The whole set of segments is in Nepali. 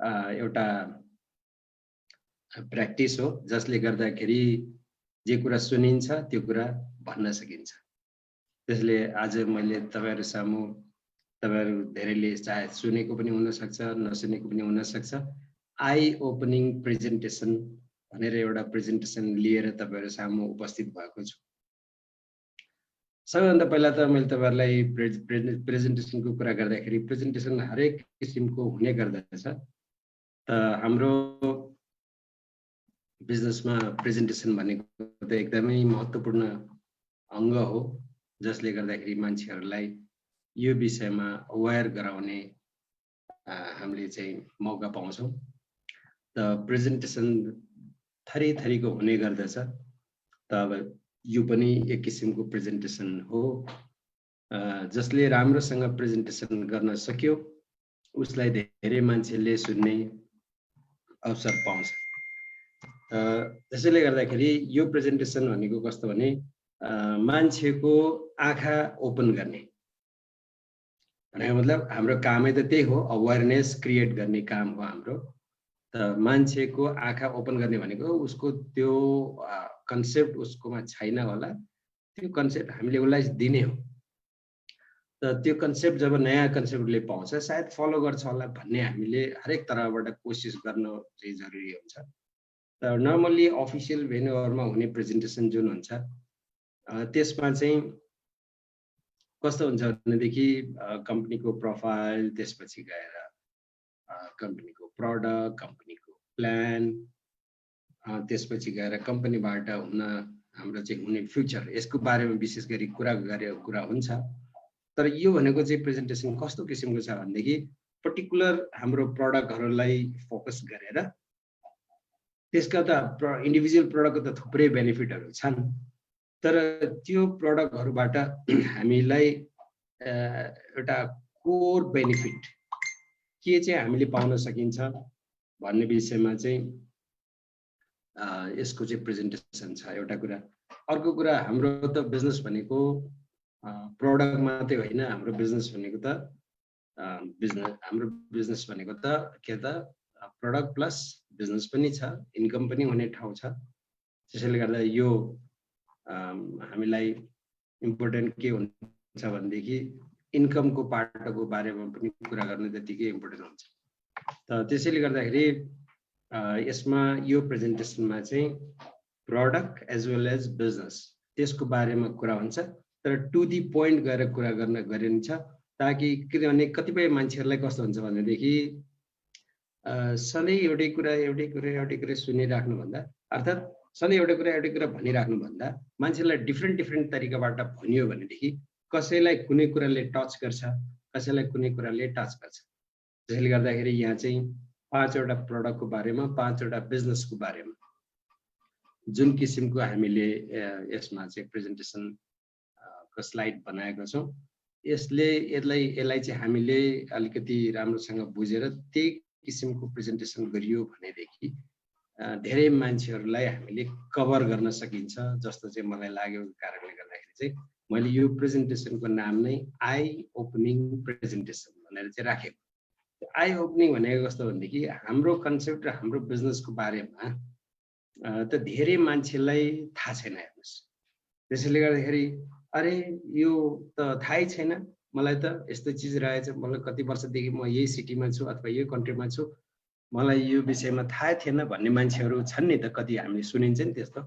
एउटा प्र्याक्टिस हो जसले गर्दाखेरि जे कुरा सुनिन्छ त्यो कुरा भन्न सकिन्छ। त्यसले आज मैले तपाईहरु सामु तपाईहरु धेरैले चाहे सुनेको पनि हुन सक्छ नसुनेको पनि हुन सक्छ आई ओपनिङ प्रेजेन्टेसन भनेर एउटा प्रेजेन्टेसन लिएर तपाईहरु सामु उपस्थित भएको छु। सबैभन्दा पहिला त मैले तपाईहरुलाई प्रेजेन्टेसनको कुरा गर्दाखेरि प्रेजेन्टेसन हरेक किसिमको हुने गर्दछ। त हाम्रो बिजनेसमा प्रेजेन्टेसन भनेको त एकदमै महत्त्वपूर्ण अंग हो जसले गर्दाखेरि मान्छेहरुलाई यो विषयमा अवेयर गराउने हामीले चाहिँ मौका पाउँछौं। त प्रेजेन्टेसन थरी थरीको हुने गर्दछ। त अब यो पनि एक किसिमको प्रेजेन्टेसन हो। जसले राम्रोसँग प्रेजेन्टेसन गर्न सक्यो उसलाई धेरै मान्छेले सुन्ने अवसर पाउँछ। त्यसैले गर्दाखेरि यो प्रेजेन्टेसन भनेको कस्तो भने मान्छेको आँखा ओपन गर्ने भनेको मतलब हाम्रो कामै त त्यही हो, अवेयरनेस क्रिएट गर्ने काम हो हाम्रो। त मान्छेको आँखा ओपन गर्ने भनेको उसको त्यो कन्सेप्ट उसकोमा छैन होला, त्यो कन्सेप्ट हामीले उसलाई दिने हो। त त्यो कन्सेप्ट जब नयाँ कन्सेप्टले पाउँछ सायद फलो गर्छ होला भन्ने हामीले हरेक तर्फबाट कोसिस गर्न चाहिँ जरुरी हुन्छ। त नर्मली अफिसियल भेन्यूहरुमा हुने प्रेजेन्टेसन जुन हुन्छ त्यसमा चाहिँ कस्तो हुन्छ भनेदेखि कम्पनीको प्रोफाइल, त्यसपछि गएर कम्पनीको प्रोडक्ट, कम्पनीको प्लान, त्यसपछि गएर कम्पनीबाट हुन हाम्रो चाहिँ हुने फ्युचर यसको बारेमा विशेष गरी कुरा हुन्छ। तर यो भनेको चाहिँ प्रेजेन्टेसन कस्तो किसिमको छ भनेदेखि पर्टिकुलर हाम्रो प्रोडक्टहरुलाई फोकस गरेर त्यसका त इन्डिभिजुअल प्रोडक्टको त थुप्रै बेनिफिटहरु छन्, तर त्यो प्रोडक्टहरुबाट हामीलाई एउटा कोर बेनिफिट के चाहिँ हामीले पाउन सकिन्छ भन्ने विषयमा चाहिँ यसको चाहिँ प्रेजेन्टेसन छ एउटा कुरा। अर्को कुरा हाम्रो त बिजनेस भनेको प्रोडक्ट मात्रै होइन, हाम्रो बिजनेस भनेको त हाम्रो बिजनेस भनेको त के त प्रोडक्ट प्लस बिजनेस पनि छ, इन्कम पनि हुने ठाउँ छ। त्यसैले गर्दा यो हामीलाई इम्पोर्टेन्ट के हुन्छ भनेदेखि इन्कमको पार्टको बारेमा पनि कुरा गर्ने त्यतिकै इम्पोर्टेन्ट हुन्छ। त त्यसैले गर्दाखेरि यसमा यो प्रेजेन्टेसनमा चाहिँ product as well as business त्यसको बारेमा कुरा हुन्छ, तर टु दी पोइन्ट गएर कुरा गरिन्छ ताकि किनभने कतिपय मान्छेहरुलाई कस्तो हुन्छ भनेदेखि सधैँ एउटै कुरा सुनिराख्नु भन्दा अर्थात् सधैँ एउटै कुरा भनिराख्नु भन्दा मान्छेलाई डिफ्रेन्ट तरिकाबाट भनियो भनेदेखि कसैलाई कुनै कुराले टच गर्छ, कसैलाई कुनै कुराले टच गर्छ। त्यसैले गर्दाखेरि यहाँ चाहिँ 5 वटा प्रोडक्टको बारेमा 5 वटा बिजनेसको बारेमा जुन किसिमको हामीले यसमा चाहिँ प्रेजेन्टेसन को स्लाइड बनाएको छौं यसलाई चाहिँ हामीले अलिकति राम्रोसँग बुझेर त्यही किसिमको प्रेजेन्टेसन गरियो भनेदेखि धेरै मान्छेहरुलाई हामीले कभर गर्न सकिन्छ जस्तो चाहिँ मलाई लागेको कारणले गर्दाखेरि चाहिँ मैले यो प्रेजेन्टेसनको नाम नै आई ओपनिङ प्रेजेन्टेसन भनेर चाहिँ राखेको। आई ओपनिङ भनेको कस्तो भनेदेखि हाम्रो कन्सेप्ट र हाम्रो बिजनेसको बारेमा त धेरै मान्छेलाई थाहा छैन हेर्नुस्। त्यसैले गर्दाखेरि अरे यो त थाहै छैन मलाई त यस्तो चीज रहेछ, मलाई कति वर्षदेखि म यही सिटीमा छु अथवा यही कन्ट्रीमा छु, मलाई यो विषयमा थाहा थिएन भन्ने मान्छेहरु छन् नि त, कति हामीले सुनिन्छ नि त्यस्तो।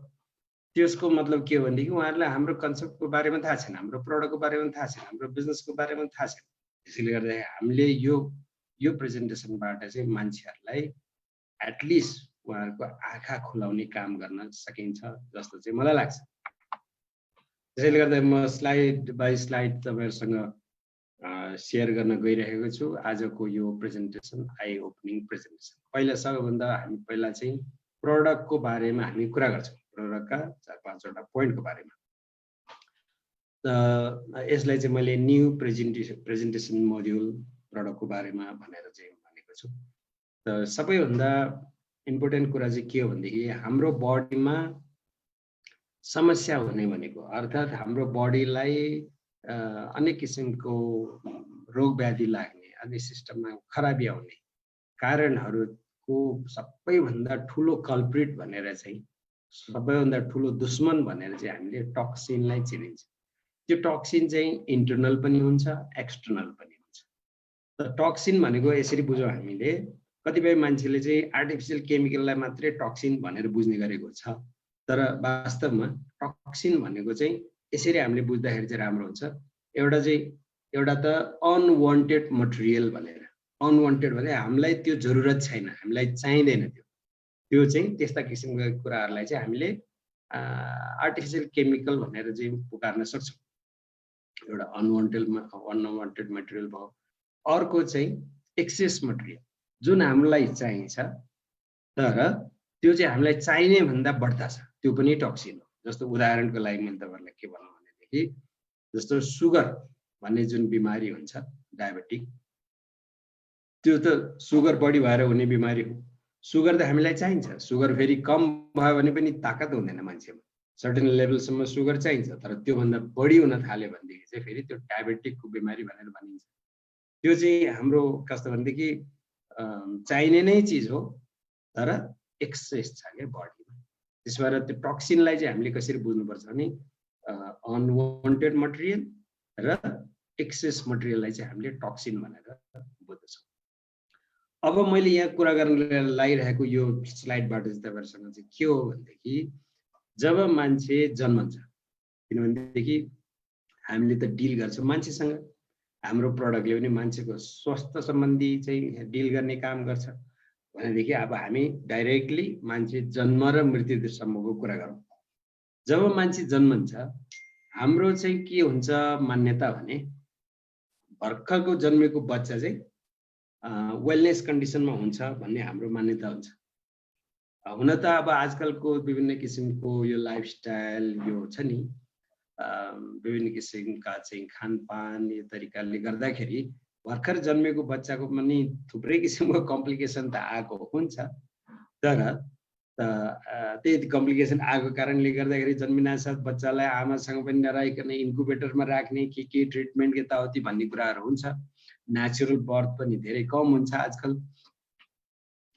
त्यसको मतलब के हो भनेदेखि उहाँहरुलाई हाम्रो कन्सेप्टको बारेमा थाहा छैन, हाम्रो प्रोडक्टको बारेमा थाहा छैन, हाम्रो बिजनेसको बारेमा थाहा छैन। त्यसैले गर्दा हामीले यो प्रेजेन्टेसनबाट चाहिँ मान्छेहरुलाई एटलिस्ट उहाँहरुको आँखा खुलाउने काम गर्न सकिन्छ जस्तो चाहिँ मलाई लाग्छ। त्यसैले गर्दा म स्लाइड बाइ स्लाइड तपाईहरुसँग शेयर गर्न गइरहेको छु आजको यो प्रेजेन्टेसन आई ओपनिङ प्रेजेन्टेसन। पहिला सबैभन्दा हामी पहिला चाहिँ प्रोडक्टको बारेमा हामी कुरा गर्छौं, प्रोडक्टका 4-5 वटा पोइन्टको बारेमा। त यसलाई चाहिँ मैले न्यू प्रेजेन्टेसन मोड्युल प्रोडक्टको बारेमा भनेर चाहिँ भनेको छु। त सबैभन्दा इम्पोर्टेन्ट कुरा चाहिँ के हो भनेदेखि हाम्रो बडीमा समस्या हुने भनेको अर्थात् हाम्रो बडीलाई अनेक किसिमको रोग व्याधि लाग्ने, अनि सिस्टममा खराबी आउने कारणहरूको सबैभन्दा ठुलो कल्प्रिट भनेर चाहिँ सबैभन्दा ठुलो दुश्मन भनेर चाहिँ हामीले टक्सिनलाई चिनिन्छ। त्यो टक्सिन चाहिँ इन्टर्नल पनि हुन्छ, एक्सटर्नल पनि हुन्छ। त टक्सिन भनेको यसरी बुझौँ हामीले, कतिपय मान्छेले चाहिँ आर्टिफिसियल केमिकललाई मात्रै टक्सिन भनेर बुझ्ने गरेको छ, तर वास्तवमा टक्सिन भनेको चाहिँ यसरी हामीले बुझ्दाखेरि चाहिँ राम्रो हुन्छ। एउटा त अनवान्टेड मटेरियल भनेर, अनवान्टेड भने हामीलाई त्यो जरुरत छैन, हामीलाई चाहिँदैन, त्यो चाहिँ त्यस्ता किसिमका कुराहरूलाई चाहिँ हामीले आर्टिफिसियल केमिकल भनेर चाहिँ पुकार्न सक्छौँ। एउटा अनवान्टेड मटेरियल भयो। अर्को चाहिँ एक्सेस मटेरियल, जुन हामीलाई चाहिन्छ तर त्यो चाहिँ हामीलाई चाहिने भन्दा बढ्ता छ, त्यो पनि टक्सिन हो। जस्तो उदाहरणको लागि मैले तपाईहरुलाई के भन्नु भनेदेखि, जस्तो सुगर भन्ने जुन बिमारी हुन्छ, डायबेटिक, त्यो त सुगर बढी भएर हुने बिमारी हो। सुगर त हामीलाई चाहिन्छ, सुगर फेरि कम भयो भने पनि ताकत हुँदैन मान्छेमा, सर्टेन लेभलसम्म सुगर चाहिन्छ, तर त्योभन्दा बढी हुन थाल्यो भनेदेखि चाहिँ फेरि त्यो डायबेटिकको बिमारी भनेर भनिन्छ। त्यो चाहिँ हाम्रो कस्तो भनेदेखि चाहिने नै चिज हो, तर एक्सेस छ क्या बडीमा। त्यस भएर त्यो टक्सिनलाई चाहिँ हामीले कसरी बुझ्नुपर्छ भने अनवान्टेड मटेरियल र एक्सेस मटेरियललाई चाहिँ हामीले टक्सिन भनेर बुझ्दछौँ। अब मैले यहाँ कुरा गर्न लागिरहेको यो स्लाइडबाट चाहिँ तपाईहरुसँग चाहिँ के हो भनेदेखि, जब मान्छे जन्मन्छ, किनभनेदेखि हामीले त डिल गर्छौँ मान्छेसँग, हाम्रो प्रडक्टले पनि मान्छेको स्वास्थ्य सम्बन्धी चाहिँ डिल गर्ने काम गर्छ भनेदेखि अब हामी डाइरेक्टली मान्छे जन्म र मृत्युसम्मको कुरा गरौँ। जब मान्छे जन्मन्छ, हाम्रो चाहिँ के हुन्छ मान्यता भने, भर्खरको जन्मेको बच्चा चाहिँ वेलनेस कन्डिसनमा हुन्छ भन्ने हाम्रो मान्यता हुन्छ। हुन त अब आजकलको विभिन्न किसिमको यो लाइफस्टाइल यो छ नि, विभिन्न किसिमका चाहिँ खानपान यो तरिकाले गर्दाखेरि भर्खर जन्मेको बच्चाको पनि थुप्रै किसिमको कम्प्लिकेसन त आएको हुन्छ, तर त्यही कम्प्लिकेसन आएको कारणले गर्दाखेरि जन्मिनासाथ बच्चालाई आमासँग पनि नराखिकन इन्कुबेटरमा राख्ने के ट्रिटमेन्ट यताउति भन्ने कुराहरू हुन्छ। नेचुरल बर्थ पनि धेरै कम हुन्छ आजकल।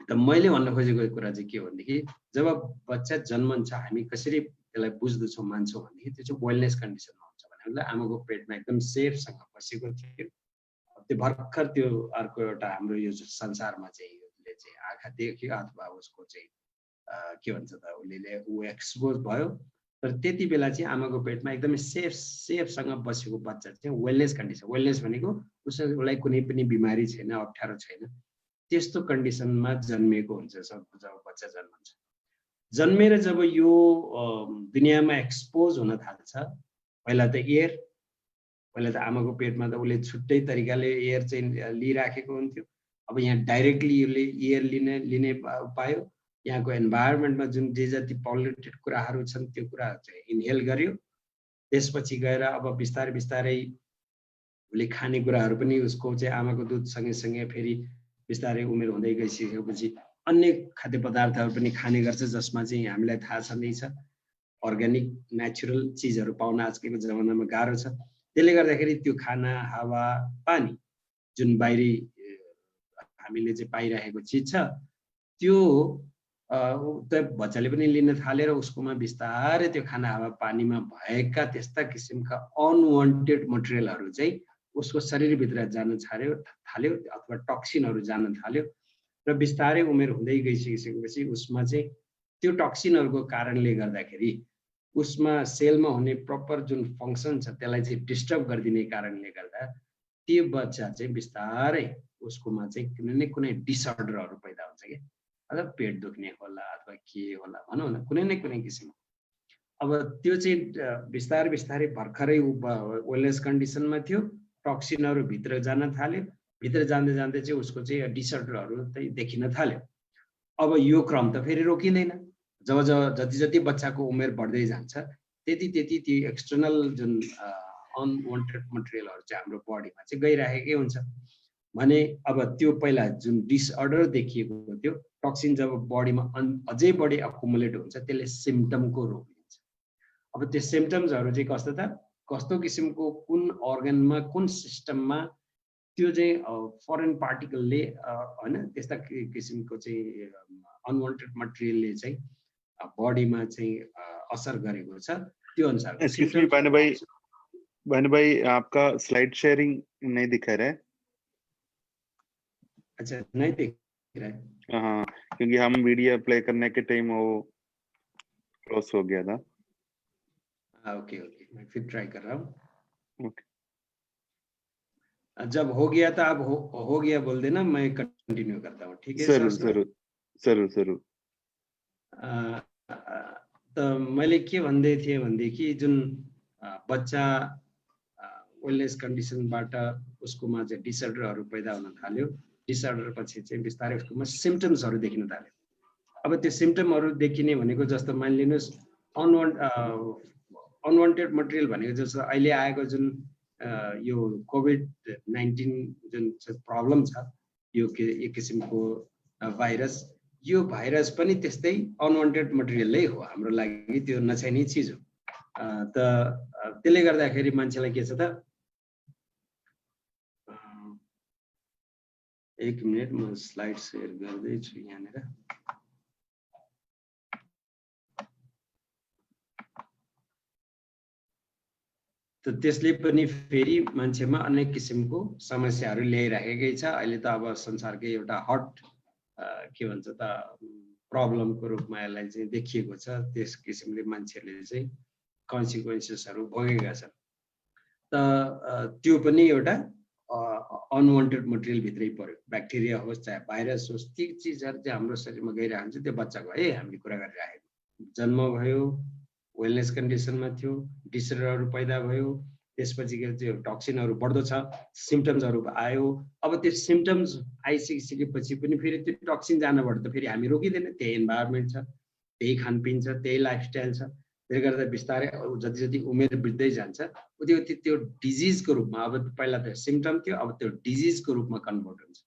त मैले भन्न खोजेको कुरा चाहिँ के हो भनेदेखि, जब बच्चा जन्मन्छ हामी कसरी त्यसलाई बुझ्दछौँ मान्छौँ भनेदेखि, त्यो चाहिँ वेलनेस कन्डिसनमा हुन्छ भने आमाको पेटमा एकदम सेफसँग बसेको थियो, त्यो भर्खर त्यो अर्को एउटा हाम्रो यो संसारमा चाहिँ उसले चाहिँ आँखा देख्यो अथवा उसको चाहिँ के भन्छ त ऊ एक्सपोज भयो, तर त्यति बेला चाहिँ आमाको पेटमा एकदमै सेफसँग बसेको बच्चा चाहिँ वेलनेस कन्डिसन। वेलनेस भनेको उसलाई कुनै पनि बिमारी छैन, अप्ठ्यारो छैन, त्यस्तो कन्डिसनमा जन्मिएको हुन्छ जब बच्चा जन्मन्छ। जन्मेर जब यो दुनियाँमा एक्सपोज हुन थाल्छ, पहिला त आमाको पेटमा त उसले छुट्टै तरिकाले एयर चाहिँ लिइराखेको हुन्थ्यो। अब यहाँ डाइरेक्टली उसले एयर लिने पायो, यहाँको एन्भाइरोमेन्टमा जुन जे जति पल्युटेड कुराहरू छन् त्यो कुराहरू चाहिँ इनहेल गर्यो। त्यसपछि गएर अब बिस्तारै उसले खाने कुराहरू पनि उसको चाहिँ आमाको दुध सँगै फेरि बिस्तारै उमेर हुँदै गइसकेपछि अन्य खाद्य पदार्थहरू पनि खाने गर्छ, जसमा चाहिँ हामीलाई थाहा छँदैछ अर्ग्यानिक नेचुरल चिजहरू पाउन आजकलको जमानामा गाह्रो छ। त्यसले गर्दाखेरि त्यो खाना, हावा, पानी जुन बाहिरी हामीले चाहिँ पाइरहेको चिज छ, त्यो त बच्चाले पनि लिन थालेर उसकोमा बिस्तारै त्यो खाना, हावा, पानीमा भएका त्यस्ता किसिमका अनवान्टेड मटेरियलहरू चाहिँ उसको शरीरभित्र जान थाल्यो अथवा टक्सिनहरू जान थाल्यो र बिस्तारै उमेर हुँदै गइसकेपछि उसमा चाहिँ त्यो टक्सिनहरूको कारणले गर्दाखेरि उसमा सेलमा हुने प्रपर जुन फङ्सन छ त्यसलाई चाहिँ डिस्टर्ब गरिदिने कारणले गर्दा त्यो बच्चा चाहिँ बिस्तारै उसकोमा चाहिँ कुनै डिसअर्डरहरू पैदा हुन्छ क्या, अथवा पेट दुख्ने होला अथवा के होला भनौँ न, कुनै न कुनै किसिमको। अब त्यो चाहिँ बिस्तारै भर्खरै वेलनेस कन्डिसनमा थियो, टक्सिनहरू भित्र जान थाल्यो, भित्र जाँदै चाहिँ उसको चाहिँ डिसअर्डरहरू चाहिँ देखिन थाल्यो। अब यो क्रम त फेरि रोकिँदैन, जति बच्चाको उमेर बढ्दै जान्छ त्यति त्यो एक्सटर्नल जुन अनवान्टेड मटेरियलहरू चाहिँ हाम्रो बडीमा चाहिँ गइरहेकै हुन्छ भने अब त्यो पहिला जुन डिसअर्डर देखिएको थियो टक्सिन जब बडीमा अझै बढी अकुमुलेट हुन्छ त्यसले सिम्पटमको रूप लिन्छ। अब त्यो सिम्पटम्सहरू चाहिँ कस्तो किसिमको कुन अर्गनमा कुन सिस्टममा त्यो चाहिँ फरेन पार्टिकलले हैन त्यस्ता किसिमको चाहिँ अनवान्टेड मटेरियलले चाहिँ बडीमा चाहिँ असर गरेको छ त्यो अनुसार। एक्सक्यूज मी भानु भाई आपका स्लाइड शेयरिंग नहीं दिखा रहा है। अच्छा नहीं दिख रहा है। हाँ क्योंकि हम वीडियो प्ले करने के टाइम वो क्लोज हो गया था। ओके ओके मैं फिर ट्राई कर रहा हूँ। ओके जब हो गया था अब हो गया बोल देना, मैं कंटिन्यू करता हूँ। ठीक है जरूर जरूर जरूर जरूर। त मैले के भन्दै थिएँ भनेदेखि जुन बच्चा वेलनेस कन्डिसनबाट उसकोमा चाहिँ डिसअर्डरहरू पैदा हुन थाल्यो, डिसअर्डर पछि चाहिँ बिस्तारै उसकोमा सिम्पटम्सहरू देखिन थाल्यो। अब त्यो सिम्पटमहरू देखिने भनेको जस्तो मानिलिनुहोस् अनवान्टेड मटेरियल भनेको जस्तो अहिले आएको जुन यो कोभिड-19 जुन प्रब्लम छ, यो एक किसिमको भाइरस, यो भाइरस पनि त्यस्तै अनवान्टेड मटेरियलै हो हाम्रो लागि, त्यो नचाहिने चिज हो। त त्यसले गर्दाखेरि मान्छेलाई के छ त, एक मिनट म स्लाइड शेयर गर्दैछु यहाँनिर। त त्यसले पनि फेरि मान्छेमा अनेक किसिमको समस्याहरू ल्याइराखेकै छ। अहिले त अब संसारकै एउटा हट के भन्छ त प्रब्लमको रूपमा यसलाई चाहिँ देखिएको छ। त्यस किसिमले मान्छेहरूले चाहिँ कन्सिक्वेन्सेसहरू भोगेका छन्। त त्यो पनि एउटा अनवान्टेड मटेरियल भित्रै पर्यो। ब्याक्टेरिया होस् चाहे भाइरस होस्, ती चिजहरू चाहिँ हाम्रो शरीरमा गइरहेको हुन्छ। त्यो बच्चाको है हामीले कुरा गरिराखेको, जन्म भयो, वेलनेस कन्डिसनमा थियो, डिसअर्डरहरू पैदा भयो, त्यसपछि त्यो टक्सिनहरू बढ्दो छ, सिम्पटम्सहरू आयो। अब त्यो सिम्पटम्स आइसकेपछि पनि फेरि त्यो टक्सिन जानबाट त फेरि हामी रोकिँदैन। त्यही इन्भाइरोमेन्ट छ, त्यही खानपिन छ, त्यही लाइफस्टाइल छ। त्यसले गर्दा बिस्तारै जति जति उमेर बढ्दै जान्छ उति उति त्यो डिजिजको रूपमा, अब पहिला त सिम्पटम थियो, अब त्यो डिजिजको रूपमा कन्भर्ट हुन्छ।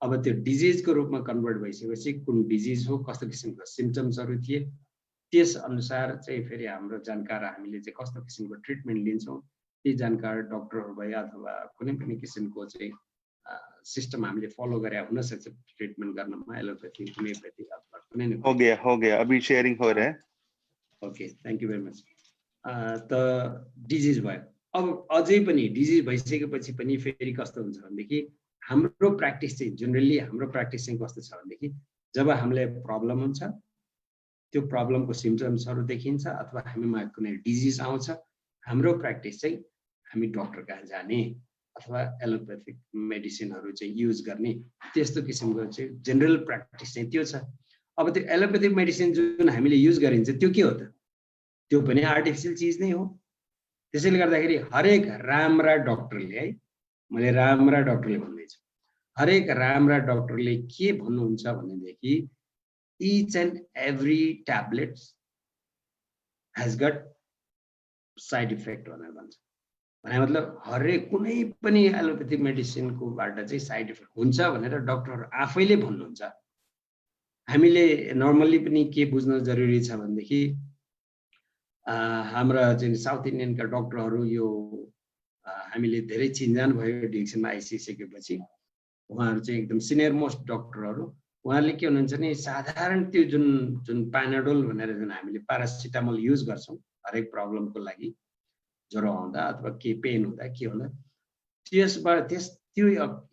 अब त्यो डिजिजको रूपमा कन्भर्ट भइसकेपछि कुन डिजिज हो, कस्तो किसिमको सिम्पटम्सहरू थिए, त्यस अनुसार चाहिँ फेरि हाम्रो जानकार हामीले चाहिँ कस्तो किसिमको ट्रिटमेन्ट लिन्छौँ, ती जानकार डक्टरहरू भयो अथवा कुनै पनि किसिमको चाहिँ सिस्टम हामीले फलो गरे हुन सक्छ ट्रिटमेन्ट गर्नमा, एलोपैथी, होमियोपैथी अथवा कुनै न। हो गया अभी शेयरिंग हो रहा है। Okay thank you very much. त डिजिज भयो। अब अझै पनि डिजिज भइसकेपछि पनि फेरि कस्तो हुन्छ भनेदेखि हाम्रो प्र्याक्टिस चाहिँ जनरली हाम्रो प्र्याक्टिस चाहिँ कस्तो छ भनेदेखि जब हामीलाई प्रब्लम हुन्छ, त्यो प्रब्लमको सिम्पटम्सहरू देखिन्छ अथवा हामीमा कुनै डिजिज आउँछ, हाम्रो प्र्याक्टिस चाहिँ हामी डक्टर कहाँ जाने अथवा एलोपैथिक मेडिसिनहरू चाहिँ युज गर्ने, त्यस्तो किसिमको चाहिँ जेनरल प्र्याक्टिस चाहिँ त्यो छ। अब त्यो एलोपैथिक मेडिसिन जुन हामीले युज गरिन्छ त्यो के हो त, त्यो पनि आर्टिफिसियल चिज नै हो। त्यसैले गर्दाखेरि हरेक राम्रा डक्टरले, है मैले राम्रा डक्टरले भन्दैछु, हरेक राम्रा डक्टरले के भन्नुहुन्छ भनेदेखि each and every tablet has got side effect भनेर भन्छ। भने मतलब हरेक कुनै पनि एलोपैथिक मेडिसिनको बाट चाहिँ साइड इफेक्ट हुन्छ भनेर डक्टरहरू आफैले भन्नुहुन्छ। हामीले नर्मली पनि के बुझ्न जरुरी छ भनेदेखि हाम्रा चाहिँ साउथ इन्डियनका डक्टरहरू यो हामीले धेरै चिन्जान भयो डिक्सनमा आइसकेपछि, उहाँहरू चाहिँ एकदम सिनियर मोस्ट डक्टरहरू, उहाँले के हुनुहुन्छ नि साधारण त्यो जुन जुन प्यानाडोल भनेर जुन हामीले प्यारासिटामोल युज गर्छौं हरेक प्रब्लमको लागि, ज्वरो आउँदा अथवा के पेन हुँदा के हुँदा, त्यो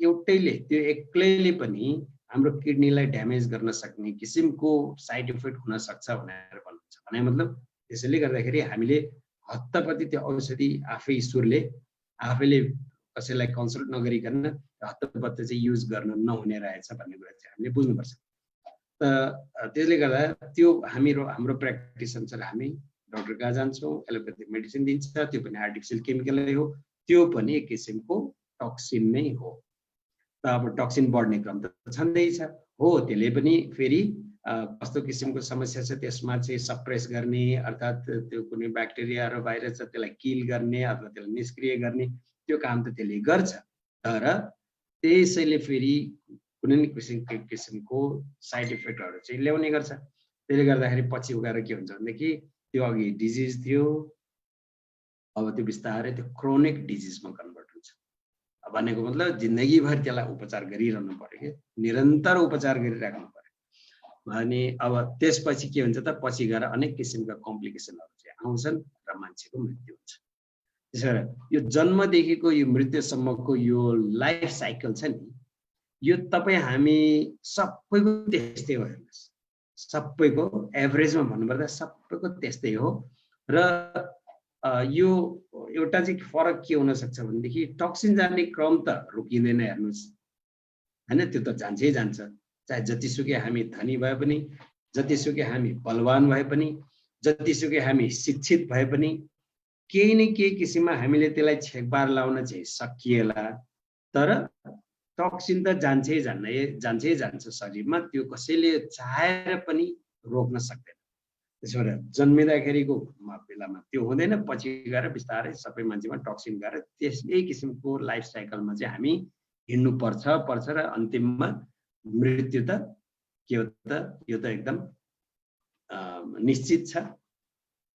एउटैले त्यो एक्लैले पनि हाम्रो किडनीलाई ड्यामेज गर्न सक्ने किसिमको साइड इफेक्ट हुन सक्छ भनेर भन्नुहुन्छ। भने मतलब त्यसैले गर्दाखेरि हामीले हत्तपत्ती त्यो औषधि आफै ईश्वरले आफैले कसैलाई कन्सल्ट नगरिकन हत्तपत्ती चाहिँ युज गर्न नहुने रहेछ भन्ने कुरा चाहिँ हामीले बुझ्नुपर्छ। त्यसले गर्दा त्यो हाम्रो प्र्याक्टिस अनुसार हामी डक्टर कहाँ जान्छौँ, एलोपैथिक मेडिसिन दिन्छ, त्यो पनि आर्टिफिसियल केमिकलै हो, त्यो पनि एक किसिमको टक्सिन नै हो। त अब टक्सिन बढ्ने क्रम त छँदैछ हो, त्यसले पनि फेरि कस्तो किसिमको समस्या छ त्यसमा चाहिँ सप्रेस गर्ने अर्थात् त्यो कुनै ब्याक्टेरिया र भाइरस छ त्यसलाई किल गर्ने अथवा त्यसलाई निष्क्रिय गर्ने त्यो काम त त्यसले गर्छ, तर त्यसैले फेरि कुनै न किसिमको साइड इफेक्टहरू चाहिँ ल्याउने गर्छ। त्यसले गर्दाखेरि पछि उगाएर के हुन्छ भनेदेखि त्यो अघि डिजिज थियो, अब त्यो बिस्तारै त्यो क्रोनिक डिजिजमा कन्भर्ट हुन्छ। अब भनेको मतलब जिन्दगीभर त्यसलाई उपचार गरिरहनु पर्यो के, निरन्तर उपचार गरिराख्नु पर्यो। अनि अब त्यसपछि के हुन्छ त, पछि गएर अनेक किसिमका कम्प्लिकेसनहरू चाहिँ आउँछन् र मान्छेको मृत्यु हुन्छ। त्यसो भएर यो जन्मदेखिको यो मृत्युसम्मको यो लाइफ साइकल छ नि, यो तपाईँ हामी सबैको त्यस्तै हो। हेर्नुहोस्, सबैको एभरेजमा भन्नुपर्दा सबैको त्यस्तै हो। र यो एउटा चाहिँ फरक के हुन सक्छ भनेदेखि टक्सिन जाने क्रम त रोकिँदैन। हेर्नुहोस् हैन, त्यो त जान्छै जान्छ। चाहे जतिसुकै हामी धनी भए पनि, जतिसुकै हामी बलवान भए पनि, जतिसुकै हामी शिक्षित भए पनि, केही न केही किसिममा हामीले त्यसलाई छेकबार लाउन चाहिँ सकिएला, तर टक्सिन त जान्छै जान्छ शरीरमा। त्यो कसैले चाहेर पनि रोक्न सक्दैन। त्यसो भएर जन्मिँदाखेरिको बेलामा त्यो हुँदैन, पछि गएर बिस्तारै सबै मान्छेमा टक्सिन गएर त्यसै किसिमको लाइफ साइकलमा चाहिँ हामी हिँड्नु पर्छ र अन्तिममा मृत्यु त के हो त, यो त एकदम निश्चित छ।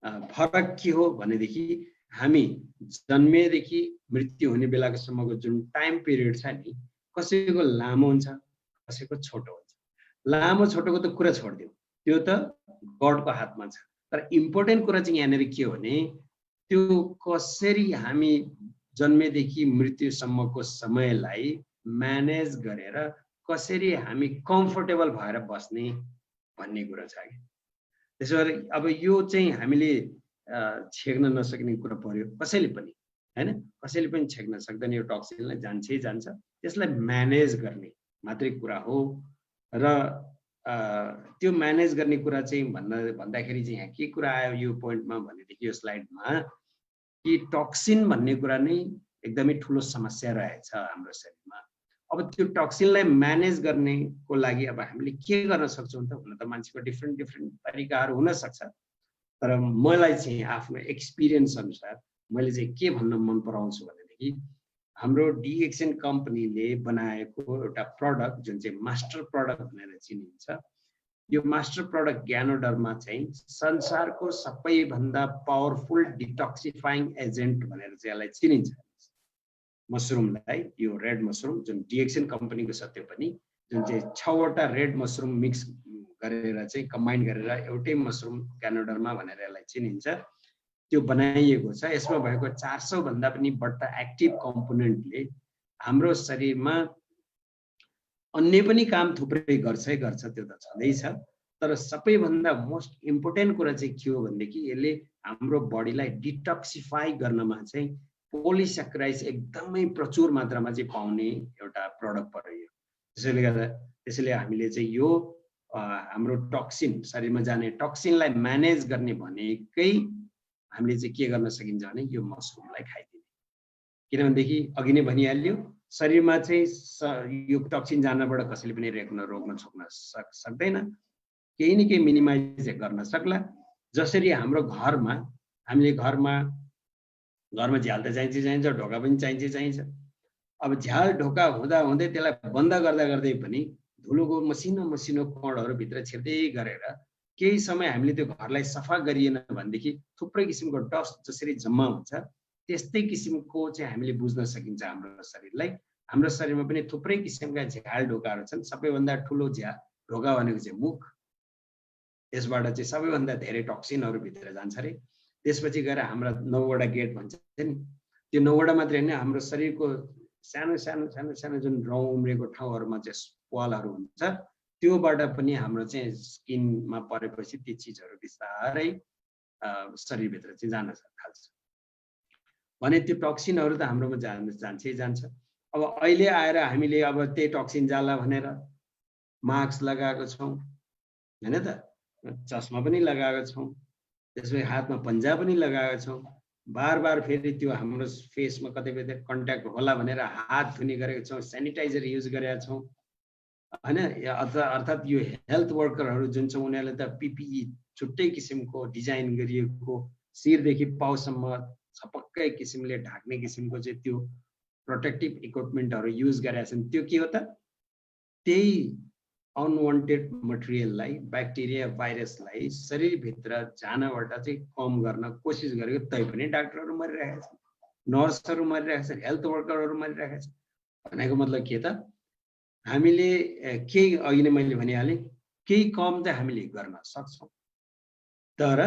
फरक के हो भनेदेखि हामी जन्मेदेखि मृत्यु हुने बेलाको सम्मको जुन टाइम पिरियड छ नि, कसैको लामो हुन्छ, कसैको छोटो हुन्छ। लामो छोटोको त कुरा छोडिदिउँ, त्यो त गडको हातमा छ। तर इम्पोर्टेन्ट कुरा चाहिँ यहाँनिर के हो भने, त्यो कसरी हामी जन्मेदेखि मृत्युसम्मको समयलाई म्यानेज गरेर कसरी हामी कम्फर्टेबल भएर बस्ने भन्ने कुरा छ कि। त्यसो भएर अब यो चाहिँ हामीले छेक्न नसक्ने कुरा पर्यो कसैले पनि, हैन, कसैले पनि छेक्न सक्दैन। यो टक्सिनलाई जान्छै जान्छ, त्यसलाई म्यानेज गर्ने मात्रै कुरा हो। र त्यो म्यानेज गर्ने कुरा चाहिँ भन्दाखेरि चाहिँ यहाँ के कुरा आयो यो पोइन्टमा भनेदेखि, यो स्लाइडमा कि टक्सिन भन्ने कुरा नै एकदमै ठुलो समस्या रहेछ हाम्रो शरीरमा। अब त्यो टक्सिनलाई म्यानेज गर्नेको लागि अब हामीले के गर्न सक्छौँ त? हुन त मान्छेको डिफ्रेन्ट तरिकाहरू हुन सक्छ, तर मलाई चाहिँ आफ्नो एक्सपिरियन्स अनुसार मैले चाहिँ के भन्न मन पराउँछु भनेदेखि, हाम्रो डिएक्सन कम्पनीले बनाएको एउटा प्रडक्ट जुन चाहिँ मास्टर प्रडक्ट भनेर चिनिन्छ, यो मास्टर प्रडक्ट ज्ञानोडर्मा चाहिँ संसारको सबैभन्दा पावरफुल डिटक्सिफाइङ एजेन्ट भनेर चाहिँ यसलाई चिनिन्छ। मसरुमलाई, यो रेड मसरुम जुन डिएक्सन कम्पनीको छ, त्यो पनि जुन चाहिँ 6 वटा रेड मसरुम मिक्स गरेर चाहिँ कम्बाइन गरेर एउटै मसरुम ज्ञानोडर्मा भनेर यसलाई चिनिन्छ, त्यो बनाइएको छ। यसमा भएको 400 भन्दा पनि बढ्ता एक्टिभ कम्पोनेन्टले हाम्रो शरीरमा अन्य पनि काम थुप्रै गर्छ, त्यो त छँदैछ। तर सबैभन्दा मोस्ट इम्पोर्टेन्ट कुरा चाहिँ के हो भनेदेखि, यसले हाम्रो बडीलाई डिटक्सिफाई गर्नमा चाहिँ पोलिस्याक्राइड्स एकदमै प्रचुर मात्रामा चाहिँ पाउने एउटा प्रडक्ट पर्यो। त्यसैले हामीले चाहिँ यो हाम्रो टक्सिन, शरीरमा जाने टक्सिनलाई म्यानेज गर्ने भनेकै हामीले चाहिँ के गर्न सकिन्छ भने यो मसरुमलाई खाइदिने। किनभनेदेखि अघि नै भनिहाल्यो, शरीरमा चाहिँ यो टक्सिन जानबाट कसैले पनि रोक्न छोक्न सक्दैन, केही न केही मिनिमाइज गर्न सक्ला। जसरी हाम्रो घरमा हामीले घरमा झ्याल त चाहिन्छ, ढोका पनि चाहिन्छ। अब झ्याल ढोका हुँदै त्यसलाई बन्द गर्दै पनि धुलोको मसिनो कणहरू भित्र छिर्दै गरेर केही समय हामीले त्यो घरलाई सफा गरिएन भनेदेखि थुप्रै किसिमको डस्ट जसरी जम्मा हुन्छ, त्यस्तै किसिमको चाहिँ हामीले बुझ्न सकिन्छ हाम्रो शरीरलाई। हाम्रो शरीरमा पनि थुप्रै किसिमका झ्याल ढोकाहरू छन्। सबैभन्दा ठुलो ढोका भनेको चाहिँ मुख, त्यसबाट चाहिँ सबैभन्दा धेरै टक्सिनहरू भित्र जान्छ रे। त्यसपछि गएर हाम्रा 9 वटा गेट भन्छ नि, त्यो 9 वटा मात्रै हैन, हाम्रो शरीरको सानो जुन रौँ उम्रेको ठाउँहरूमा चाहिँ प्वालहरू हुन्छ, त्योबाट पनि हाम्रो चाहिँ स्किनमा परेपछि ती चिजहरू बिस्तारै शरीरभित्र चाहिँ जान थाल्छ। भने त्यो टक्सिनहरू त हाम्रोमा जान्छै जान्छ। अब अहिले आएर हामीले अब त्यही टक्सिन जाला भनेर मास्क लगाएको छौँ, हैन त, चस्मा पनि लगाएको छौँ, त्यसपछि हातमा पन्जा पनि लगाएको छौँ। बार फेरि त्यो हाम्रो फेसमा कतै कन्ट्याक्ट होला भनेर हात धुने गरेको छौँ, सेनिटाइजर युज गरेका छौँ, हैन। अर्थात् यो हेल्थ वर्करहरू जुन छ, उनीहरूले त पिपिई छुट्टै किसिमको डिजाइन गरिएको शिरदेखि पाउसम्म छपक्कै किसिमले ढाक्ने किसिमको चाहिँ त्यो प्रोटेक्टिभ इक्विपमेन्टहरू युज गरेका छन्। त्यो के हो त, त्यही अनवान्टेड मटेरियललाई, ब्याक्टेरिया भाइरसलाई शरीरभित्र जानबाट चाहिँ कम गर्न कोसिस गरेको, तैपनि डाक्टरहरू मरिरहेका छन्, नर्सहरू मरिरहेका छन्, हेल्थ वर्करहरू मरिरहेका छन्। भनेको मतलब के त हामीले केही अघि नै मैले भनिहालेँ केही कम चाहिँ हामीले गर्न सक्छौँ तर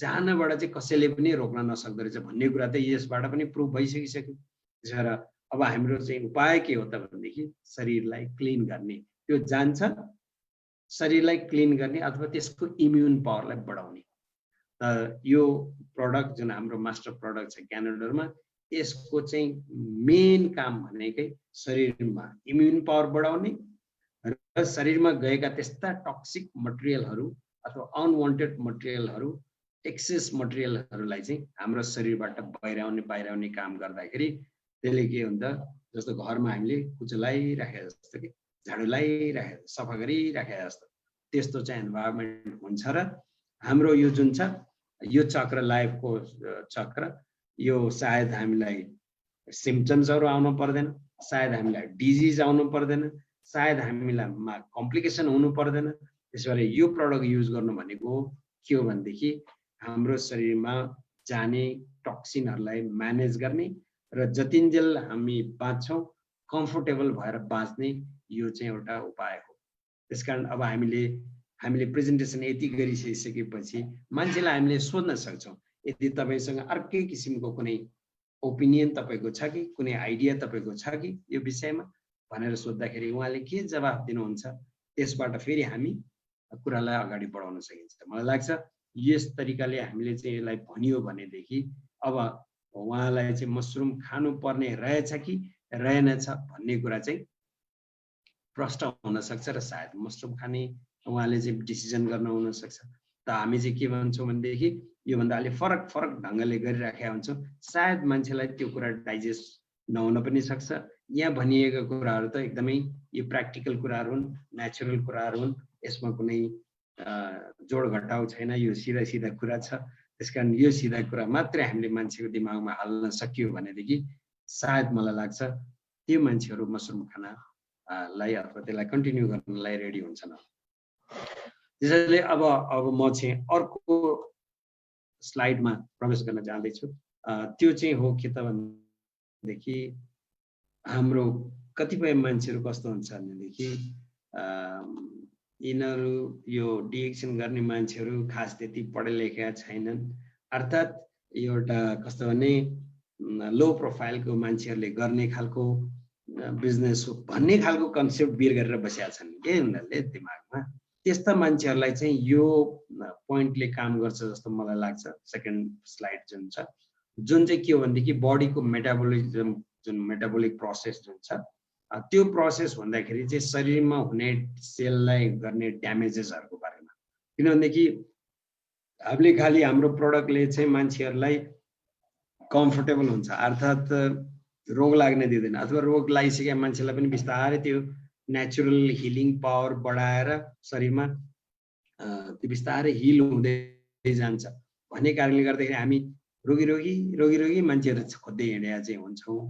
जानबाट चाहिँ कसैले पनि रोक्न नसक्दो रहेछ भन्ने कुरा त यसबाट पनि प्रुभ भइसकिसक्यो। त्यसो भएर अब हाम्रो चाहिँ उपाय के हो त भनेदेखि शरीरलाई क्लिन गर्ने, त्यो जान्छ शरीरलाई क्लिन गर्ने अथवा त्यसको इम्युन पावरलाई बढाउने। यो प्रडक्ट जुन हाम्रो मास्टर प्रडक्ट छ क्यानाडोरमा यसको चाहिँ मेन काम भनेकै शरीरमा इम्युन पावर बढाउने र शरीरमा गएका त्यस्ता टक्सिक मटेरियलहरू अथवा अनवान्टेड मटेरियलहरू एक्सेस मटेरियलहरूलाई चाहिँ हाम्रो शरीरबाट बाहिर आउने काम गर्दाखेरि त्यसले के हुन्छ जस्तो घरमा हामीले कुचलाइराखे जस्तो कि झाडु लगाइराखे सफा गरिराखे जस्तो त्यस्तो चाहिँ इन्भाइरोमेन्ट हुन्छ र हाम्रो यो जुन छ यो चक्र लाइफको चक्र यो सायद हामीलाई सिम्पटम्सहरू आउनु पर्दैन, सायद हामीलाई डिजिज आउनु पर्दैन, सायद हामीलाई कम्प्लिकेसन हुनु पर्दैन। त्यसैले यो प्रडक्ट युज गर्नु भनेको के हो भनेदेखि हाम्रो शरीरमा जाने टक्सिनहरूलाई म्यानेज गर्ने र जतिन्जेल हामी बाँच्छौँ कम्फोर्टेबल भएर बाँच्ने यो चाहिँ एउटा उपाय हो। त्यसकारण अब हामीले प्रेजेन्टेसन यति गरिसकेपछि मान्छेलाई हामीले सोध्न सक्छौँ यदि तपाईँसँग अर्कै किसिमको कुनै ओपिनियन तपाईँको छ कि कुनै आइडिया तपाईँको छ कि यो विषयमा भनेर सोद्धाखेरि उहाँले के जवाफ दिनुहुन्छ त्यसबाट फेरि हामी कुरालाई अगाडि बढाउन सकिन्छ। मलाई लाग्छ यस तरिकाले हामीले चाहिँ यसलाई भनियो भनेदेखि अब उहाँलाई चाहिँ मसरुम खानुपर्ने रहेछ कि रहेनछ भन्ने कुरा चाहिँ प्रष्ट हुन सक्छ र सायद मसरुम खाने उहाँले चाहिँ डिसिजन गर्न हुन सक्छ। त हामी चाहिँ के भन्छौँ भनेदेखि योभन्दा अलि फरक ढङ्गले गरिराखेका हुन्छौँ, सायद मान्छेलाई त्यो कुरा डाइजेस्ट नहुन पनि सक्छ। यहाँ भनिएका कुराहरू त एकदमै यो प्र्याक्टिकल कुराहरू हुन्, नेचुरल कुराहरू हुन्, यसमा कुनै जोड घटाउ छैन, यो सिधा सिधा कुरा छ। त्यसकारण यो सिधा कुरा मात्रै हामीले मान्छेको दिमागमा हाल्न सकियो भनेदेखि सायद मलाई लाग्छ त्यो मान्छेहरू मसरुम खानालाई अथवा त्यसलाई कन्टिन्यू गर्नलाई रेडी हुन्छन्। त्यसैले अब म चाहिँ अर्को स्लाइडमा प्रवेश गर्न जाँदैछु। त्यो चाहिँ हो के त भनेदेखि हाम्रो कतिपय मान्छेहरू कस्तो हुन्छ भनेदेखि यिनीहरू यो डिएक्सन गर्ने मान्छेहरू खास त्यति पढे लेखेका छैनन्, अर्थात् एउटा कस्तो भने लो प्रोफाइलको मान्छेहरूले गर्ने खालको बिजनेस हो भन्ने खालको कन्सेप्ट बिर गरेर बसेका छन् के उनीहरूले दिमागमा। त्यस्ता मान्छेहरूलाई चाहिँ यो पोइन्टले काम गर्छ जस्तो मलाई लाग्छ। सेकेन्ड स्लाइड जुन छ जुन चाहिँ के हो भनेदेखि बडीको मेटाबोलिजम जुन मेटाबोलिक प्रोसेस जुन छ त्यो प्रोसेस भन्दाखेरि चाहिँ शरीरमा हुने सेललाई गर्ने ड्यामेजेसहरूको बारेमा। किनभनेदेखि हामीले खालि हाम्रो प्रडक्टले चाहिँ मान्छेहरूलाई कम्फोर्टेबल हुन्छ अर्थात् रोग लाग्न दिँदैन, अथवा रोग लागिसकेका मान्छेलाई पनि बिस्तारै त्यो नेचुरल हिलिङ पावर बढाएर शरीरमा त्यो बिस्तारै हिल हुँदै जान्छ भन्ने कारणले गर्दाखेरि हामी रोगी मान्छेहरू खोज्दै हिँडेका चाहिँ हुन्छौँ।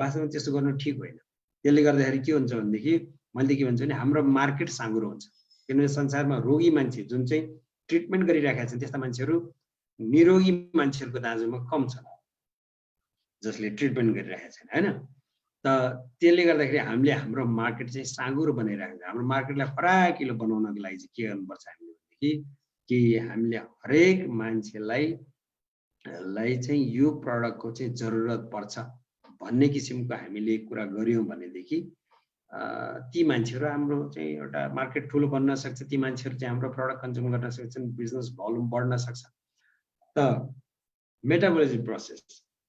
वास्तवमा त्यस्तो गर्नु ठिक होइन। त्यसले गर्दाखेरि के हुन्छ भनेदेखि मैले के भन्छु भने हाम्रो मार्केट साँगुरो हुन्छ, किनभने संसारमा रोगी मान्छे जुन चाहिँ ट्रिटमेन्ट गरिरहेका छन् त्यस्ता मान्छेहरू निरोगी मान्छेहरूको दाँजोमा कम छन् जसले ट्रिटमेन्ट गरिरहेका छन् होइन। त त्यसले गर्दाखेरि हामीले हाम्रो मार्केट चाहिँ साँगुरो बनाइरहेको छ। हाम्रो मार्केटलाई फराकिलो बनाउनको लागि चाहिँ के गर्नुपर्छ हामीले भनेदेखि कि हामीले हरेक मान्छेलाई चाहिँ यो प्रडक्टको चाहिँ जरुरत पर्छ भन्ने किसिमको हामीले कुरा गर्यौँ भनेदेखि ती मान्छेहरू हाम्रो चाहिँ एउटा मार्केट ठुलो बन्न सक्छ, ती मान्छेहरू चाहिँ हाम्रो प्रडक्ट कन्ज्युम गर्न सक्छन्, बिजनेस भोल्युम बढ्न सक्छ। त मेटाबोलिजम प्रोसेस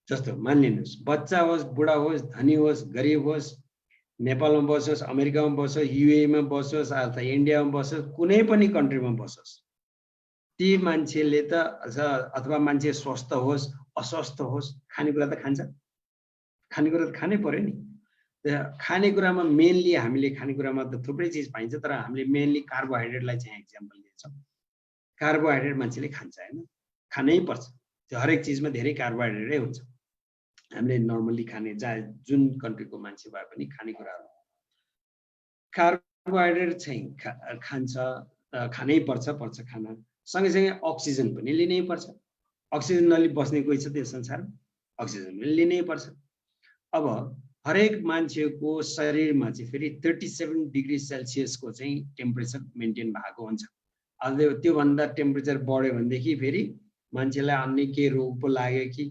जस्तो मानिलिनुहोस् बच्चा होस्, बुढा होस्, धनी होस्, गरिब होस्, नेपालमा बसोस्, अमेरिकामा बसोस्, युएमा बसोस् अथवा इन्डियामा बसोस्, कुनै पनि कन्ट्रीमा बसोस्, ती मान्छेले त अथवा मान्छे स्वस्थ होस् अस्वस्थ होस् खानेकुरा त खान्छ, खानेकुरा त खानै पर्यो नि। खानेकुरामा मेनली हामीले खानेकुरामा त थुप्रै चिज पाइन्छ, तर हामीले मेनली कार्बोहाइड्रेटलाई चाहिँ एक्जाम्पल दिन्छौँ। कार्बोहाइड्रेट मान्छेले खान्छ होइन, खानै पर्छ, त्यो हरेक चिजमा धेरै कार्बोहाइड्रेटै हुन्छ। हामीले नर्मली खाने जुन कन्ट्रीको मान्छे भए पनि खानेकुराहरू कार्बोहाइड्रेट चाहिँ खान्छ, खानै पर्छ खाना। सँगैसँगै अक्सिजन पनि लिनै पर्छ, अक्सिजन नलि बस्ने कोही छ त्यो संसारमा, अक्सिजन पनि लिनै पर्छ। अब हरेक मान्छेको शरीरमा चाहिँ फेरि 37 डिग्री सेल्सियसको चाहिँ टेम्परेचर मेन्टेन भएको हुन्छ। अब त्योभन्दा टेम्परेचर बढ्यो भनेदेखि फेरि मान्छेलाई अन्य के रोग पो लाग्यो कि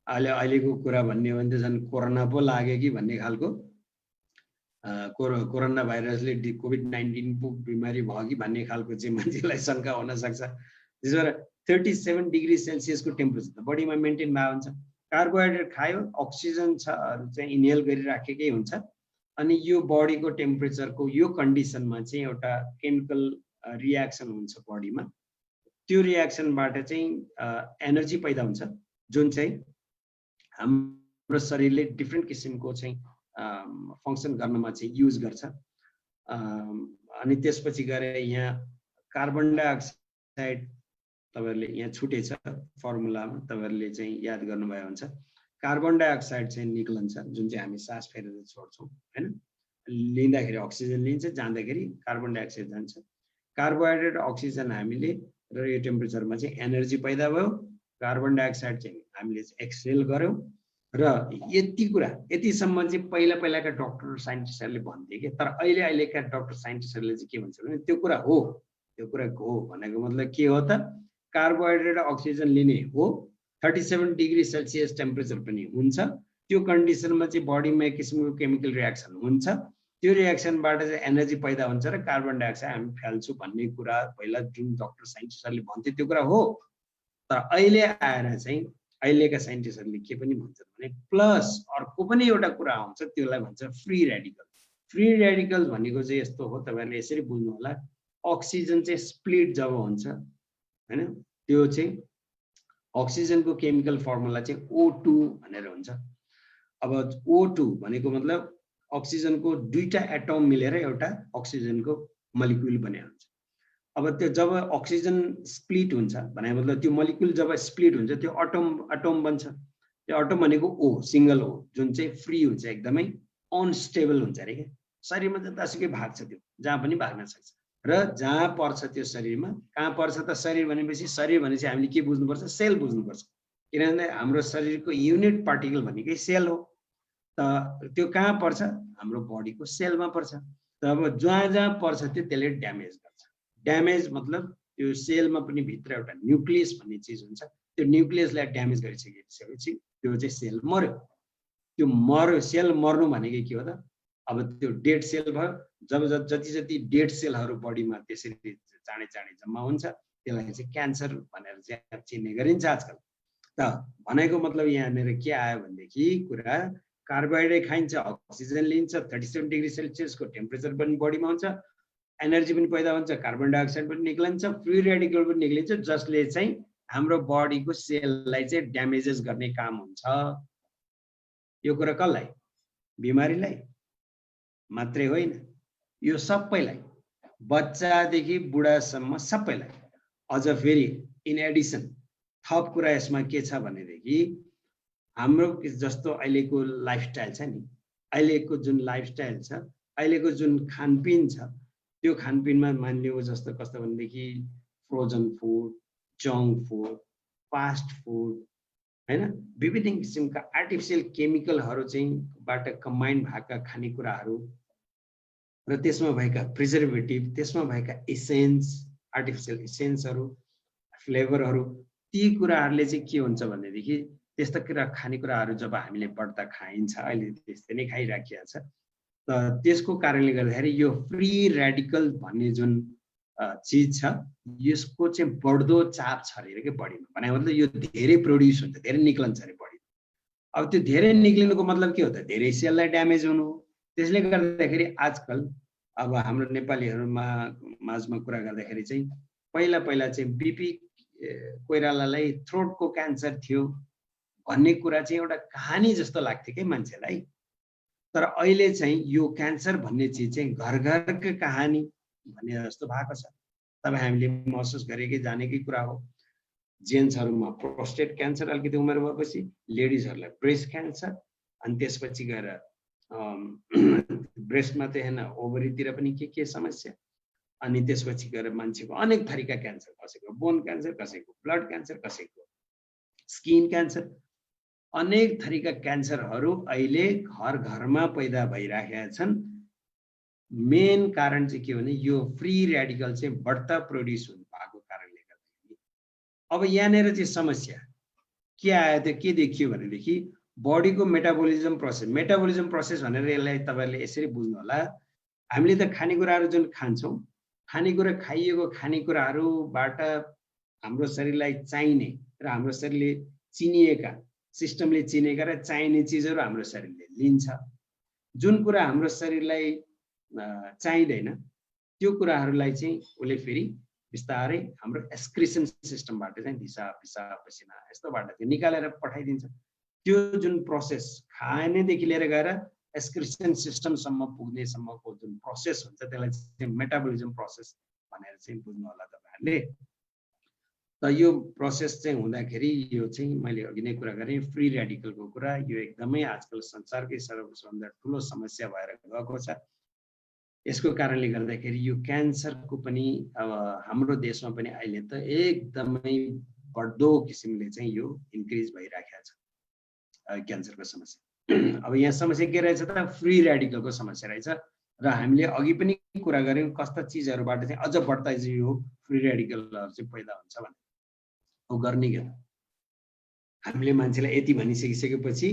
अहिलेको कुरा भन्ने हो भने त झन् कोरोना पो लाग्यो कि भन्ने खालको कोरोना भाइरसले कोभिड-19 पो बिमारी भयो कि भन्ने खालको चाहिँ मान्छेलाई शङ्का हुन सक्छ। त्यसो भएर 37 डिग्री सेल्सियसको टेम्परेचर त बडीमा मेन्टेन भएको हुन्छ। कार्बोहाइड्रेट खायो, अक्सिजन चाहिँ इनहेल गरिराखेकै हुन्छ अनि यो बडीको टेम्परेचरको यो कन्डिसनमा चाहिँ एउटा केमिकल रियाक्सन हुन्छ बडीमा। त्यो रियाक्सनबाट चाहिँ एनर्जी पैदा हुन्छ जुन चाहिँ हाम्रो शरीरले डिफ्रेन्ट किसिमको चाहिँ फङ्सन गर्नमा चाहिँ युज गर्छ। अनि त्यसपछि गएर यहाँ कार्बन डाइअक्साइड तपाईहरुले यहाँ छुटेछ फर्मुलामा, तपाईहरुले चाहिँ याद गर्नुभयो हुन्छ। कार्बन डाइअक्साइड चाहिँ निक्लन्छ जुन चाहिँ हामी सास फेरेर छोड्छौँ हैन। लिँदाखेरि अक्सिजन लिन्छ, जाँदाखेरि कार्बन डाइअक्साइड जान्छ। कार्बोहाइड्रेट अक्सिजन हामीले र यो टेम्परेचरमा चाहिँ एनर्जी पैदा भयो। कार्बन डाइअक्साइड चाहिँ हामीले एक्सहेल गर्यौं र यतिसम्म चाहिँ पहिलाका डाक्टर साइन्टिस्टहरुले भन्थे के, तर अहिलेका डाक्टर साइन्टिस्टहरुले चाहिँ के भन्छ भने त्यो कुरा हो भनेको मतलब के हो त, कार्बोहाइड्रेट अक्सिजन लिने हो, 37 डिग्री सेल्सियस टेम्परेचर पनि हुन्छ। त्यो कन्डिसनमा चाहिँ बडीमा एक किसिमको केमिकल रियाक्सन हुन्छ, त्यो रियाक्सनबाट चाहिँ एनर्जी पैदा हुन्छ र कार्बन डाइअक्साइड हामी फाल्छौँ भन्ने कुरा पहिला जुन डाक्टर साइन्टिस्टहरुले भन्थे त्यो कुरा हो। तर अहिले आएर चाहिँ अहिलेका साइन्टिस्टहरुले के पनि भन्छन् भने प्लस अर्को पनि एउटा कुरा आउँछ, त्यसलाई भन्छ फ्री रेडिकल। फ्री रेडिकल भनेको चाहिँ यस्तो हो, तपाईहरुले यसरी बुझ्नु होला। अक्सिजन चाहिँ स्प्लिट जब हुन्छ हैन, त्यो चाहिँ अक्सिजनको केमिकल फर्मुला चाहिँ O2 भनेर हुन्छ। अब O2 भनेको मतलब अक्सिजनको दुईटा एटम मिलेर एउटा अक्सिजनको मलिक्युल बने हुन्छ। अब त्यो जब अक्सिजन स्प्लिट हुन्छ भने मतलब त्यो मलिक्युल जब स्प्लिट हुन्छ त्यो एटम बन्छ। त्यो एटम भनेको O, सिंगल O, जुन चाहिँ फ्री हुन्छ, एकदमै अनस्टेबल हुन्छ अरे के। शरीरमा चाहिँ जसुकै भाग्छ, त्यो जहाँ पनि भाग्न सक्छ र जहाँ पर्छ त्यो शरीरमा। कहाँ पर्छ त, शरीर भनेपछि हामीले के बुझ्नुपर्छ, सेल बुझ्नुपर्छ। किनभने हाम्रो शरीरको युनिट पार्टिकल भनेकै सेल हो। त त्यो कहाँ पर्छ, हाम्रो बडीको सेलमा पर्छ। तब जहाँ पर्छ त्यो त्यसले ड्यामेज गर्छ। ड्यामेज मतलब त्यो सेलमा पनि भित्र एउटा न्यूक्लियस भन्ने चिज हुन्छ, त्यो न्यूक्लियसलाई ड्यामेज गरिसकेपछि त्यो चाहिँ सेल मर्यो। त्यो मर्यो, सेल मर्नु भनेको के हो त, अब त्यो डेड सेल भयो। जब जति डेड सेलहरु बडीमा त्यसरी चाँडै जम्मा हुन्छ त्यसलाई चाहिँ क्यान्सर भनेर चाहिँ चिन्ने गरिन्छ आजकल। त भनेको मतलब यहाँनिर के आयो भनेदेखि कुरा, कार्बोहाइड्रेट खाइन्छ, अक्सिजन लिन्छ, 37 डिग्री सेल्सियसको टेम्परेचर पनि बडीमा हुन्छ, एनर्जी पनि पैदा हुन्छ, कार्बन डाइअक्साइड पनि निक्लिन्छ, फ्री रेडिकल पनि निक्लिन्छ, जसले चाहिँ हाम्रो बडीको सेललाई चाहिँ ड्यामेजेस गर्ने काम हुन्छ। यो कुरा कसलाई, बिमारीलाई मात्रै होइन, यो सबैलाई, बच्चादेखि बुढासम्म सबैलाई। अझ फेरि इन एडिसन थप कुरा यसमा के छ भनेदेखि हाम्रो जस्तो अहिलेको लाइफस्टाइल छ नि, अहिलेको जुन लाइफस्टाइल छ, अहिलेको जुन खानपिन छ, त्यो खानपिनमा मानिलियो जस्तो कस्तो भनेदेखि frozen food, junk food, fast food हैन, विभिन्न किसिमका आर्टिफिसियल केमिकलहरु चाहिँ बाट कम्बाइन भएका खानेकुराहरू र त्यसमा भएका प्रिजर्भेटिभ, त्यसमा भएका एसेन्स, आर्टिफिसियल एसेन्सहरु, फ्लेभरहरु, ती कुराहरुले चाहिँ के हुन्छ भनेदेखि त्यस्ता खानेकुराहरु जब हामीले बढ्ता खाइन्छ, अहिले त्यस्तै नै खाइराखिया छ, त त्यसको कारणले गर्दाखेरि यो फ्री रेडिकल भन्ने जुन चीज छ, यसको चाहिँ बढ्दो चाप छ अरे के बडीमा। भने मतलब यो धेरै प्रोड्युस हुन्छ, धेरै निक्लन्छ अरे बडी। अब त्यो धेरै निक्लिनुको मतलब के हो त, धेरै सेललाई ड्यामेज हुनु हो। त्यसले गर्दाखेरि आजकल अब हाम्रो नेपालीहरुमा माझमा कुरा गर्दाखेरि चाहिँ पहिला चाहिँ बीपी कोइरालालाई थ्रोटको क्यान्सर थियो भन्ने कुरा चाहिँ एउटा कहानी जस्तो लाग्थ्यो के मान्छेलाई। तर अहिले चाहिँ यो क्यान्सर भन्ने चीज चाहिँ घर-घरको कहानी भन्ने जस्तो भएको छ। तब हामीले महसुस गरेकै जानेकै कुरा हो। जेन्ट्सहरुमा प्रोस्टेट क्यान्सर अलिकति उमेर भएपछि, लेडिजहरुलाई ब्रेस्ट क्यान्सर, अनि त्यसपछि गएर ब्रेस्टमा त हैन, ओभरीतिर पनि के समस्या, अनि त्यसपछि गएर मान्छेको अनेक थरीका क्यान्सर, कसैको बोन क्यान्सर, कसैको ब्लड क्यान्सर, कसैको स्किन क्यान्सर, अनेक थरीका क्यान्सरहरू अहिले घर घरमा पैदा भइराखेका छन्। मेन कारण चाहिँ के भने यो फ्री रेडिकल चाहिँ बढ्ता प्रोड्युस हुनु भएको कारणले गर्दाखेरि। अब यहाँनिर चाहिँ समस्या के आयो त के देखियो भनेदेखि बडीको मेटाबोलिजम प्रोसेस भनेर यसलाई तपाईहरुले यसरी बुझ्नु होला। हामीले त खानेकुराहरू जुन खान्छौं, खानेकुरा खाइएको खानेकुराहरूबाट हाम्रो शरीरलाई चाहिने र हाम्रो शरीरले चिनिएका सिस्टमले चिनेका र चाहिने चीजहरू हाम्रो शरीरले लिन्छ। जुन कुरा हाम्रो शरीरलाई चाहिदैन त्यो कुराहरूलाई चाहिँ उसले फेरि बिस्तारै हाम्रो एक्सक्रिसन सिस्टमबाट चाहिँ दिशा पिसाब पसिना यस्तोबाट चाहिँ निकालेर पठाइदिन्छ। त्यो जुन प्रोसेस खानेदेखि लिएर गएर एक्सक्रिसन सिस्टमसम्म पुग्नेसम्मको जुन प्रोसेस हुन्छ त्यसलाई चाहिँ मेटाबोलिजम प्रोसेस भनेर चाहिँ बुझ्नु होला तपाईहरुले। त यो प्रोसेस चाहिँ हुँदाखेरि यो चाहिँ मैले अघि नै कुरा गरेँ फ्री रेडिकलको कुरा, यो एकदमै आजकल संसारकै सबभन्दा ठुलो समस्या भएर गएको छ। यसको कारणले गर्दाखेरि यो क्यान्सरको पनि अब हाम्रो देशमा पनि अहिले त एकदमै बढ्दो किसिमले चाहिँ यो इन्क्रिज भइराखेको छ क्यान्सरको समस्या। अब यहाँ समस्या के रहेछ त फ्री रेडिकलको समस्या रहेछ र हामीले अघि पनि कुरा गर्यौं कस्ता चीजहरुबाट चाहिँ अझ बढ्ता चाहिँ यो फ्री रेडिकलहरु चाहिँ पैदा हुन्छ भने हो गर्ने के हामीले मान्छेलाई यति भनिसकेपछि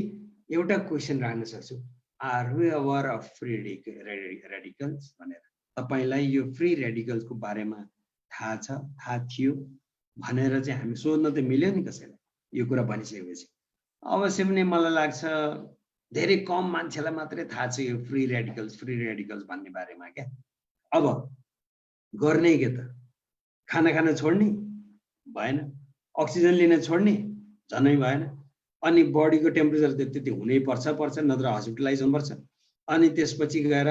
एउटा क्वेशन राख्न सक्छु, are we aware of free radicals भनेर। तपाईलाई यो फ्री रेडिकल्सको बारेमा थाहा थियो भनेर चाहिँ हामी सोध्न त मिल्यो नि कसैलाई यो कुरा भनिसकेपछि। अवश्य पनि मलाई लाग्छ धेरै कम मान्छेलाई मात्रै थाहा छ यो फ्री रेडिकल्स भन्ने बारेमा क्या। अब गर्ने के त खाना खान छोड्ने भएन, अक्सिजन लिन छोड्ने झनै भएन, अनि बडीको टेम्परेचर त्यति हुनै पर्छ नत्र हस्पिटलाइज हुनुपर्छ। अनि त्यसपछि गएर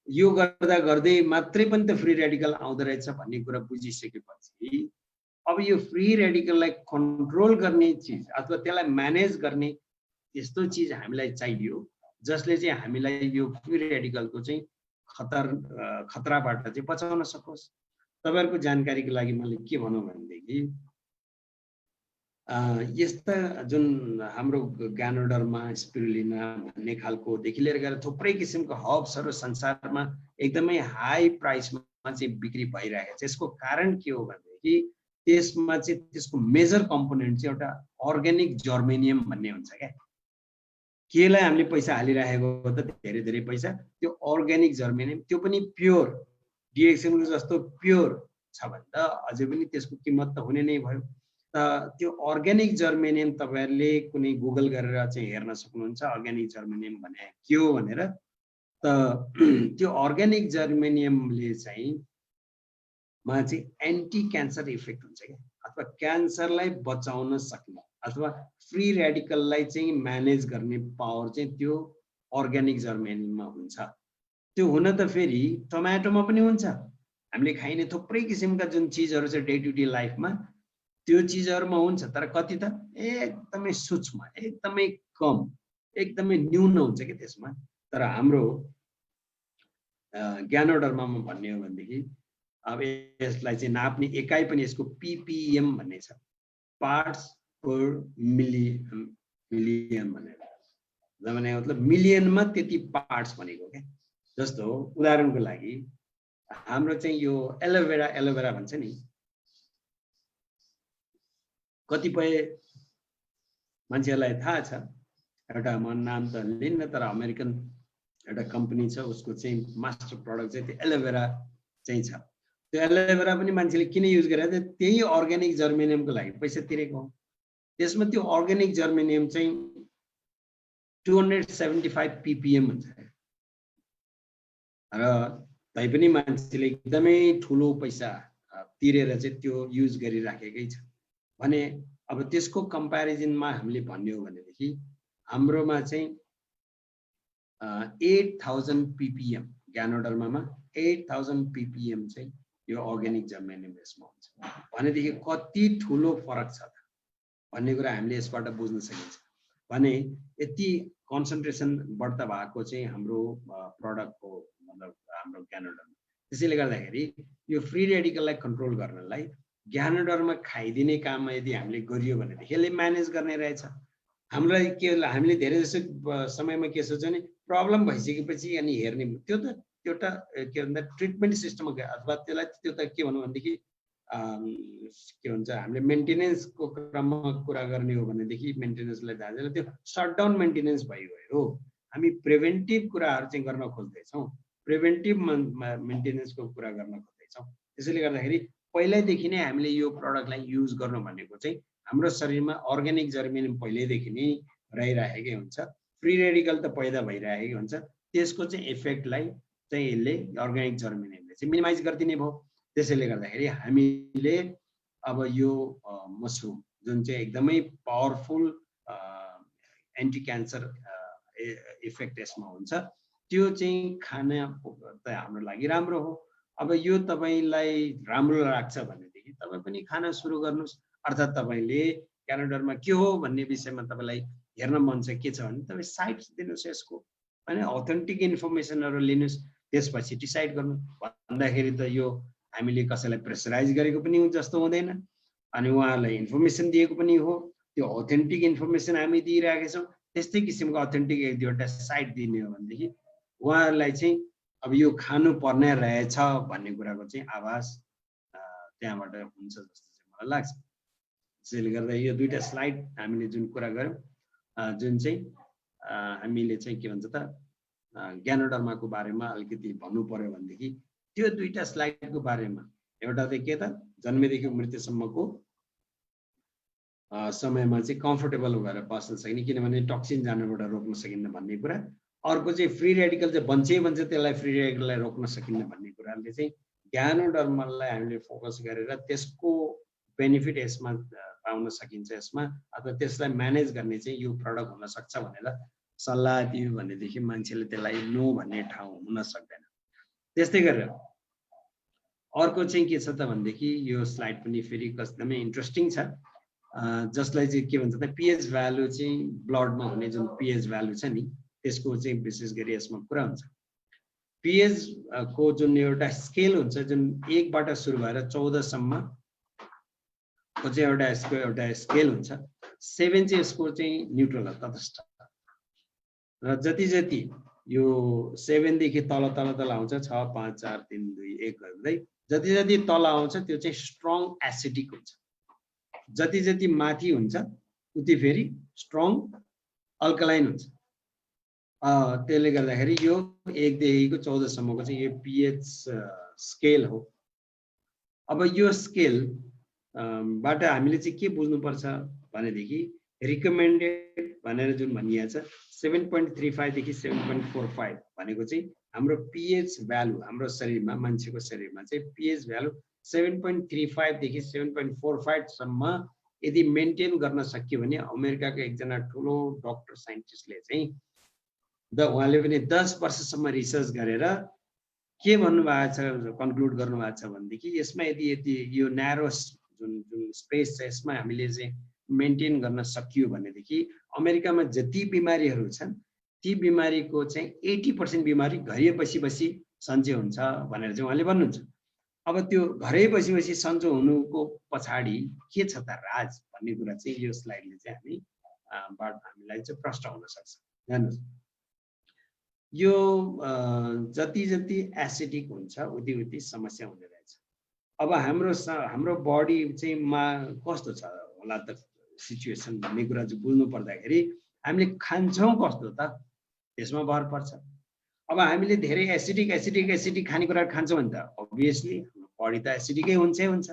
यो गर्दा गर्दै मात्रै पनि त फ्री रेडिकल आउँदो रहेछ भन्ने कुरा बुझिसकेपछि अब यो फ्री रेडिकललाई कन्ट्रोल गर्ने चीज अथवा त्यसलाई म्यानेज गर्ने यस्तो चीज हामीलाई चाहियो जसले चाहिँ हामीलाई यो फ्री रेडिकलको चाहिँ खतराबाट चाहिँ बचाउन सकोस्। तपाईहरुको जानकारीको लागि मैले के भनौं भनेदेखि यस्ता जुन हाम्रो ग्यानोडर्मा स्पिरुलिना भन्ने खालको देखि लिएर गएर थुप्रै किसिमको हर्ब्सहरु संसारमा एकदमै हाई प्राइसमा चाहिँ बिक्री भइरहेको छ। यसको कारण के हो भनेदेखि त्यसमा चाहिँ त्यसको मेजर कम्पोनेन्ट चाहिँ एउटा अर्ग्यानिक जर्मेनियम भन्ने हुन्छ क्या। केलाई हामीले पैसा हालिरहेको त धेरै पैसा, त्यो अर्ग्यानिक जर्मेनियम त्यो पनि प्योर डिएक्सएम जस्तो प्योर छ भने त अझै पनि त्यसको किम्मत त हुने नै भयो। त्यो अर्ग्यानिक जर्मेनियम तपाईहरुले कुनै गुगल गरेर चाहिँ हेर्न सक्नुहुन्छ अर्ग्यानिक जर्मेनियम भने के हो भनेर। त त्यो अर्ग्यानिक जर्मेनियमले चाहिँ मा चाहिँ एन्टी क्यान्सर इफेक्ट हुन्छ क्या, अथवा क्यान्सरलाई बचाउन सक्ने अथवा फ्री रेडिकललाई चाहिँ म्यानेज गर्ने पावर चाहिँ त्यो अर्ग्यानिक जर्मेनियममा हुन्छ। त्यो हुन त फेरि टमाटोमा पनि हुन्छ, हामीले खाइने थुप्रै किसिमका जुन चीजहरु छ डे टु डे लाइफमा त्यो चीजहरुमा हुन्छ, तर कति त एकदमै सूक्ष्म एकदमै कम एकदमै न्यून हुन्छ के त्यसमा। तर हाम्रो ग्यानोडर्मामा भन्ने हो भनेदेखि अब यसलाई चाहिँ नाप्ने एकाइ पनि यसको पीपीएम भन्ने छ, पार्ट्स पर मिलियन भनेर। जमाने मतलब मिलियनमा त्यति पार्ट्स भनेको क्या। जस्तो उदाहरणको लागि हाम्रो चाहिँ यो एलोभेरा भन्छ नि, कतिपय मान्छेलाई थाहा छ, एउटा म नाम त लिन्न तर अमेरिकन एउटा कम्पनी छ उसको चाहिँ मास्टर प्रोडक्ट चाहिँ त्यो एलोभेरा चाहिँ छ। त्यो एलोभेरा पनि मान्छेले किन युज गरेर त्यही अर्ग्यानिक जर्मेनियमको लागि पैसा तिरेको हो। त्यसमा त्यो अर्ग्यानिक जर्मेनियम चाहिँ 275 ppm हुन्छ र तैपनि मान्छेले एकदमै ठुलो पैसा तिरेर चाहिँ त्यो युज गरिराखेकै छ भने अब त्यसको कम्प्यारिजनमा हामीले भन्ने हो भनेदेखि हाम्रोमा चाहिँ 8000 ppm ग्यानोडर्मामा 8000 ppm चाहिँ यो अर्ग्यानिक जर्मेनियम यसमा हुन्छ भनेदेखि कति ठुलो फरक छ त भन्ने कुरा हामीले यसबाट बुझ्न सकिन्छ। भने यति कन्सन्ट्रेसन बढ्ता भएको चाहिँ हाम्रो प्रोडक्टको मतलब हाम्रो ग्यानोडर्मा। त्यसैले गर्दाखेरि यो फ्री रेडिकललाई कन्ट्रोल गर्नलाई ग्यानोडर्मा खाइदिने काम यदि हामीले गरियो भनेदेखि यसले म्यानेज गर्ने रहेछ। हामीलाई के हामीले धेरै जसो समयमा के सोच्छ भने प्रब्लम भइसकेपछि अनि हेर्ने त्यो त एउटा के भन्दा ट्रिटमेन्ट सिस्टम अथवा त्यसलाई त्यो त के भनौँ भनेदेखि के भन्छ हामीले मेन्टेनेन्सको क्रममा कुरा गर्ने हो भनेदेखि मेन्टेनेन्सलाई जाँदैन त्यो सटडाउन मेन्टेनेन्स भइगयो। हामी प्रिभेन्टिभ कुराहरू चाहिँ गर्न खोज्दैछौँ, प्रिभेन्टिभ मेन्टेनेन्सको कुरा गर्न खोज्दैछौँ। त्यसैले गर्दाखेरि पहिल्यैदेखि नै हामीले यो प्रडक्टलाई युज गर्नु भनेको चाहिँ हाम्रो शरीरमा अर्ग्यानिक जर्मिनियम पहिल्यैदेखि नै रहिरहेकै हुन्छ, फ्री रेडिकल त पैदा भइरहेकै हुन्छ, त्यसको चाहिँ इफेक्टलाई चाहिँ यसले अर्ग्यानिक जर्मिनियमले चाहिँ मिनिमाइज गरिदिने भयो। त्यसैले गर्दाखेरि हामीले अब यो मसरुम जुन चाहिँ एकदमै पावरफुल एन्टी क्यान्सर इफेक्ट यसमा हुन्छ, त्यो चाहिँ खान त हाम्रो लागि राम्रो हो। अब यो तपाईलाई राम्रो लाग्छ भनेदेखि तपाईँ पनि खान सुरु गर्नुहोस्। अर्थात् तपाईँले क्यालेन्डरमा के हो भन्ने विषयमा तपाईँलाई हेर्न मन छ के छ भने तपाईँ साइट दिनुहोस् यसको, होइन अथेन्टिक इन्फर्मेसनहरू लिनुहोस्, त्यसपछि डिसाइड गर्नु। भन्दाखेरि त यो हामीले कसैलाई प्रेसराइज गरेको पनि जस्तो हुँदैन अनि उहाँहरूलाई इन्फर्मेसन दिएको पनि हो, त्यो अथेन्टिक इन्फर्मेसन हामी दिइरहेका छौँ। त्यस्तै किसिमको अथेन्टिक एक दुईवटा साइट दिने हो भनेदेखि उहाँहरूलाई चाहिँ अब यो खानु पर्ने रहेछ भन्ने कुराको चाहिँ आभास त्यहाँबाट हुन्छ जस्तो चाहिँ मलाई लाग्छ। त्यसैले गर्दा यो दुईटा स्लाइड हामीले जुन कुरा गऱ्यौँ, जुन चाहिँ हामीले चाहिँ के भन्छ त ज्ञानोडर्माको बारेमा अलिकति भन्नु पर्यो भनेदेखि त्यो दुईटा स्लाइडको बारेमा एउटा चाहिँ के त जन्मेदेखि मृत्युसम्मको समयमा चाहिँ कम्फर्टेबल भएर बस्न सकिने, किनभने टक्सिन जानबाट रोक्न सकिन्न भन्ने कुरा। अर्को चाहिँ फ्री रेडिकल चाहिँ बन्छ त्यसलाई फ्री रेडिकललाई रोक्न सकिन्न भन्ने कुराले चाहिँ ज्ञानोडर्मालाई हामीले फोकस गरेर त्यसको बेनिफिट यसमा पाउन सकिन्छ यसमा, अथवा त्यसलाई म्यानेज गर्ने चाहिँ यो प्रडक्ट हुन सक्छ भनेर सल्लाह दियो भनेदेखि मान्छेले त्यसलाई नो भन्ने ठाउँ हुन सक्दैन। त्यस्तै गरेर अर्को चाहिँ के छ त भनेदेखि यो स्लाइड पनि फेरि एकदमै इन्ट्रेस्टिङ छ, जसलाई चाहिँ के भन्छ त पिएच भ्यालु चाहिँ ब्लडमा हुने जुन पिएच भ्यालु छ नि त्यसको चाहिँ विशेष गरी यसमा कुरा हुन्छ। पिएच को जुन एउटा स्केल हुन्छ जुन 1 बाट सुरु भएर 14 सम्म को चाहिँ एउटा स्केल हुन्छ। 7 चाहिँ यसको चाहिँ न्युट्रल हो, तटस्थ, र जति यो 7 देखि तल आउँछ 6 5 4 3 2 1 गर्दै जति तल आउँछ त्यो चाहिँ स्ट्रङ एसिडिक हुन्छ, जति माथि हुन्छ उति फेरि स्ट्रङ अल्कलाइन हुन्छ। त्यसले गर्दाखेरि यो 1 देखिको 14 सम्मको चाहिँ यो पिएच स्केल हो। अब यो स्केल बाट हामीले चाहिँ के बुझ्नुपर्छ भनेदेखि रिकमेन्डेड भनेर जुन भनिएको छ 7.35 देखि 7.45 भनेको चाहिँ हाम्रो पिएच भ्यालु हाम्रो शरीरमा मान्छेको शरीरमा चाहिँ पिएच भ्यालु 7.35 देखि 7.45 सम्म यदि मेन्टेन गर्न सकियो भने अमेरिकाको एकजना ठुलो डक्टर साइन्टिस्टले चाहिँ उहाँले पनि 10 वर्षसम्म रिसर्च गरेर के भन्नुभएको छ कन्क्लुड गर्नुभएको छ भनेदेखि यसमा यदि यो न्यारो जुन स्पेस छ यसमा हामीले चाहिँ मेन्टेन गर्न सकियो भनेदेखि अमेरिकामा जति बिमारीहरू छन् ती बिमारीको चाहिँ 80% बिमारी घरै बसी सन्चो हुन्छ भनेर चाहिँ उहाँले भन्नुहुन्छ। अब त्यो घरै बसी सन्चो हुनुको पछाडि के छ त राज भन्ने कुरा चाहिँ यो स्लाइडले चाहिँ हामीलाई चाहिँ प्रश्न हुन सक्छ। हेर्नुहोस् यो जति एसिडिक हुन्छ उति समस्या हुने रहेछ। अब हाम्रो बडी चाहिँ मा कस्तो छ होला त सिचुएसन भन्ने कुरा चाहिँ बुझ्नु पर्दाखेरि हामीले खान्छौँ कस्तो त त्यसमा भर पर्छ। अब हामीले धेरै एसिडिक खानेकुरा खान्छौँ भने त अभियसली बडी त एसिडिकै हुन्छ।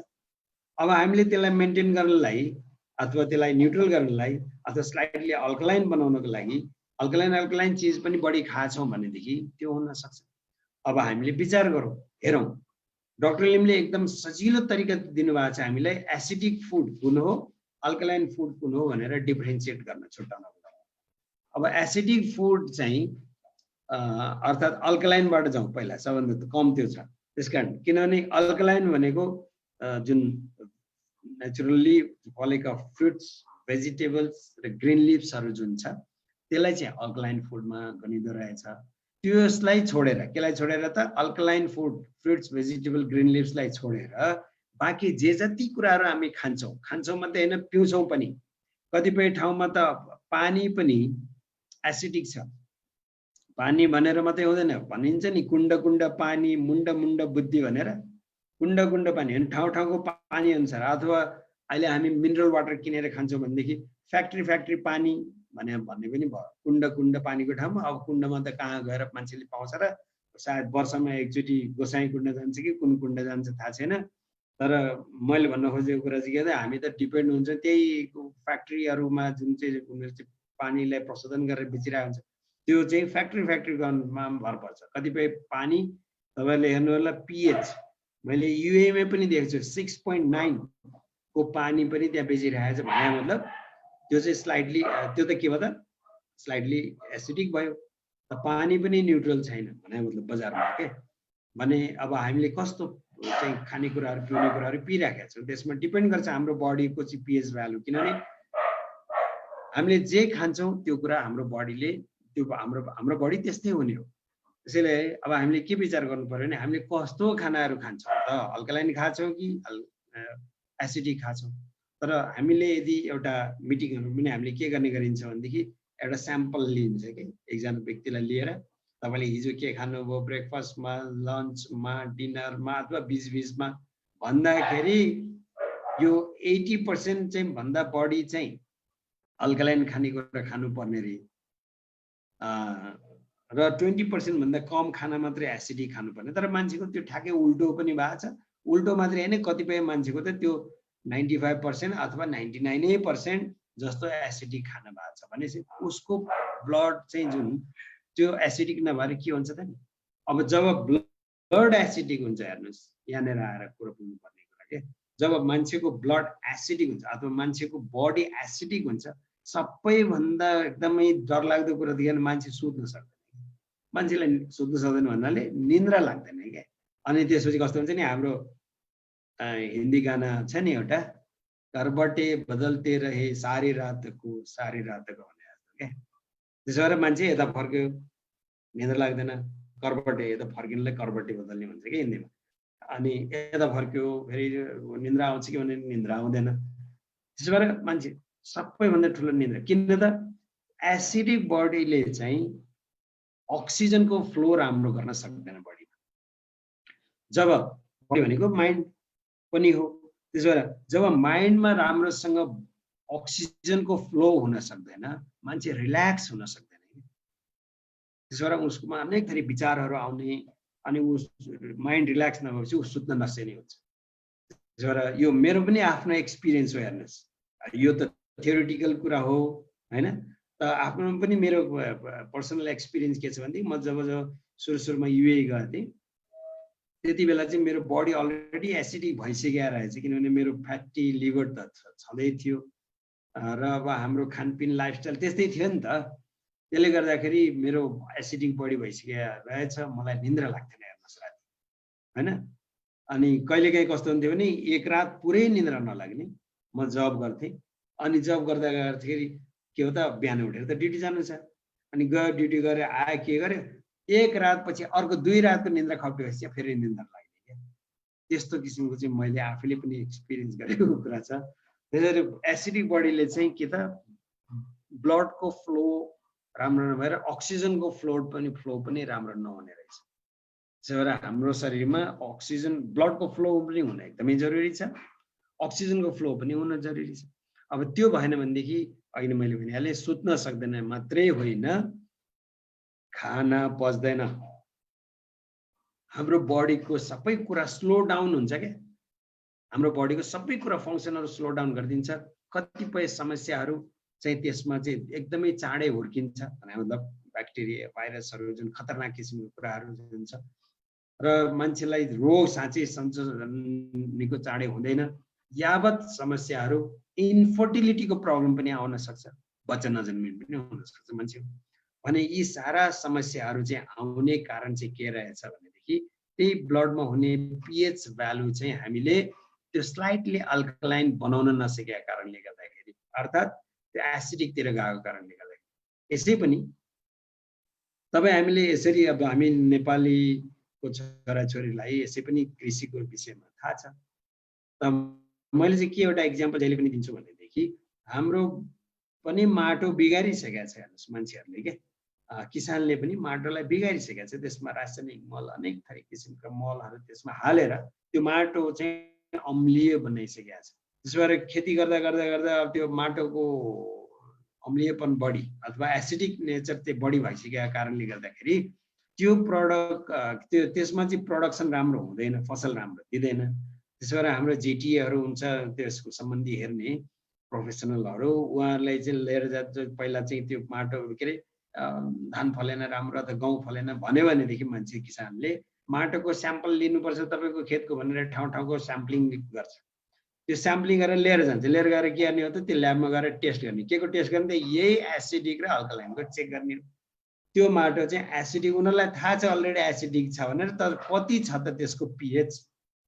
अब हामीले त्यसलाई मेन्टेन गर्नलाई अथवा त्यसलाई न्युट्रल गर्नलाई अथवा स्लाइडली अल्कलाइन बनाउनको लागि अल्कलाइन चिज पनि बढी खान्छौँ भनेदेखि त्यो हुन सक्छ। अब हामीले विचार गरौँ, हेरौँ, डाक्टर लिमले एकदम सजिलो तरिका दिनुभएको छ हामीलाई एसिडिक फुड कुन हो अल्कलाइन फुड कुन हो भनेर डिफरेन्सिएट गर्न छुट्याउन। अब एसिडिक फुड चाहिँ अर्थात् अल्कलाइनबाट जाउँ पहिला, सबभन्दा कम त्यो छ। त्यसकारण किनभने अल्कलाइन भनेको जुन नेचुरली फलेका फ्रुट्स भेजिटेबल्स र ग्रिन लिभ्सहरू जुन छ त्यसलाई चाहिँ अल्कलाइन फुडमा गनिँदो रहेछ। त्यसलाई छोडेर केलाई छोडेर त alkaline food fruits vegetable green लिभ्सलाई छोडेर बाँकी जे जति कुराहरू हामी खान्छौँ मात्रै होइन पिउँछौँ पनि। कतिपय ठाउँमा त पानी पनि एसिडिक छ। पानी भनेर मात्रै हुँदैन, भनिन्छ नि कुण्ड कुण्ड पानी मुण्ड मुण्ड बुद्धि भनेर। कुण्ड कुण्ड पानी ठाउँ ठाउँको पानी अनुसार, अथवा अहिले हामी मिनरल वाटर किनेर खान्छौँ भनेदेखि फ्याक्ट्री पानी भन्ने पनि भयो। कुण्ड कुण्ड पानीको ठाउँमा अब कुण्डमा त कहाँ गएर मान्छेले पाउँछ र, सायद वर्षमा एकचोटि गोसाई कुण्ड जान्छ कि कुन कुण्ड जान्छ थाहा छैन। तर मैले भन्न खोजेको कुरा चाहिँ के त, हामी त डिपेन्ड हुन्छ त्यही फ्याक्ट्रीहरूमा जुन चाहिँ उनीहरू चाहिँ पानीलाई प्रशोधन गरेर बेचिरहेको हुन्छ, त्यो चाहिँ फ्याक्ट्रीमा भर पर्छ। कतिपय पानी तपाईँले हेर्नु होला पिएच, मैले युएमा पनि देखेको छु 6.9 को पानी पनि त्यहाँ बेचिरहेको छ भने मतलब त्यो चाहिँ स्लाइडली, त्यो त के भयो त, स्लाइडली एसिडिक भयो। पानी पनि न्युट्रल छैन भने मतलब बजारमा के भने अब हामीले कस्तो चाहिँ खानेकुराहरू पिउने कुराहरू पिइराखेका छौँ त्यसमा डिपेन्ड गर्छ हाम्रो बडीको चाहिँ पिएच भ्यालु। किनभने हामीले जे खान्छौँ त्यो कुरा हाम्रो बडीले, त्यो हाम्रो बडी त्यस्तै हुने हो। त्यसैले अब हामीले के विचार गर्नु पर्यो भने हामीले कस्तो खानाहरू खान्छौँ त, अल्कालाइन खान्छौँ कि एसिडिक खान्छौँ। तर हामीले यदि एउटा मिटिङहरू पनि हामीले के गर्ने गरिन्छ भनेदेखि एउटा स्याम्पल लिन्छ कि एकजना व्यक्तिलाई लिएर तपाईँले हिजो के खानुभयो ब्रेकफास्टमा, लन्चमा, डिनरमा अथवा बिचबिचमा भन्दाखेरि यो 80% चाहिँ भन्दा बढी चाहिँ अल्कालाइन खानेकुरा खानुपर्ने रे, र 20% भन्दा कम खाना मात्रै एसिडिक खानुपर्ने। तर मान्छेको त्यो ठ्याक्कै उल्टो पनि भएको छ। उल्टो मात्रै होइन, कतिपय मान्छेको त त्यो 95% अथवा 99% जस्तो एसिडिक खाना भएको छ भनेपछि उसको ब्लड चाहिँ जुन त्यो एसिडिक नभएर के हुन्छ त नि। अब जब ब्लड एसिडिक हुन्छ, हेर्नुहोस् यहाँनिर आएर कुरो बुझ्नुपर्ने कुरा के, जब मान्छेको ब्लड एसिडिक हुन्छ अथवा मान्छेको बडी एसिडिक हुन्छ, सबैभन्दा एकदमै डरलाग्दो कुरा देखेन मान्छे सुत्न सक्दैन। मान्छेलाई सुत्न सक्दैन भन्नाले निन्द्रा लाग्दैन क्या। अनि त्यसपछि कस्तो हुन्छ नि, हाम्रो हिन्दी गाना छ नि एउटा, करबटे बदलते रहे सारी रातको भने जस्तो क्या। त्यसो भएर मान्छे यता फर्क्यो निन्द्रा लाग्दैन, करबटे यता फर्किनुलाई करबटे बदल्ने भन्छ कि हिन्दीमा। अनि यता फर्क्यो फेरि निन्द्रा आउँछ कि भने निन्द्रा आउँदैन। त्यसो भएर मान्छे सबैभन्दा ठुलो निन्द्रा, किन त एसिडिक बडीले चाहिँ अक्सिजनको फ्लो राम्रो गर्न सक्दैन बडीमा। जब बडी भनेको माइन्ड पनि हो, त्यसो भएर जब माइन्डमा राम्रोसँग अक्सिजनको फ्लो हुन सक्दैन, मान्छे रिल्याक्स हुन सक्दैन। त्यसो भएर उसकोमा अनेक थरी विचारहरू आउने, अनि उस माइन्ड रिल्याक्स नभएपछि ऊ सुत्न नसक्ने हुन्छ। त्यसो भएर यो मेरो पनि आफ्नो एक्सपिरियन्स हो। हेर्नुहोस् यो त थ्योरिटिकल कुरा हो होइन, त आफ्नो पनि मेरो पर्सनल एक्सपिरियन्स के छ भनेदेखि म जब सुरुमा युए गएको थिएँ त्यति बेला चाहिँ मेरो बडी अलरेडी एसिडिक भइसकेको रहेछ, किनभने मेरो फ्याटी लिभर त छँदै थियो र अब हाम्रो खानपिन लाइफस्टाइल त्यस्तै थियो नि त। त्यसले गर्दाखेरि मेरो एसिडिक बडी भइसकेको रहेछ, मलाई निन्द्रा लाग्थेन हेर्नुहोस् राति होइन। अनि कहिलेकाहीँ कस्तो हुन्थ्यो भने एक रात पुरै निन्द्रा नलाग्ने। म जब गर्थेँ, अनि जब गर्दाखेरि के हो त, बिहान उठेर त ड्युटी जानु छ, अनि गयो ड्युटी गरेर आयो, के गर्यो, एक रात पछि अर्को 2 रातको निन्द्रा खप्टेपछि फेरि निन्द्रा लाग्ने क्या। त्यस्तो किसिमको चाहिँ मैले आफैले पनि एक्सपिरियन्स गरेको कुरा छ। त्यसैले एसिडिक बडीले चाहिँ के त ब्लडको फ्लो राम्रो नभएर अक्सिजनको फ्लो पनि राम्रो नहुने रहेछ। त्यसो भएर हाम्रो शरीरमा अक्सिजन, ब्लडको फ्लो पनि हुन एकदमै जरुरी छ, अक्सिजनको फ्लो पनि हुन जरुरी छ। अब त्यो भएन भनेदेखि अहिले मैले भनिहालेँ सुत्न सक्दैन मात्रै होइन, खाना पच्दैन, हाम्रो बडीको सबै कुरा स्लो डाउन हुन्छ क्या। हाम्रो बडीको सबै कुरा फङ्सनहरू स्लो डाउन गरिदिन्छ। कतिपय समस्याहरू चाहिँ त्यसमा चाहिँ एकदमै चाँडै हुर्किन्छ, मतलब ब्याक्टेरिया भाइरसहरू जुन खतरनाक किसिमको कुराहरू जुन छ, र मान्छेलाई रोग साँच्चै निको चाँडै हुँदैन। यावत समस्याहरू, इन्फर्टिलिटीको प्रब्लम पनि आउन सक्छ, बच्चा नजन्मिने पनि हुन सक्छ मान्छेको। भने यी सारा समस्याहरू चाहिँ आउने कारण चाहिँ के रहेछ भनेदेखि त्यही ब्लडमा हुने पिएच भ्यालु चाहिँ हामीले त्यो स्लाइटली अल्कालाइन बनाउन नसकेका कारणले गर्दाखेरि, अर्थात् त्यो एसिडिकतिर गएको कारणले गर्दाखेरि। यसै पनि तपाईँ हामीले यसरी, अब हामी नेपालीको छोराछोरीलाई यसै पनि कृषिको विषयमा थाहा छ, त मैले चाहिँ के एउटा इक्जाम्पल जहिले पनि दिन्छु भनेदेखि हाम्रो पनि माटो बिगारिसकेका छ हेर्नुहोस् मान्छेहरूले के किसानले पनि माटोलाई बिगारिसकेका छ। त्यसमा रासायनिक मल अनेक थरी किसिमका मलहरू त्यसमा हालेर त्यो माटो चाहिँ अम्लीय बनाइसकेका छ। त्यसो भएर खेती गर्दा गर्दा गर्दा अब त्यो माटोको अम्लीयपन बढी अथवा एसिडिक नेचर त्यो बढी भइसकेका कारणले गर्दाखेरि त्यो प्रडक्ट त्यसमा चाहिँ प्रोडक्सन राम्रो हुँदैन, फसल राम्रो दिँदैन। त्यसो भएर हाम्रो जेटिएहरू हुन्छ त्यसको सम्बन्धी हेर्ने प्रोफेसनलहरू, उहाँहरूलाई चाहिँ लिएर जान्छ पहिला चाहिँ त्यो माटो के अरे धान फलेन राम्रो अथवा गहुँ फलेन भन्यो भनेदेखि मान्छे किसानले माटोको स्याम्पल लिनुपर्छ तपाईँको खेतको भनेर ठाउँ ठाउँको स्याम्पलिङ गर्छ। त्यो स्याम्पलिङ गरेर लिएर जान्छ, लिएर गएर के गर्ने हो त त्यो ल्याबमा गएर टेस्ट गर्ने। के को टेस्ट गर्ने त यही एसिडिक र अल्कलाइनको चेक गर्ने। त्यो माटो चाहिँ एसिडिक उनीहरूलाई थाहा छ अलरेडी एसिडिक छ भनेर, तर कति छ त त्यसको पिएच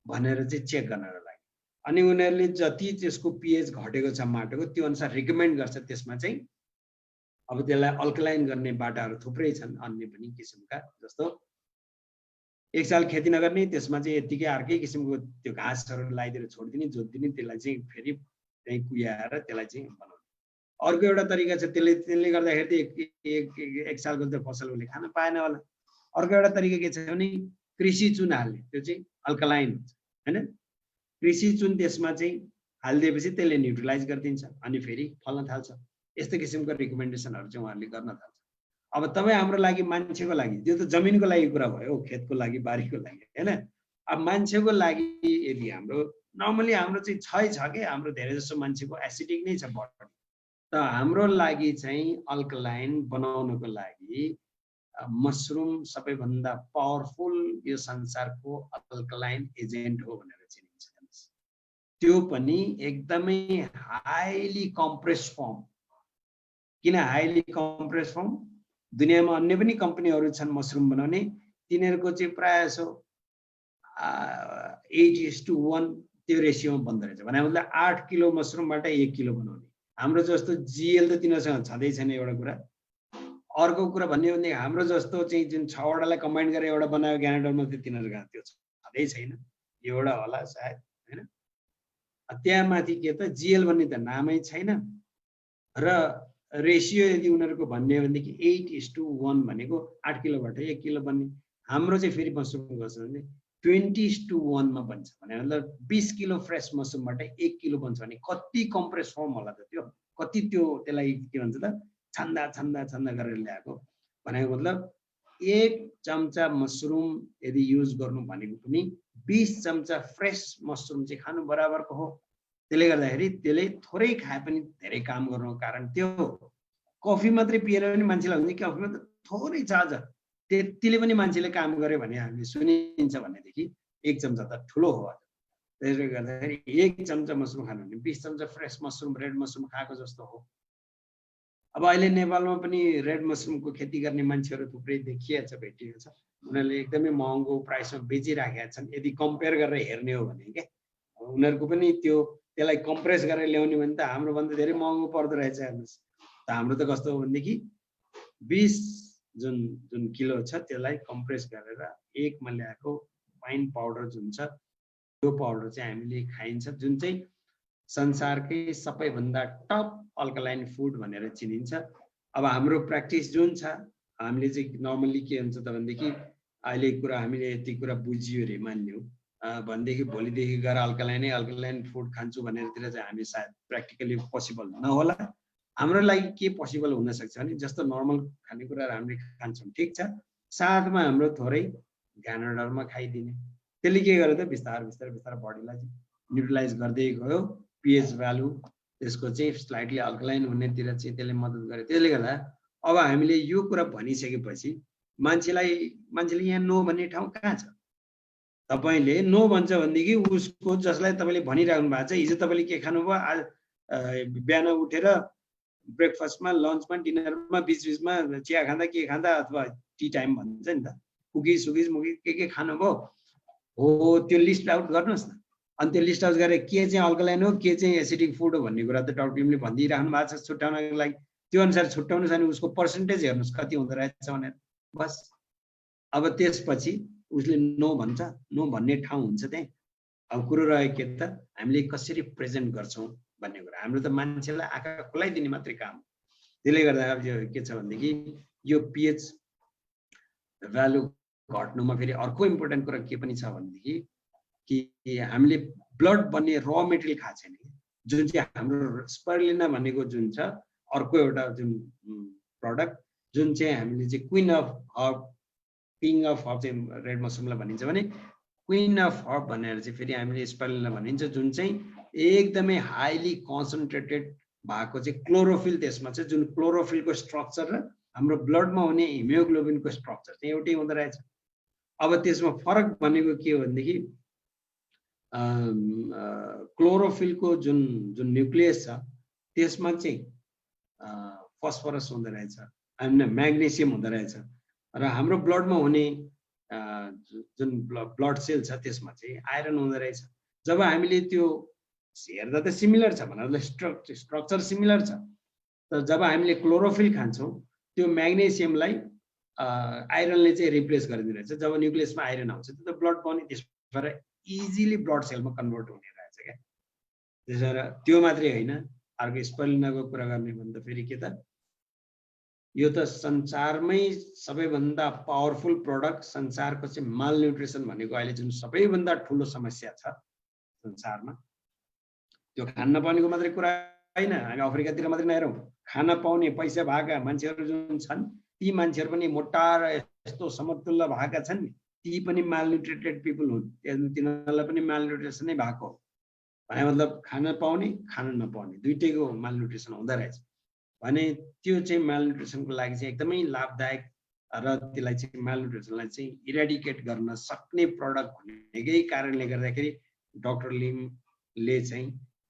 भनेर चाहिँ चेक गर्नको लागि। अनि उनीहरूले जति त्यसको पिएच घटेको छ माटोको त्यो अनुसार रिकमेन्ड गर्छ। त्यसमा चाहिँ अब त्यसलाई अल्कलाइन गर्ने बाटाहरू थुप्रै छन् अन्य पनि किसिमका, जस्तो एक साल खेती नगर्ने त्यसमा चाहिँ यतिकै अर्कै किसिमको त्यो घाँसहरू लगाइदिएर छोडिदिने जोतिदिने त्यसलाई चाहिँ फेरि त्यहीँ कुहाएर त्यसलाई चाहिँ बनाउने। अर्को एउटा तरिका छ त्यसले गर्दाखेरि एक सालको त फसल उसले खान पाएन होला। अर्को एउटा तरिका के छ भने कृषि चुन हाल्ने, त्यो चाहिँ अल्कलाइन हुन्छ हैन। कृषि चुन त्यसमा चाहिँ हालिदिएपछि त्यसले न्युट्रलाइज गरिदिन्छ अनि फेरि फल्न थाल्छ। यस्तो किसिमको रिकमेन्डेसनहरू चाहिँ उहाँहरूले गर्न थाल्छ। अब तपाईँ हाम्रो लागि मान्छेको लागि, त्यो त जमिनको लागि कुरा भयो, खेतको लागि बारीको लागि हैन। अब मान्छेको लागि यदि हाम्रो नर्मली हाम्रो चाहिँ छ के हाम्रो धेरै जसो मान्छेको एसिडिक नै छ बडी, त हाम्रो लागि चाहिँ अल्कलाइन बनाउनको लागि मसरुम सबैभन्दा पावरफुल यो संसारको अल्कलाइन एजेन्ट हो भनेर चिनिन्छ। त्यो पनि एकदमै हाइली कम्प्रेस फर्म। किन हाइली कम्प्रेस फर्म? दुनियाँमा अन्य पनि कम्पनीहरू छन् मसरुम बनाउने, तिनीहरूको चाहिँ प्रायः सो 8:1 त्यो रेसियोमा बन्दो रहेछ। भने मतलब 8 किलो मसरुमबाट 1 किलो बनाउने। हाम्रो जस्तो जिएल त तिनीहरूसँग छँदै छैन एउटा कुरा। अर्को कुरा भन्ने हो भने हाम्रो जस्तो चाहिँ जुन 6 वटालाई कम्बाइन गरेर एउटा बनायो क्यानाडामा त्यो तिनीहरूसँग त्यो छँदै छैन, एउटा होला सायद हैन। त्यहाँ माथि के त जिएल भन्ने त नामै छैन र रेसियो यदि उनीहरूको भन्ने हो भनेदेखि 8:1 भनेको 8 किलोबाट 1 किलो बन्ने। हाम्रो चाहिँ फेरि मसरुम गर्छ भने 20:1 मा बन्छ। भने मतलब 20 किलो फ्रेस मसरुमबाट 1 किलो बन्छ भने कति कम्प्रेस फर्म होला त त्यो, कति त्यो त्यसलाई के भन्छ त छन्दा छन्दा छन्दा गरेर ल्याएको। भनेको मतलब 1 चम्चा मसरुम यदि युज गर्नु भनेको पनि 20 चम्चा फ्रेस मसरुम चाहिँ खानु बराबरको हो। त्यसले गर्दाखेरि त्यसले थोरै खाए पनि धेरै काम गर्नुको कारण त्यो कफी मात्रै पिएर पनि मान्छेलाई हुन्छ कफीमा त थोरै छ अझ त्यतिले पनि मान्छेले काम गर्यो भने हामीले सुनिन्छ भनेदेखि 1 चम्चा त ठुलो हो। त्यसले गर्दाखेरि 1 चम्चा मसरुम खानु भने 20 चम्चा फ्रेस मसरुम रेड मसरुम खाएको जस्तो हो। अब अहिले नेपालमा पनि रेड मसरुमको खेती गर्ने मान्छेहरू थुप्रै देखिएको छ, भेटिएको छ। उनीहरूले एकदमै महँगो प्राइसमा बेचिराखेका छन्। यदि कम्पेयर गरेर हेर्ने हो भने के उनीहरूको पनि त्यसलाई कम्प्रेस गरेर ल्याउने भने त हाम्रो भन्दा धेरै महँगो पर्दो रहेछ हेर्नुहोस्। त हाम्रो त कस्तो हो भनेदेखि 20 जुन किलो छ त्यसलाई कम्प्रेस गरेर 1 मा ल्याएको फाइन पाउडर जुन छ त्यो पाउडर चाहिँ हामीले खाइन्छ, जुन चाहिँ संसारकै सबैभन्दा टप अल्कलाइन फुड भनेर चिनिन्छ। अब हाम्रो प्र्याक्टिस जुन छ हामीले चाहिँ नर्मली के हुन्छ त भनेदेखि अहिले कुरा हामीले यति कुरा बुझियो रे मान्यौ भनेदेखि भोलिदेखि गएर अल्कलाइन फुड खान्छु भनेरतिर चाहिँ हामी सायद प्र्याक्टिकली पोसिबल नहोला। हाम्रो लागि के पोसिबल हुन सक्छ भने जस्तो नर्मल खानेकुराहरू हामीले खान्छौँ ठिक छ, साथमा हाम्रो थोरै घ्यानडरमा खाइदिने। त्यसले के गर्यो त बिस्तार बडीलाई न्युट्रलाइज गर्दै गयो। पिएच भ्यालु त्यसको चाहिँ स्लाइटली अल्कलाइन हुनेतिर चाहिँ त्यसले मद्दत गर्यो। त्यसले गर्दा अब हामीले यो कुरा भनिसकेपछि मान्छेले यहाँ नो भन्ने ठाउँ कहाँ छ? तपाईले नो भन्छ भनेदेखि उसको जसलाई तपाईले भनिराख्नु भएको छ हिजो तपाईले के खानुभयो, आज बिहान उठेर ब्रेकफास्टमा लन्चमा डिनरमा बीचमा चिया खाँदा के खाँदा अथवा टी टाइम भन्छ नि त कुकिज के खानुभयो हो त्यो लिस्ट आउट गर्नुहोस् न। अनि त्यो लिस्ट आउट गरेर के चाहिँ अल्कलाइन हो के चाहिँ एसिडिक फुड हो भन्ने कुरा त डाक्टर टिमले भनिदिइराख्नु भएको छ छुट्याउनको लागि। त्यो अनुसार छुट्याउनु छ भने उसको पर्सेन्टेज हेर्नुहोस् कति हुँदो रहेछ भनेर बस। अब त्यसपछि उसले नो भन्छ, नो भन्ने ठाउँ हुन्छ त्यहाँ। अब कुरो रह्यो के त हामीले कसरी प्रेजेन्ट गर्छौँ भन्ने कुरा हाम्रो त मान्छेलाई आँखा खुलाइदिने मात्रै काम हो। त्यसले गर्दा अब यो के छ भनेदेखि यो pH भ्यालु घट्नुमा फेरि अर्को इम्पोर्टेन्ट कुरा के पनि छ भनेदेखि कि हामीले ब्लड बन्ने र मेटेरियल खाएको छैन, जुन चाहिँ हाम्रो स्पाइरुलिना भनेको जुन छ अर्को एउटा जुन प्रडक्ट जुन चाहिँ हामीले चाहिँ queen of herb king of herb चाहिँ रेड मसरुमलाई भनिन्छ भने क्वीन अफ हर्ब भनेर चाहिँ फेरि हामीले स्पाइरुलिना भनिन्छ, जुन चाहिँ एकदमै हाइली कन्सन्ट्रेटेड भएको चाहिँ क्लोरोफिल त्यसमा चाहिँ जुन क्लोरोफिलको स्ट्रक्चर र हाम्रो ब्लडमा हुने हिमोग्लोबिनको स्ट्रक्चर चाहिँ एउटै हुँदो रहेछ। अब त्यसमा फरक भनेको के हो भनेदेखि क्लोरोफिलको जुन जुन न्युक्लियस छ त्यसमा चाहिँ फस्फरस हुँदो रहेछ, होइन म्याग्नेसियम हुँदो रहेछ, र हाम्रो ब्लडमा हुने जुन ब्लड सेल छ त्यसमा चाहिँ आइरन हुँदो रहेछ। जब हामीले त्यो हेर्दा त सिमिलर छ भन्नाले स्ट्रक्चर सिमिलर छ, तर जब हामीले क्लोरोफिल खान्छौँ त्यो म्याग्नेसियमलाई आइरनले चाहिँ रिप्लेस गरिदिँदो रहेछ। जब न्युक्लियसमा आइरन आउँछ त्यो त ब्लड पनि त्यसबाट इजिली ब्लड सेलमा कन्भर्ट हुने रहेछ क्या। त्यसो भएर त्यो मात्रै होइन, अर्को स्पाइरुलिनाको कुरा गर्ने भन्दा फेरि के त यो त संसारमै सबैभन्दा पावरफुल प्रडक्ट, संसारको चाहिँ माल न्युट्रिसन भनेको अहिले जुन सबैभन्दा ठुलो समस्या छ संसारमा, त्यो खान नपाउनेको मात्रै कुरा होइन। हामी अफ्रिकातिर मात्रै नहेरौँ, खान पाउने पैसा भएका मान्छेहरू जुन छन् ती मान्छेहरू पनि मोटा र यस्तो समतुल्य भएका छन् नि, ती पनि मालन्युट्रिटेड पिपल हुन्, तिनीहरूलाई पनि मालन्युट्रिसनै भएको हो। भने मतलब खान पाउने खान नपाउने दुइटैको मालन्युट्रिसन हुँदो रहेछ भने त्यो चाहिँ मालन्युट्रिसनको लागि चाहिँ एकदमै लाभदायक र त्यसलाई चाहिँ मालन्युट्रिसनलाई चाहिँ इरेडिकेट गर्न सक्ने प्रडक्ट भनेकै कारणले गर्दाखेरि डाक्टर लिमले चाहिँ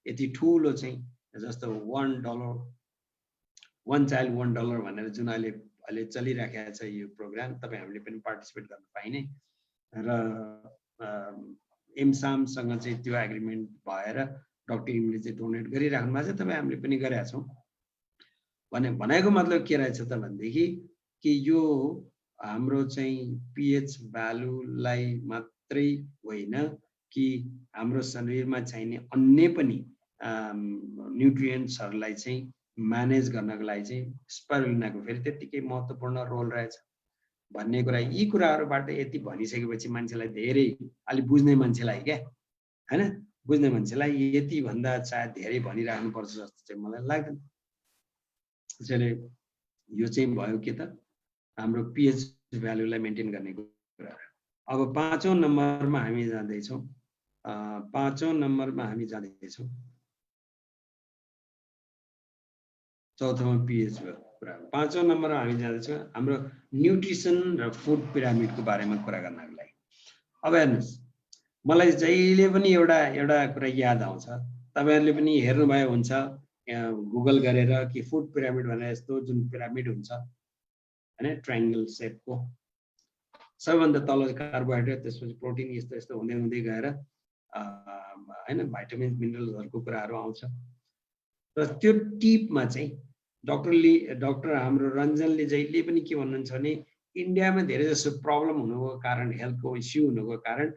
यति ठुलो चाहिँ जस्तो $1 1 चाइल्ड $1 भनेर जुन अहिले चलिराखेको छ यो प्रोग्राम, तपाईँ हामीले पनि पार्टिसिपेट गर्न पाइने र एमसामसँग चाहिँ त्यो एग्रिमेन्ट भएर डाक्टर लिमले चाहिँ डोनेट गरिराख्नु भएको छ, तपाईँ हामीले पनि गरेका छौँ। भनेको मतलब के रहेछ त भनेदेखि कि यो हाम्रो चाहिँ pH भ्यालुलाई मात्रै होइन कि हाम्रो शरीरमा चाहिने अन्य पनि न्युट्रिएन्ट्सहरूलाई चाहिँ म्यानेज गर्नको लागि चाहिँ स्पाइरुलिनाको फेरि त्यत्तिकै महत्त्वपूर्ण रोल रहेछ भन्ने कुरा। यी कुराहरूबाट यति भनिसकेपछि मान्छेलाई धेरै अलि बुझ्ने मान्छेलाई क्या, होइन बुझ्ने मान्छेलाई यति भन्दा सायद धेरै भनिराख्नुपर्छ जस्तो चाहिँ मलाई लाग्दैन। त्यसैले यो चाहिँ भयो के त हाम्रो pH भ्यालुलाई मेन्टेन गर्ने कुरा। अब 5औं नम्बरमा हामी जाँदैछौँ, 5औं नम्बरमा हामी जाँदैछौँ, 4थोमा pH कुरा। 5औं नम्बरमा हामी जाँदैछौँ हाम्रो न्युट्रिसन र फुड पिरामिडको बारेमा कुरा गर्नको लागि। अब हेर्नुहोस्, मलाई जहिले पनि एउटा कुरा याद आउँछ, तपाईँहरूले पनि हेर्नुभयो हुन्छ गुगल गरेर कि फुड पिरामिड भनेर यस्तो जुन पिरामिड हुन्छ होइन ट्रायङ्गल सेपको, सबैभन्दा तल कार्बोहाइड्रेट, त्यसपछि प्रोटिन, यस्तो यस्तो हुँदै हुँदै गएर होइन भाइटामिन मिनरल्सहरूको कुराहरू आउँछ। र त्यो टिपमा चाहिँ डाक्टर हाम्रो रञ्जनले जहिले पनि के भन्नुहुन्छ भने इन्डियामा धेरै जसो प्रब्लम हुनुको कारण, हेल्थको इस्यु हुनुको कारण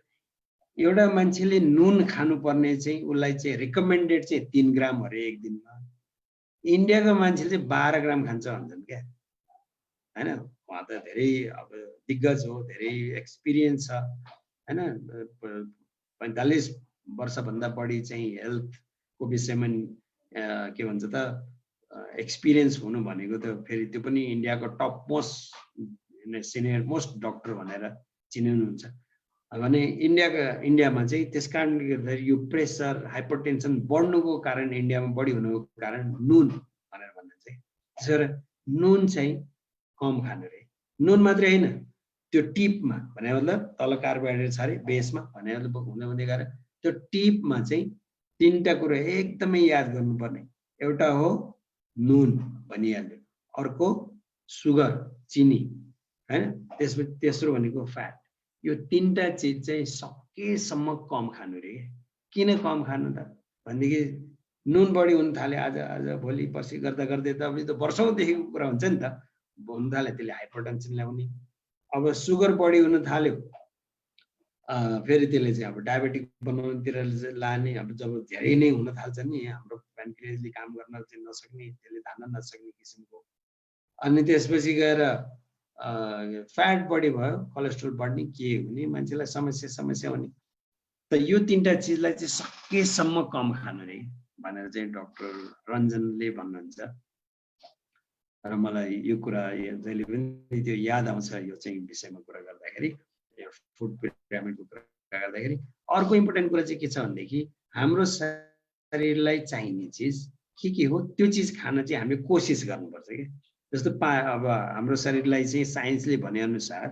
एउटा मान्छेले नुन खानुपर्ने चाहिँ उसलाई चाहिँ रिकमेन्डेड चाहिँ 3 ग्राम हरेक दिनमा, इन्डियाको मान्छेले चाहिँ 12 ग्राम खान्छ भन्छन् क्या, होइन। उहाँ त धेरै अब दिग्गज हो, धेरै एक्सपिरियन्स छ, होइन 45 वर्षभन्दा बढी चाहिँ हेल्थको विषयमा के भन्छ त एक्सपिरियन्स हुनु भनेको त फेरि त्यो पनि इन्डियाको top most senior most doctor भनेर चिनिनुहुन्छ भने इन्डियामा चाहिँ त्यस कारणले गर्दाखेरि यो प्रेसर हाइपरटेन्सन बढ्नुको कारण, इन्डियामा बढी हुनुको कारण नुन भनेर भन्छ। त्यसो भएर नुन चाहिँ कम खानु रे। नुन मात्रै होइन, त्यो टिपमा भने मतलब तल कार्बोहाइड्रेट छ अरे बेसमा भने मतलब हुँदै हुँदै गएर त्यो टिपमा चाहिँ 3टा कुरा एकदमै याद गर्नुपर्ने। एउटा हो नुन भनिहाल्यो, अर्को सुगर चिनी, होइन, त्यसपछि तेस्रो भनेको फ्याट। यो 3टा चिज चाहिँ सकेसम्म कम खानु रे। किन कम खानु त भनेदेखि नुन बढी हुन थाल्यो आज भोलि पर्सि गर्दा गर्दै त अब यो त वर्षौँदेखिको कुरा हुन्छ नि त, हुन थाल्यो त्यसले हाइपरटेन्सन ल्याउने। अब सुगर बढी हुन थाल्यो फेरि त्यसले चाहिँ अब डायबेटिक बनाउनुतिर लाने। अब जब धेरै नै हुन थाल्छ नि हाम्रो प्यानक्रियाजले काम गर्न चाहिँ नसक्ने, त्यसले धान्न नसक्ने किसिमको। अनि त्यसपछि गएर फ्याट बढी भयो, कोलेस्ट्रोल बढ्ने, के हुने, मान्छेलाई समस्या हुने। त यो तीनटा चिजलाई चाहिँ सकेसम्म कम खानु रे भनेर चाहिँ डाक्टर रञ्जनले भन्नुहुन्छ। र मलाई यो कुरा जहिले पनि त्यो याद आउँछ यो चाहिँ विषयमा कुरा गर्दाखेरि, फुड पिरामिडको कुरा गर्दाखेरि। अर्को इम्पोर्टेन्ट कुरा चाहिँ के छ भनेदेखि हाम्रो शरीरलाई चाहिने चिज के हो त्यो चिज खान चाहिँ हामीले कोसिस गर्नुपर्छ के। जस्तो अब हाम्रो शरीरलाई चाहिँ साइन्सले भने अनुसार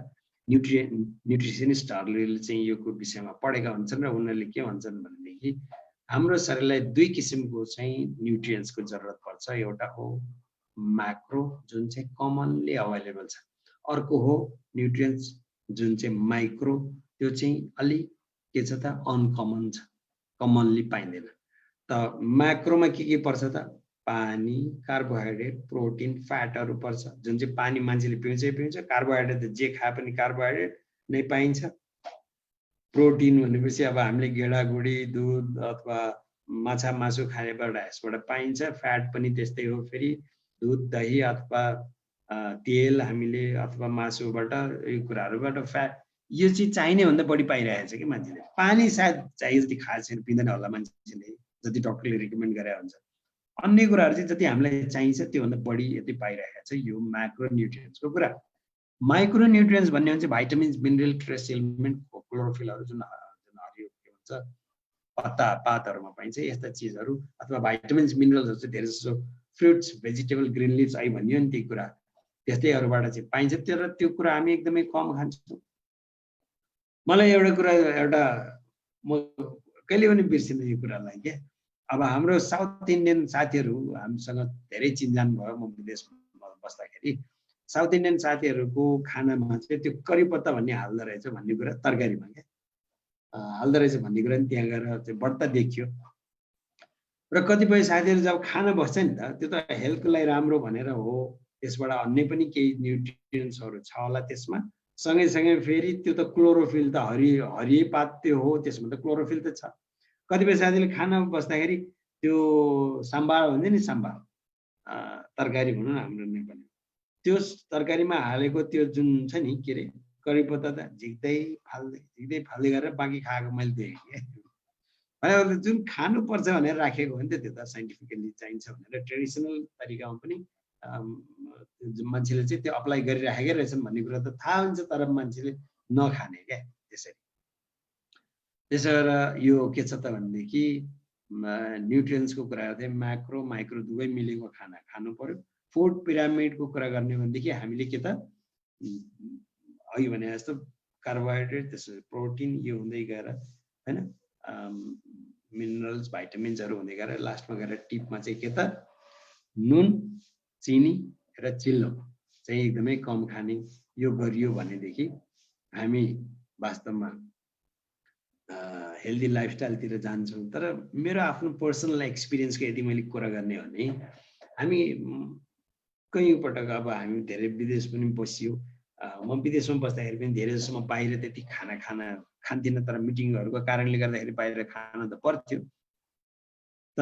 न्युट्रिसनिस्टहरूले चाहिँ यो विषयमा पढेका हुन्छन् र उनीहरूले के भन्छन् भनेदेखि हाम्रो शरीरलाई दुई किसिमको चाहिँ न्युट्रियन्ट्सको जरुरत पर्छ। एउटा हो म्याक्रो जुन चाहिँ कमनली अभाइलेबल छ, अर्को हो न्युट्रियन्ट्स जुन चाहिँ माइक्रो, त्यो चाहिँ अलि के छ त अनकमन छ, कमनली पाइँदैन। त म्याक्रोमा के पर्छ त पानी, कार्बोहाइड्रेट, प्रोटिन, फ्याटहरू पर्छ। जुन चाहिँ पानी मान्छेले पिउँछ, कार्बोहाइड्रेट त जे खाए पनि कार्बोहाइड्रेट नै पाइन्छ। प्रोटिन भनेपछि अब हामीले गेडागुडी, दुध अथवा माछा मासु खानेबाट यसबाट पाइन्छ। फ्याट पनि त्यस्तै हो, फेरि दुध, दही अथवा तेल हामीले अथवा मासुबाट यो कुराहरूबाट फ्याट, यो चाहिँ चाहिने भन्दा बढी पाइरहेको छ कि मान्छेले। पानी सायद चाहिए जति खाएको छैन, पिँदैन होला मान्छेले, जति डक्टरले रिकमेन्ड गरेको हुन्छ। अन्य कुराहरू चाहिँ जति हामीलाई चाहिन्छ त्योभन्दा बढी यति पाइरहेको छ। यो माइक्रो न्युट्रियन्ट्सको कुरा। माइक्रो न्युट्रियन्ट्स भन्ने हुन्छ भाइटामिन्स, मिनरल, ट्रेस एलिमेन्ट, क्लोरोफिलहरू जुन हरियो के भन्छ पातहरूमा पाइन्छ यस्ता चिजहरू, अथवा भाइटामिन्स, मिनरल्सहरू चाहिँ धेरै जसो फ्रुट्स, भेजिटेबल, ग्रिन लिभ्स अहिले भनियो नि, त्यही कुरा त्यस्तैहरूबाट चाहिँ पाइन्छ। तर त्यो कुरा हामी एकदमै कम खान्छौँ। मलाई एउटा कुरा, एउटा म कहिले पनि बिर्सिँदैन यो कुरालाई के। अब हाम्रो साउथ इन्डियन साथीहरू हामीसँग धेरै चिनजान भयो, म विदेशमा बस्दाखेरि साउथ इन्डियन साथीहरूको खानामा चाहिँ त्यो करी पत्ता भन्ने हाल्दो रहेछ भन्ने कुरा, तरकारीमा क्या हाल्दो रहेछ भन्ने कुरा नि त्यहाँ गएर चाहिँ बढ्ता देखियो। र कतिपय साथीहरू जब खाना बस्छ नि त, त्यो त हेल्थको लागि राम्रो भनेर हो, त्यसबाट अन्य पनि केही न्युट्रियन्ट्सहरू छ होला त्यसमा। सँगैसँगै फेरि त्यो त क्लोरोफिल त हरियै पात त्यो हो, त्यसमा त क्लोरोफिल त छ। कतिपय साथीले खाना बस्दाखेरि त्यो साम्बार हुन्छ नि, साम्बार तरकारी भनौँ न हाम्रो नेपाली, त्यो तरकारीमा हालेको त्यो जुन छ नि के अरे करी पत्ता त झिक्दै फाल्दै गरेर बाँकी खाएको मैले देखेँ। भने जुन खानुपर्छ भनेर राखेको हो नि त, त्यो त साइन्टिफिकली चाहिन्छ भनेर ट्रेडिसनल तरिकामा पनि मान्छेले चाहिँ त्यो अप्लाई गरिराखेकै रहेछन् भन्ने कुरा त थाहा हुन्छ, तर मान्छेले नखाने क्या। त्यसो गरेर यो के छ त भनेदेखि न्युट्रियन्ट्सको कुरा गर्दै म्याक्रो माइक्रो दुवै मिलेको खाना खानु पर्यो। फुड पिरामिडको कुरा गर्ने भनेदेखि हामीले के त अघि भने जस्तो कार्बोहाइड्रेट, त्यसपछि प्रोटिन, यो हुँदै गएर होइन मिनरल्स, भाइटामिन्सहरू हुँदै गएर लास्टमा गएर टिपमा चाहिँ के त नुन, चिनी र चिल्लो चाहिँ एकदमै कम खाने। यो गरियो भनेदेखि हामी वास्तवमा हेल्दी लाइफस्टाइलतिर जान्छौँ। तर मेरो आफ्नो पर्सनल एक्सपिरियन्सको यदि मैले कुरा गर्ने हो भने हामी कहीँ पटक अब हामी धेरै विदेश पनि बसियो। म विदेशमा बस्दाखेरि पनि धेरै जसो म बाहिर त्यति खाना खान्थिनँ, तर मिटिङहरूको कारणले गर्दाखेरि बाहिर खान त पर्थ्यो। त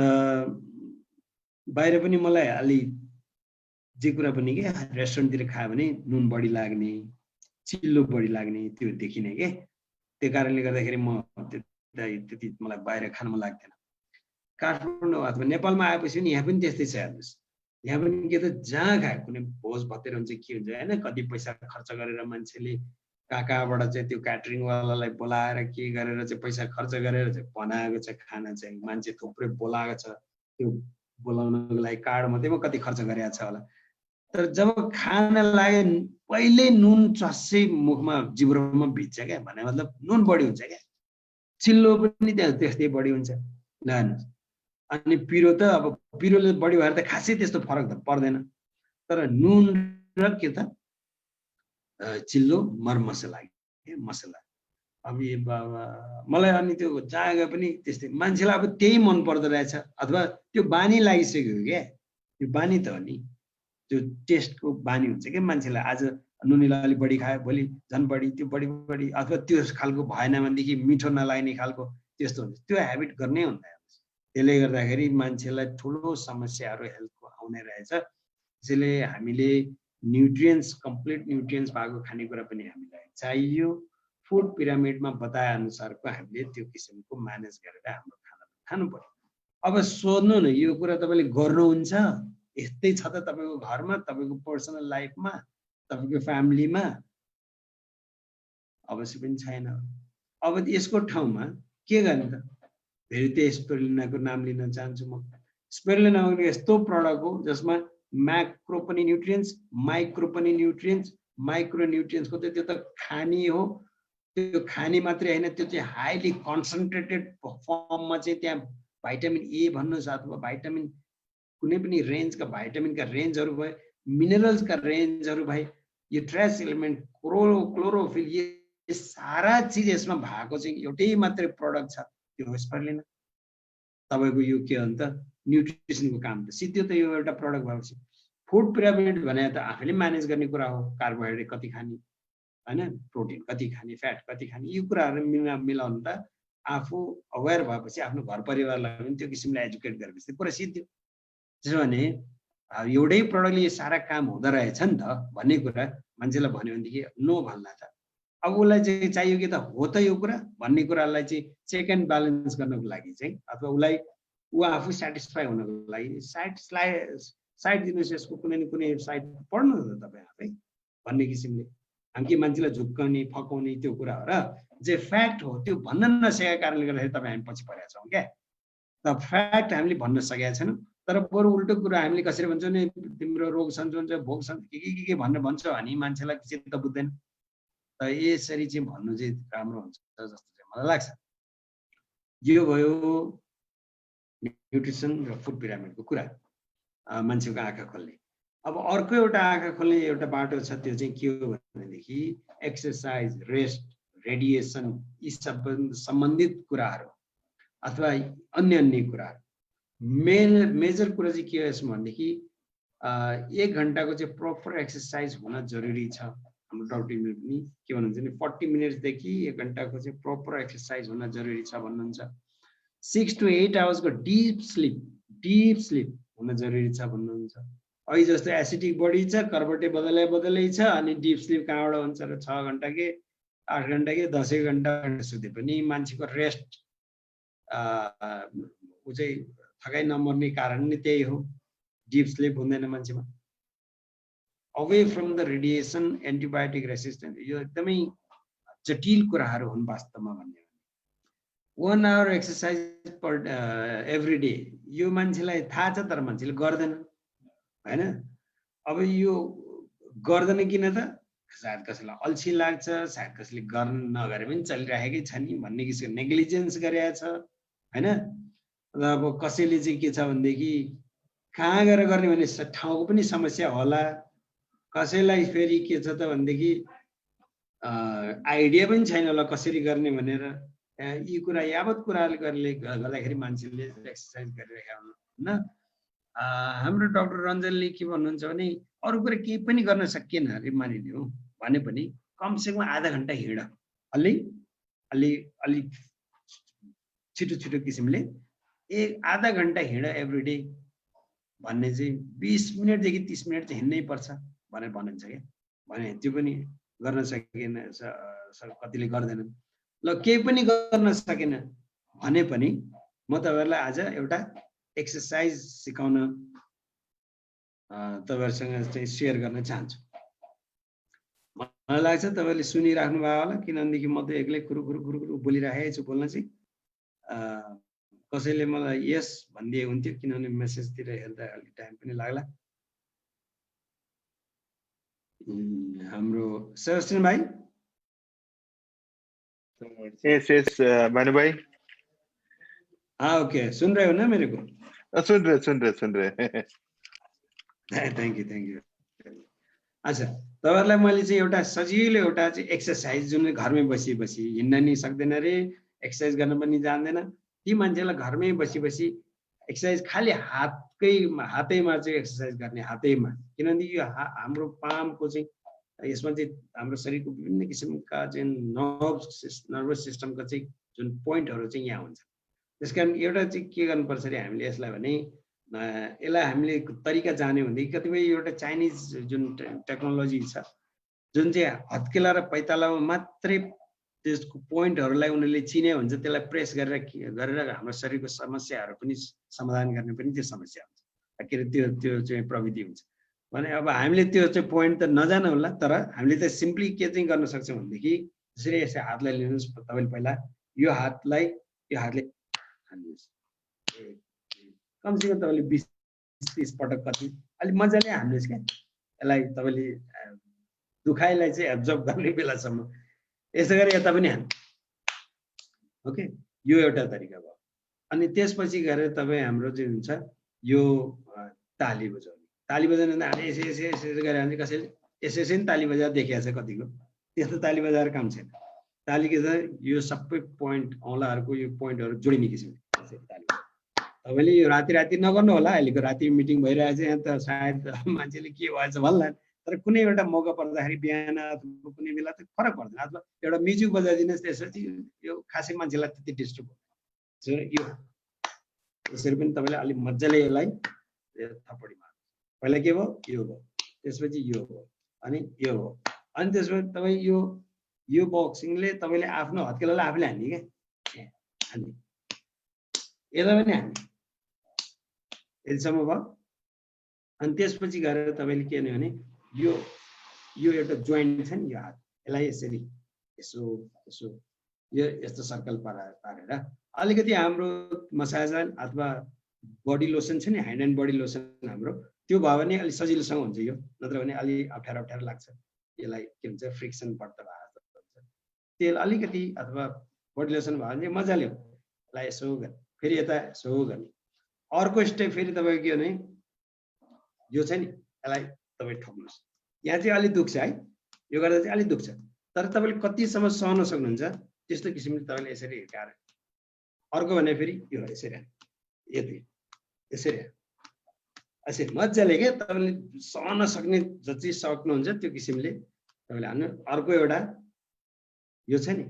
बाहिर पनि मलाई अलि जे कुरा पनि के रेस्टुरेन्टतिर खायो भने नुन बढी लाग्ने, चिल्लो बढी लाग्ने त्यो देखिने के। त्यो कारणले गर्दाखेरि म त्यति मलाई बाहिर खान मन लाग्थेन। काठमाडौँ अथवा नेपालमा आएपछि नि यहाँ पनि त्यस्तै छ हेर्नुहोस्। यहाँ पनि के त जहाँ खायो, कुनै भोज भतेर हुन्छ के हुन्छ होइन, कति पैसा खर्च गरेर मान्छेले कहाँबाट चाहिँ त्यो क्याटरिङवालालाई बोलाएर के गरेर चाहिँ पैसा खर्च गरेर चाहिँ बनाएको छ खाना चाहिँ। मान्छे थुप्रै बोलाएको छ, त्यो बोलाउनको लागि कार्ड मात्रैमा कति खर्च गरेको छ होला। तर जब खाना लाग्यो पहिल्यै नुन चस्सै मुखमा जिब्रोमा भिज्छ क्या, भने मतलब नुन बढी हुन्छ क्या। चिल्लो पनि त्यस्तै बढी हुन्छ हेर्नुहोस्। अनि पिरो त अब पिरोले बढी भएर त खासै त्यस्तो फरक त पर्दैन। तर नुन र के त चिल्लो मरमसला मसला अब मलाई अनि त्यो जहाँ गए पनि त्यस्तै मान्छेलाई अब त्यही मन पर्दो रहेछ, अथवा त्यो बानी लागिसक्यो क्या। त्यो बानी त हो नि, त्यो टेस्टको बानी हुन्छ क्या मान्छेलाई। आज नुनिला अलिक बढी खायो, भोलि झन् बढी, त्यो बढी अथवा त्यो खालको भएन भनेदेखि मिठो नलाग्ने खालको त्यस्तो हुन्छ। त्यो हेबिट गर्नै हुँदैन। त्यसले गर्दाखेरि मान्छेलाई ठुलो समस्याहरू हेल्थको आउने रहेछ। त्यसैले हामीले न्युट्रिएन्ट्स कम्प्लिट न्युट्रिएन्ट्स भएको खानेकुरा पनि हामीलाई चाहियो। फुड पिरामिडमा बताए अनुसारको हामीले त्यो किसिमको म्यानेज गरेर हाम्रो खाना खानु पर्यो। अब सोध्नु न यो कुरा तपाईँले गर्नुहुन्छ? यस्तै छ त तपाईँको घरमा, तपाईँको पर्सनल लाइफमा, तपाईँको फ्यामिलीमा? अवश्य पनि छैन। अब यसको ठाउँमा के गर्ने त? फेरि त्यो स्पिरुलिनाको नाम लिन चाहन्छु म। स्पिरुलिना यस्तो प्रडक्ट हो जसमा म्याक्रो पनि न्युट्रिएन्ट्स, माइक्रो पनि न्युट्रिएन्ट्स। माइक्रो न्युट्रिएन्ट्सको त्यो त खानी हो, त्यो खानी मात्रै होइन, त्यो चाहिँ हाइली कन्सन्ट्रेटेड फर्ममा चाहिँ त्यहाँ भाइटामिन ए भन्नुहोस् अथवा भाइटामिन कुनै पनि रेन्जका भाइटामिनका रेन्जहरू भए, मिनरल्सका रेन्जहरू भए, यो ट्रेस एलिमेन्ट, क्लोरोफिल, यो सारा चिज यसमा भएको चाहिँ एउटै मात्रै प्रडक्ट छ, त्यो हो स्पिरुलिना। तपाईँको यो के हो त न्युट्रिसनको काम त सिधै त यो एउटा प्रडक्ट भएपछि फुड पिरामिड भने त आफैले म्यानेज गर्ने कुरा हो। कार्बोहाइड्रेट कति खाने, हैन, प्रोटिन कति खाने, फ्याट कति खाने, यो कुराहरू मिलाउनु त आफू अवेर भएपछि आफ्नो घर परिवारलाई पनि त्यो किसिमले एजुकेट गरेपछि कुरा सिद्धि। त्यसो भने एउटै प्रडक्टले यो सारा काम हुँदो रहेछ नि त भन्ने कुरा मान्छेलाई भन्यो भनेदेखि नो भन्ला त। अब उसलाई चाहिँ चाहियो कि त हो त यो कुरा भन्ने कुरालाई चाहिँ चेक एन्ड ब्यालेन्स गर्नको लागि चाहिँ अथवा उसलाई ऊ आफू सेटिस्फाई हुनको लागि साइड दिनुहोस्, यसको कुनै न कुनै साइड पढ्नु न तपाईँ आफै भन्ने किसिमले। हामी के मान्छेलाई झुक्काउने फकाउने त्यो कुरा हो र जे फ्याक्ट हो त्यो भन्न नसकेका कारणले गर्दाखेरि तपाईँ हामी पछि परेका छौँ क्या। त फ्याक्ट हामीले भन्न सकेका छैनौँ, तर बरु उल्टो कुरा हामीले कसरी भन्छौँ नि तिम्रो रोग सन्चो हुन्छ, भोग सन्चो के भनेर भन्छौँ भने मान्छेलाई चित्त बुझ्दैन। त यसरी चाहिँ भन्नु चाहिँ राम्रो हुन्छ जस्तो चाहिँ मलाई लाग्छ। यो भयो न्युट्रिसन र फुड पिरामिडको कुरा, मान्छेको आँखा खोल्ने। अब अर्को एउटा आँखा खोल्ने एउटा बाटो छ, त्यो चाहिँ के हो भनेदेखि एक्सर्साइज, रेस्ट, रेडिएसन, यी सम्बन्धित कुराहरू अथवा अन्य कुराहरू। मेजर कुरा चाहिँ के हो यसमा भनेदेखि 1 घन्टाको चाहिँ प्रपर एक्सर्साइज हुन जरुरी छ। हाम्रो डाक्टरले पनि के भन्नुहुन्छ भने 40 मिनट्सदेखि 1 घन्टाको चाहिँ प्रपर एक्सर्साइज हुन जरुरी छ भन्नुहुन्छ। 6 to 8 आवर्सको डिप स्लिप हुन जरुरी छ भन्नुहुन्छ। अहिले जस्तो एसिडिक बडी छ, कर्बटे बदलै छ, अनि डिप स्लिप कहाँबाट हुन्छ र 6 घन्टा के 8 घन्टा के 10 घन्टा सुते पनि मान्छेको रेस्ट ऊ चाहिँ थकाइ नमर्ने कारण नै त्यही हो, डिप स्लिप हुँदैन मान्छेमा। Away from the radiation, antibiotic resistance, यो एकदमै जटिल कुराहरू हुन् वास्तवमा भन्ने। 1 hour एक्सर्साइज पर एभ्री डे, यो मान्छेलाई थाहा छ तर मान्छेले गर्दैन, हैन। अब यो गर्दैन किन त? सायद कसैलाई अल्छी लाग्छ, सायद कसैले गर्न नगरे पनि चलिरहेकै छ नि भन्ने किसिमको नेग्लिजेन्स गरेको छ, हैन। अब कसैले चाहिँ के छ भनेदेखि कहाँ गएर गर्ने भन्ने ठाउँको पनि समस्या होला। कसैलाई फेरि के छ त भनेदेखि आइडिया पनि छैन होला कसरी गर्ने भनेर। यी कुरा यावत कुराले गर्दाखेरि मान्छेले एक्सर्साइज गरिरहेका हुन्न। हाम्रो डाक्टर रञ्जनले के भन्नुहुन्छ भने अरू कुरा केही पनि गर्न सकिएन अरे मानिलिउँ भने पनि कमसेकम आधा घन्टा हिँड, अलि छिटो किसिमले आधा घन्टा हिँड एभ्री डे भन्ने चाहिँ 20 मिनटदेखि 30 मिनट चाहिँ हिँड्नै पर्छ भनेर भनिन्छ क्या। भने त्यो पनि गर्न सकिएन, कतिले गर्दैनन्। ल केही पनि गर्न सकेन भने पनि म तपाईहरुलाई आज एउटा एक्सर्साइज सिकाउन तपाईहरुसँग चाहिँ शेयर गर्न चाहन्छु। मलाई लाग्छ तपाईहरुले सुनिराख्नु भयो होला, किनभनेदेखि म त एक्लै खुरु बोलिरहेको छु। बोल्न चाहिँ कसैले मलाई यस भनिदिए हुन्थ्यो, किनभने मेसेजतिर हेर्दा अलि टाइम पनि लाग्ला। हाम्रो सेबास्टियन भाइ, यस भानु भाई, हाँ ओके, सुन रहे हो ना मेरे को? सुन रहे। Thank you. अच्छा, तपाईहरुलाई मैले चाहिँ एउटा सजिलो एउटा चाहिँ एक्सर्साइज जुन घरमै बसी हिँड्न नि सक्दैन रे, एक्सर्साइज गर्न पनि जान्दैन, ती मान्छेलाई घरमै बसी एक्सर्साइज खाली हातैमा चाहिँ एक्सर्साइज गर्ने, हातैमा। किनभने यो हाम्रो पामको चाहिँ यसमा चाहिँ हाम्रो शरीरको विभिन्न किसिमका चाहिँ नर्भस सिस्टमका चाहिँ जुन पोइन्टहरू चाहिँ यहाँ हुन्छ। त्यसकारण एउटा चाहिँ के गर्नुपर्छ अरे हामीले यसलाई भने यसलाई हामीले तरिका जान्यो भनेदेखि कतिपय एउटा चाइनिज जुन टेक्नोलोजी छ जुन चाहिँ हत्केला र पैतालामा मात्रै त्यसको पोइन्टहरूलाई उनीहरूले चिने हुन्छ त्यसलाई प्रेस गरेर हाम्रो शरीरको समस्याहरू पनि समाधान गर्ने पनि त्यो समस्या हुन्छ के अरे त्यो चाहिँ प्रविधि हुन्छ भने अब हामीले त्यो चाहिँ पोइन्ट त नजानु होला तर हामीले त सिम्पली के चाहिँ गर्न सक्छौँ भनेदेखि त्यसरी यसै हातलाई लिनुहोस् तपाईँले पहिला यो हातले हान्नुहोस् कमसेकम तपाईँले 20-30 पटक कति अलिक मजाले हान्नुहोस् क्या यसलाई तपाईँले दुखाइलाई चाहिँ एब्जर्ब गर्ने बेलासम्म यसो गरी यता पनि हान्नु ओके यो एउटा तरिका भयो अनि त्यसपछि गएर तपाईँ हाम्रो चाहिँ हुन्छ यो ताली बजाउने हामी यसो गरेर भने कसैले यसै नि ताली बजाएर देखिएको छ कतिको त्यस्तो ताली बजाएर काम छैन ताली के छ यो सबै पोइन्ट औँलाहरूको यो पोइन्टहरू जोडिने किसिमले ताली तपाईँले यो राति नगर्नु होला अहिलेको राति मिटिङ भइरहेको छ यहाँ त सायद मान्छेले के भएछ भन्ला तर कुनै एउटा मौका पर्दाखेरि बिहान अथवा कुनै बेला त फरक पर्दैन अथवा एउटा म्युजिक बजाइदिनुहोस् त्यसपछि यो खासै मान्छेलाई त्यति डिस्टर्ब हुँदैन यो यसरी पनि तपाईँले अलिक मजाले यसलाई थपडी मार्नु पहिला के भयो यो भयो त्यसपछि यो भयो अनि यो भयो अनि त्यसपछि तपाईँ यो बक्सिङले तपाईँले आफ्नो हत्केलालाई आफूले हान्ने क्या हान्ने यसलाई पनि हान्ने यतिसम्म भयो अनि त्यसपछि गएर तपाईँले के भने यो एउटा जोइन्ट छ नि यो हात यसलाई यसरी यसो यो यस्तो सर्कल पारेर अलिकति हाम्रो मसाज अथवा बडी लोसन छ नि ह्यान्ड एन्ड बडी लोसन हाम्रो त्यो भयो भने अलिक सजिलोसँग हुन्छ यो नत्र भने अलि अप्ठ्यारो लाग्छ यसलाई के भन्छ फ्रिक्सन बढ्दा भएको हुन्छ तेल अलिकति अथवा बडी लोसन भयो भने मजाले हो यसलाई यसो गर्ने फेरि यता यसो गर्ने अर्को स्टेप फेरि तपाईँ के भने यो छ नि यसलाई तपाईँ ठोक्नुहोस् यहाँ चाहिँ अलिक दुख्छ है यो गर्दा चाहिँ अलिक दुख्छ तर तपाईँले कतिसम्म सहन सक्नुहुन्छ त्यस्तो किसिमले तपाईँले यसरी हिर्काएर अर्को भने फेरि यो यसरी यसरी मजाले क्या तपाईँले सहन सक्ने जति सक्नुहुन्छ त्यो किसिमले तपाईँले हान्नु अर्को एउटा यो छ नि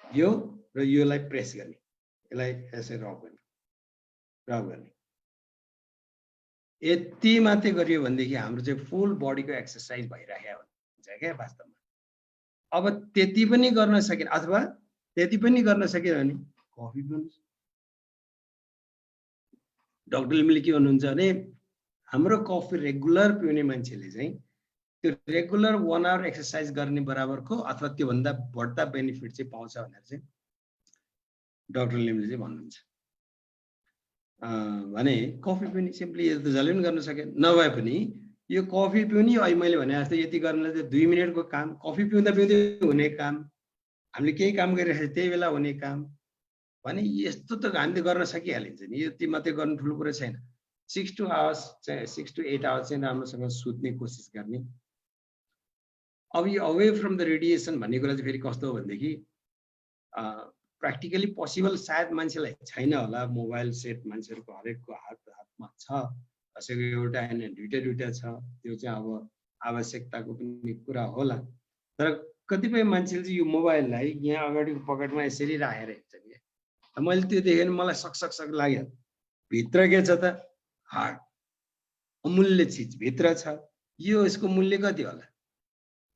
यो र योलाई प्रेस गर्ने यसलाई यसरी रब गर्ने यति मात्रै गरियो भनेदेखि हाम्रो चाहिँ फुल बडीको एक्सर्साइज भइरहेको हुन्छ क्या वास्तवमा अब त्यति पनि गर्न सकेन अथवा त्यति पनि गर्न सकेन भने कफी पिउनुहोस् डाक्टर लिमले के भन्नुहुन्छ भने हाम्रो कफी रेगुलर पिउने मान्छेले चाहिँ त्यो रेगुलर 1 आवर एक्सर्साइज गर्ने बराबरको अथवा त्योभन्दा बढ्ता बेनिफिट चाहिँ पाउँछ भनेर चाहिँ डाक्टर लिमले चाहिँ भन्नुहुन्छ भने कफी पिउने सिम्पली यति जसले पनि गर्न सके नभए पनि यो कफी पिउने अहिले मैले भने जस्तो यति गर्नलाई चाहिँ 2 मिनटको काम कफी पिउँदै हुने काम हामीले केही काम गरिरहेको त्यही बेला हुने काम भने यस्तो त हामीले गर्न सकिहालिन्छ नि यति मात्रै गर्नु ठुलो कुरो छैन 6 to 8 आवर्स चाहिँ राम्रोसँग सुत्ने कोसिस गर्ने अब यो अवे फ्रम द रेडिएसन भन्ने कुरा चाहिँ फेरि कस्तो हो भनेदेखि प्र्याक्टिकली पोसिबल सायद मान्छेलाई छैन होला मोबाइल सेट मान्छेहरूको हरेकको हातमा छ कसैको एउटा होइन दुईटा छ त्यो चाहिँ अब आवश्यकताको पनि कुरा होला तर कतिपय मान्छेले चाहिँ यो मोबाइललाई यहाँ अगाडिको पकेटमा यसरी राखेर हिँड्छ नि मैले त्यो देखेँ मलाई सक लाग्यो भित्र के छ त हार्ट अमूल्य चिज भित्र छ यो यसको मूल्य कति होला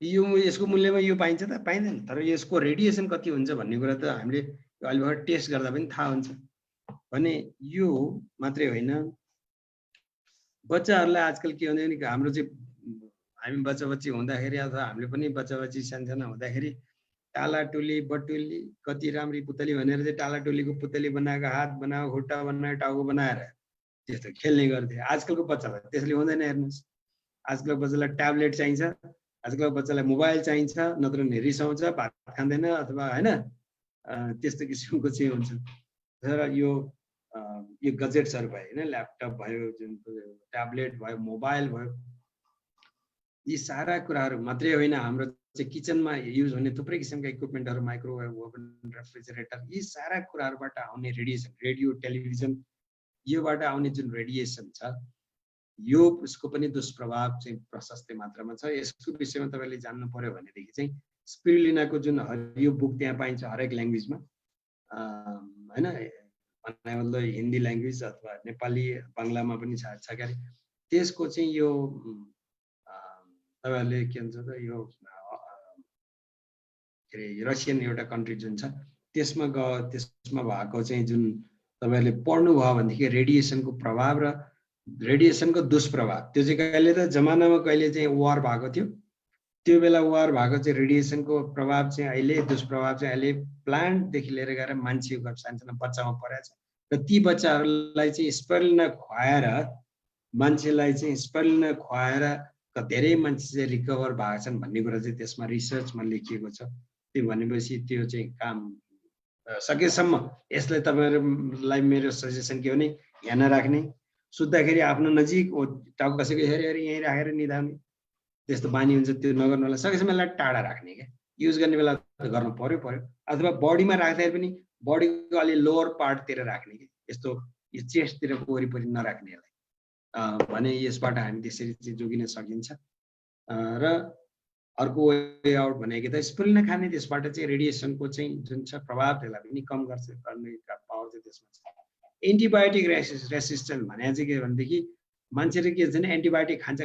यो यसको मूल्यमा यो पाइन्छ त पाइँदैन तर यसको रेडिएसन कति हुन्छ भन्ने कुरा त हामीले अलि भर टेस्ट गर्दा पनि थाहा हुन्छ भने यो मात्रै होइन बच्चाहरूलाई आजकल के हुन्छ भने हाम्रो चाहिँ हामी बच्चा हुँदाखेरि अथवा हामीले पनि बच्चा सानसाना हुँदाखेरि टालाटुली बटुली कति राम्री पुतली भनेर चाहिँ टालाटुलीको पुतली बनाएको हात बनाएको खुट्टा बनाएको टाउको बनाएर त्यस्तो खेल्ने गर्थे आजकलको बच्चालाई त्यसले हुँदैन हेर्नुहोस् आजकलको बच्चालाई ट्याब्लेट चाहिन्छ आजकलको बच्चालाई मोबाइल चाहिन्छ नत्र भने रिसाउँछ भात खाँदैन अथवा होइन त्यस्तो किसिमको चाहिँ हुन्छ तर यो गजेट्सहरू भयो होइन ल्यापटप भयो जुन ट्याब्लेट भयो मोबाइल भयो यी सारा कुराहरू मात्रै होइन हाम्रो चाहिँ किचनमा युज हुने थुप्रै किसिमका इक्विपमेन्टहरू माइक्रोवेभ ओभन रेफ्रिजरेटर यी सारा कुराहरूबाट आउने रेडिएसन रेडियो टेलिभिजन योबाट आउने जुन रेडिएसन छ यो उसको पनि दुष्प्रभाव चाहिँ प्रशस्त मात्रामा छ यसको विषयमा तपाईँले जान्नु पर्यो भनेदेखि चाहिँ स्पिरुलिनाको जुन हरियो बुक त्यहाँ पाइन्छ हरेक ल्याङ्ग्वेजमा होइन भने मतलब हिन्दी ल्याङ्ग्वेज अथवा नेपाली बङ्गलामा पनि छ क्यारे त्यसको चाहिँ यो तपाईँहरूले के भन्छ त यो के अरे रसियन एउटा कन्ट्री जुन छ त्यसमा भएको चाहिँ जुन तपाईँहरूले पढ्नुभयो भनेदेखि रेडिएसनको प्रभाव र रेडिएसनको दुष्प्रभाव त्यो चाहिँ कहिले त जमानामा कहिले चाहिँ वार भएको थियो त्यो बेला वार भएको चाहिँ रेडिएसनको प्रभाव चाहिँ अहिले दुष्प्रभाव चाहिँ अहिले प्लान्टदेखि लिएर गएर मान्छेको सानसानो बच्चामा परेको छ र ती बच्चाहरूलाई चाहिँ स्पेरुलिना खुवाएर मान्छेलाई चाहिँ स्पेरुलिना खुवाएर धेरै मान्छे चाहिँ रिकभर भएको छन् भन्ने कुरा चाहिँ त्यसमा रिसर्चमा लेखिएको छ त्यो भनेपछि त्यो चाहिँ काम सकेसम्म यसलाई तपाईँहरूलाई मेरो सजेसन के हो भने यहाँ नराख्ने सुत्दाखेरि आफ्नो नजिक टाउको कसैको हेरी यहीँ राखेर निधाउने त्यस्तो बानी हुन्छ त्यो नगर्नु होला सकेसम्म यसलाई टाढा राख्ने क्या युज गर्ने बेला गर्नु पर्यो अथवा बडीमा राख्दाखेरि पनि बडीको अलि लोवर पार्टतिर राख्ने कि यस्तो यो चेस्टतिरको वरिपरि नराख्ने यसलाई भने यसबाट हामी त्यसरी चाहिँ जोगिन सकिन्छ र अर्को वे आउट भनेको त स्पिरुलिना खाने त्यसबाट चाहिँ रेडिएसनको चाहिँ जुन छ प्रभाव त्यसलाई पनि कम गर्ने पावर चाहिँ त्यसमा छ एन्टिबायोटिक रेसिस्टेन्ट भने चाहिँ के भनेदेखि मान्छेले के हुन्छ भने एन्टिबायोटिक खान्छ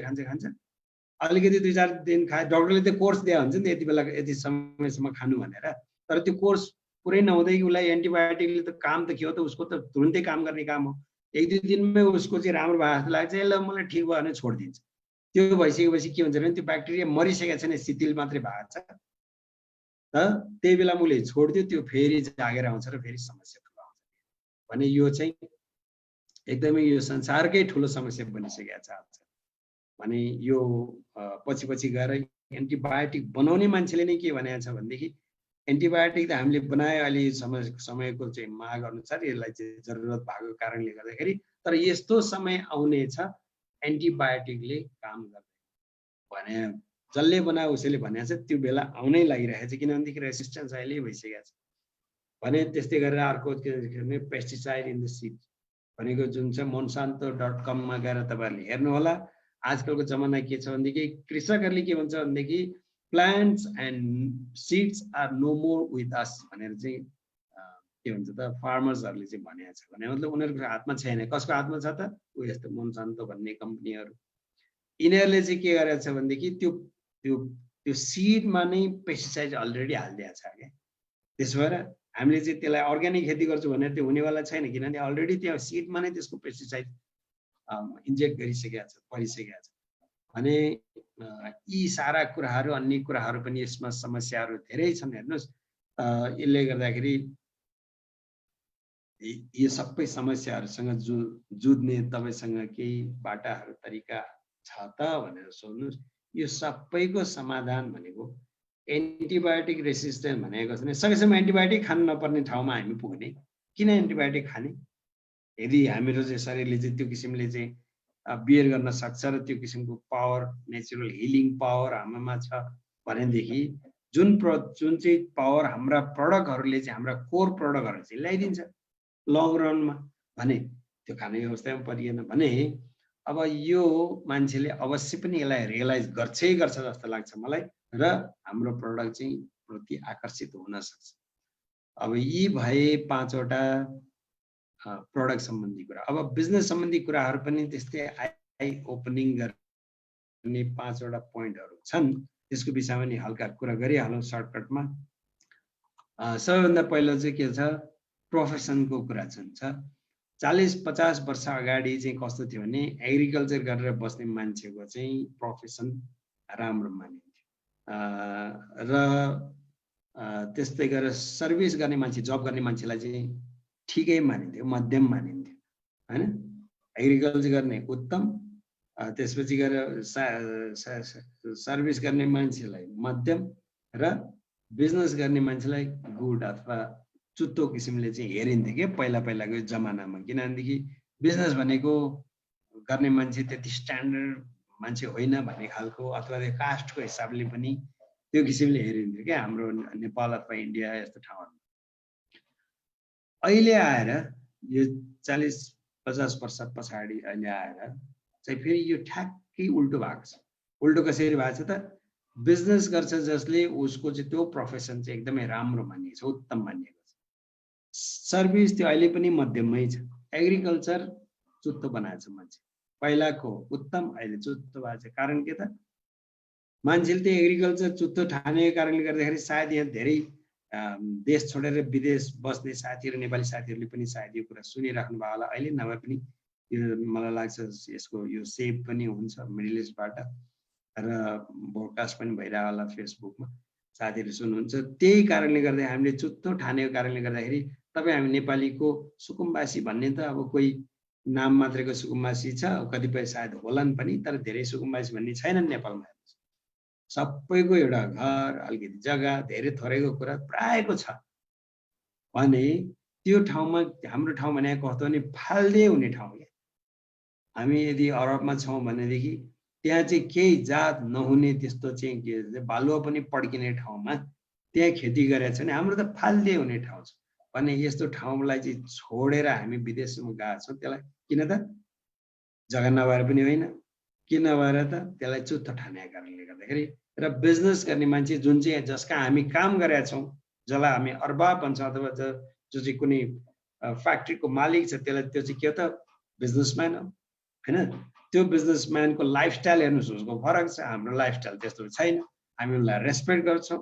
अलिकति 2-4 दिन खाए डक्टरले त्यो कोर्स दिए हुन्छ नि यति बेला यति समयसम्म खानु भनेर तर त्यो कोर्स पुरै नहुँदै उसलाई एन्टिबायोटिकले त काम त के हो त उसको त तुरुन्तै काम गर्ने काम हो 1-2 दिनमै उसको चाहिँ राम्रो भएको जस्तो लाग्छ ल मलाई ठिक भयो भने छोडिदिन्छ त्यो भइसकेपछि के हुन्छ भने त्यो ब्याक्टेरिया मरिसकेको छैन शिथिल मात्रै भएको छ त्यही बेला मैले छोडिदियो त्यो फेरि जागेर आउँछ र फेरि समस्या ठुलो आउँछ भने यो चाहिँ एकदमै यो संसारकै ठुलो समस्या बनिसकेको छ भने यो पछि गएर एन्टिबायोटिक बनाउने मान्छेले नै के भनेको छ भनेदेखि एन्टिबायोटिक त हामीले बनायो अहिले समयको चाहिँ माग अनुसार यसलाई चाहिँ जरुरत भएको कारणले गर्दाखेरि तर यस्तो समय आउने छ एन्टिबायोटिकले काम गर्दैन भने जसले बनायो उसैले भनेको छ त्यो बेला आउनै लागिरहेको छ किनभनेदेखि रेसिस्टेन्स अहिले भइसकेको छ भने त्यस्तै गरेर अर्को के भने पेस्टिसाइड इन द सिड भनेको जुन छ monsanto.com मा गएर तपाईँहरूले हेर्नु होला आजकलको जमाना के छ भनेदेखि कृषकहरूले के भन्छ भनेदेखि plants and seeds are no more with us भनेर चाहिँ के भन्छ त फार्मर्सहरूले चाहिँ भनेको छ भने मतलब उनीहरूको हातमा छैन कसको हातमा छ त ऊ यस्तो मोन्सान्तो भन्ने कम्पनीहरू यिनीहरूले चाहिँ के गरेको छ भनेदेखि त्यो सिडमा नै पेस्टिसाइड अलरेडी हालिदिएको छ क्या त्यसो भएर हामीले चाहिँ त्यसलाई अर्ग्यानिक खेती गर्छु भनेर त्यो हुनेवाला छैन किनभने अलरेडी त्यहाँ सिडमा नै त्यसको पेस्टिसाइड इन्जेक्ट गरिसकेको छ परिसकेको छ भने यी सारा कुराहरू अन्य कुराहरू पनि यसमा समस्याहरू धेरै छन् हेर्नुहोस् यसले गर्दाखेरि यो सबै समस्याहरूसँग जुझ्ने तपाईसँग केही बाटाहरू तरिका छ त भनेर सोध्नुहोस् यो सबैको समाधान भनेको एन्टिबायोटिक रेसिस्टेन्ट भनेको छ भने सकेसम्म एन्टिबायोटिक खानु नपर्ने ठाउँमा हामी पुग्ने किन एन्टिबायोटिक खाने यदि हाम्रो चाहिँ शरीरले चाहिँ त्यो किसिमले चाहिँ बियर गर्न सक्छ र त्यो किसिमको पावर नेचुरल हिलिङ पावर हाम्रोमा छ भनेदेखि जुन चाहिँ पावर हाम्रा प्रडक्टहरूले चाहिँ हाम्रा कोर प्रडक्टहरू चाहिँ ल्याइदिन्छ लङ रनमा भने त्यो खाने अवस्थामा परिएन भने अब यो मान्छेले अवश्य पनि यसलाई रियलाइज गर्छ जस्तो लाग्छ मलाई र हाम्रो प्रडक्ट चाहिँ प्रति आकर्षित हुन सक्छ अब यी भए 5 वटा प्रोडक्ट सम्बन्धी कुरा अब बिजनेस सम्बन्धी कुराहरू पनि त्यस्तै आई ओपनिङ गर्ने 5 वटा पोइन्टहरू छन् त्यसको विषयमा नि हल्का कुरा गरिहालौँ सर्टकटमा सबैभन्दा पहिलो चाहिँ के छ प्रोफेसनको कुरा छ 40-50 वर्ष अगाडि चाहिँ कस्तो थियो भने एग्रिकल्चर गरेर बस्ने मान्छेको चाहिँ प्रोफेसन राम्रो मानिन्थ्यो र त्यस्तै गरेर सर्भिस गर्ने मान्छे जब गर्ने मान्छेलाई चाहिँ ठिकै मानिन्थ्यो मध्यम मानिन्थ्यो हैन एग्रिकल्चर गर्ने उत्तम त्यसपछि गएर सर्भिस गर्ने मान्छेलाई मध्यम र बिजनेस गर्ने मान्छेलाई गुड अथवा चुत्तो किसिमले चाहिँ हेरिन्थ्यो के पहिलाको जमानामा किनभनेदेखि बिजनेस भनेको गर्ने मान्छे त्यति स्ट्यान्डर्ड मान्छे होइन भन्ने खालको अथवा कास्टको हिसाबले पनि त्यो किसिमले हेरिन्थ्यो क्या हाम्रो नेपाल अथवा इन्डिया यस्तो ठाउँहरू अहिले आएर यो 40-50 वर्ष पछाडि अहिले आएर चाहिँ फेरि यो ठ्याक्कै उल्टो भएको छ उल्टो कसरी भएको छ त बिजनेस गर्छ जसले उसको चाहिँ त्यो प्रोफेसन चाहिँ एकदमै राम्रो मानिएको छ उत्तम मानिएको छ सर्भिस त्यो अहिले पनि मध्यममै छ। एग्रिकल्चर चुत्तो बनाएको छ मान्छे, पहिलाको उत्तम अहिले चुत्तो भएको छ। कारण के त, मान्छेले त्यो एग्रिकल्चर चुत्तो ठानेको कारणले गर्दाखेरि सायद यहाँ धेरै देश छोडेर विदेश बस्ने साथीहरू, नेपाली साथीहरूले पनि सायद यो कुरा सुनिराख्नु भयो होला। अहिले नभए पनि यो मलाई लाग्छ यसको यो सेभ पनि हुन्छ मिडल इस्टबाट र ब्रोडकास्ट पनि भइरहेको होला फेसबुकमा, साथीहरू सुन्नुहुन्छ। त्यही कारणले गर्दा हामीले चुत्तो ठानेको कारणले गर्दाखेरि तपाईँ हामी नेपालीको सुकुम्बासी भन्ने त अब कोही नाम मात्रैको सुकुम्बासी छ, कतिपय सायद होलान् पनि, तर धेरै सुकुम्बासी भन्ने छैनन् नेपालमा। सबैको एउटा घर, अलिकति जग्गा, धेरै थोरैको कुरा प्रायको छ भने त्यो ठाउँमा हाम्रो ठाउँ भनेको कस्तो भने फाल्दे हुने ठाउँ क्या। हामी यदि अरबमा छौँ भनेदेखि त्यहाँ चाहिँ केही जात नहुने त्यस्तो चाहिँ के बालुवा पनि पड्किने ठाउँमा त्यहाँ खेती गरेको छ भने हाम्रो त फाल्दे हुने ठाउँ छ भने यस्तो ठाउँलाई चाहिँ छोडेर हामी विदेशमा गएका छौँ। त्यसलाई किन त जग्गा नभएर पनि होइन, किन भएर त त्यसलाई चुत्तो ठानेको कारणले गर्दाखेरि। र बिजनेस गर्ने मान्छे जुन चाहिँ जसका हामी काम गरेका छौँ, जसलाई हामी अर्बाब भन्छौँ अथवा जो चाहिँ कुनै फ्याक्ट्रीको मालिक छ, त्यसलाई त्यो चाहिँ के त बिजनेसम्यान हो होइन। त्यो बिजनेसम्यानको लाइफस्टाइल हेर्नुहोस्, उसको फरक छ, हाम्रो लाइफस्टाइल त्यस्तो छैन। हामी उनलाई रेस्पेक्ट गर्छौँ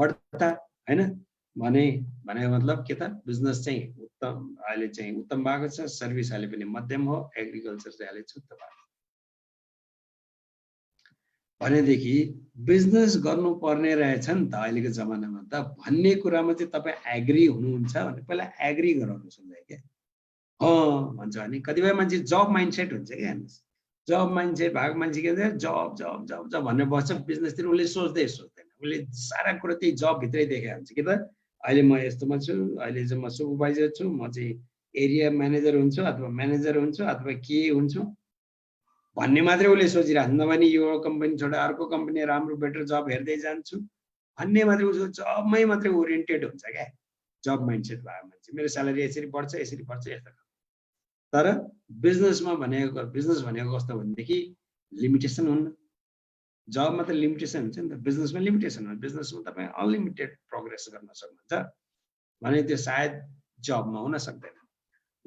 बढ्ता होइन। भनेको मतलब के त, बिजनेस चाहिँ उत्तम अहिले चाहिँ उत्तम भएको छ, सर्भिस अहिले पनि मध्यम हो, एग्रिकल्चर चाहिँ अहिले चुत्तो भएको छ भनेदेखि बिजनेस गर्नुपर्ने रहेछ नि त अहिलेको जमानामा त भन्ने कुरामा चाहिँ तपाईँ एग्री हुनुहुन्छ भने पहिला एग्री गराउनुहोस् उसलाई क्या। भन्छ भने कतिपय मान्छे जब माइन्डसेट हुन्छ क्या। हेर्नुहोस्, जब माइन्डसेट भएको मान्छे के भन्छ, जब जब जब जब भनेर बस्छ, बिजनेसतिर उसले सोच्दैन, उसले सारा कुरा त्यही जबभित्रै देखेको हुन्छ कि त अहिले म यस्तोमा छु, अहिले चाहिँ म सुपरभाइजर छु, म चाहिँ एरिया म्यानेजर हुन्छु अथवा म्यानेजर हुन्छु अथवा के हुन्छु भन्ने मात्रै उसले सोचिरहेको, नभने यो कम्पनी छोडेर अर्को कम्पनी राम्रो बेटर जब हेर्दै जान्छु भन्ने मात्रै उसको जबमै मात्रै ओरिएन्टेड हुन्छ क्या। जब माइन्डसेट भएको मान्छे, मेरो स्यालेरी यसरी बढ्छ यस्तो। तर बिजनेस भनेको कस्तो भनेदेखि लिमिटेसन हुन्न। जबमा त लिमिटेसन हुन्छ नि त, बिजनेसमा लिमिटेसन हो। बिजनेसमा तपाईँ अनलिमिटेड प्रोग्रेस गर्न सक्नुहुन्छ भने त्यो सायद जबमा हुन सक्दैन।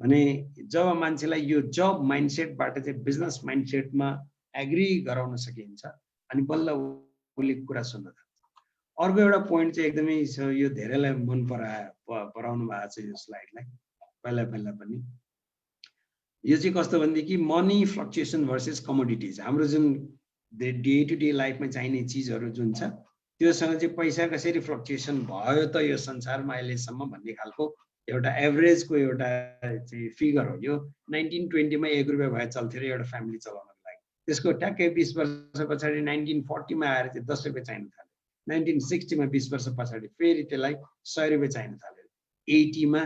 भने जब मान्छेलाई यो जब माइन्डसेटबाट चाहिँ बिजनेस माइन्डसेटमा एग्री गराउन सकिन्छ अनि बल्ल उसले कुरा सुन्न थाल्छ। अर्को एउटा पोइन्ट चाहिँ एकदमै छ, यो धेरैलाई मन पराउनु भएको छ यो स्लाइडलाई पहिला पनि। यो चाहिँ कस्तो भनेदेखि मनी फ्लक्चुएसन भर्सेस कमोडिटिज। हाम्रो जुन डे टु डे लाइफमा चाहिने चिजहरू जुन छ त्योसँग चाहिँ पैसा कसरी फ्लक्चुएसन भयो त यो संसारमा अहिलेसम्म भन्ने खालको एउटा एभरेजको एउटा चाहिँ फिगर हो। यो 1920 मा 1 रुपियाँ भए चल्थ्यो र एउटा फ्यामिली चलाउनको लागि। त्यसको ट्याक्कै 20 वर्ष पछाडि 1940 मा आएर चाहिँ 10 रुपियाँ चाहिन थाल्यो। 1960 मा 20 वर्ष पछाडि फेरि त्यसलाई 100 रुपियाँ चाहिन थाल्यो। 80 मा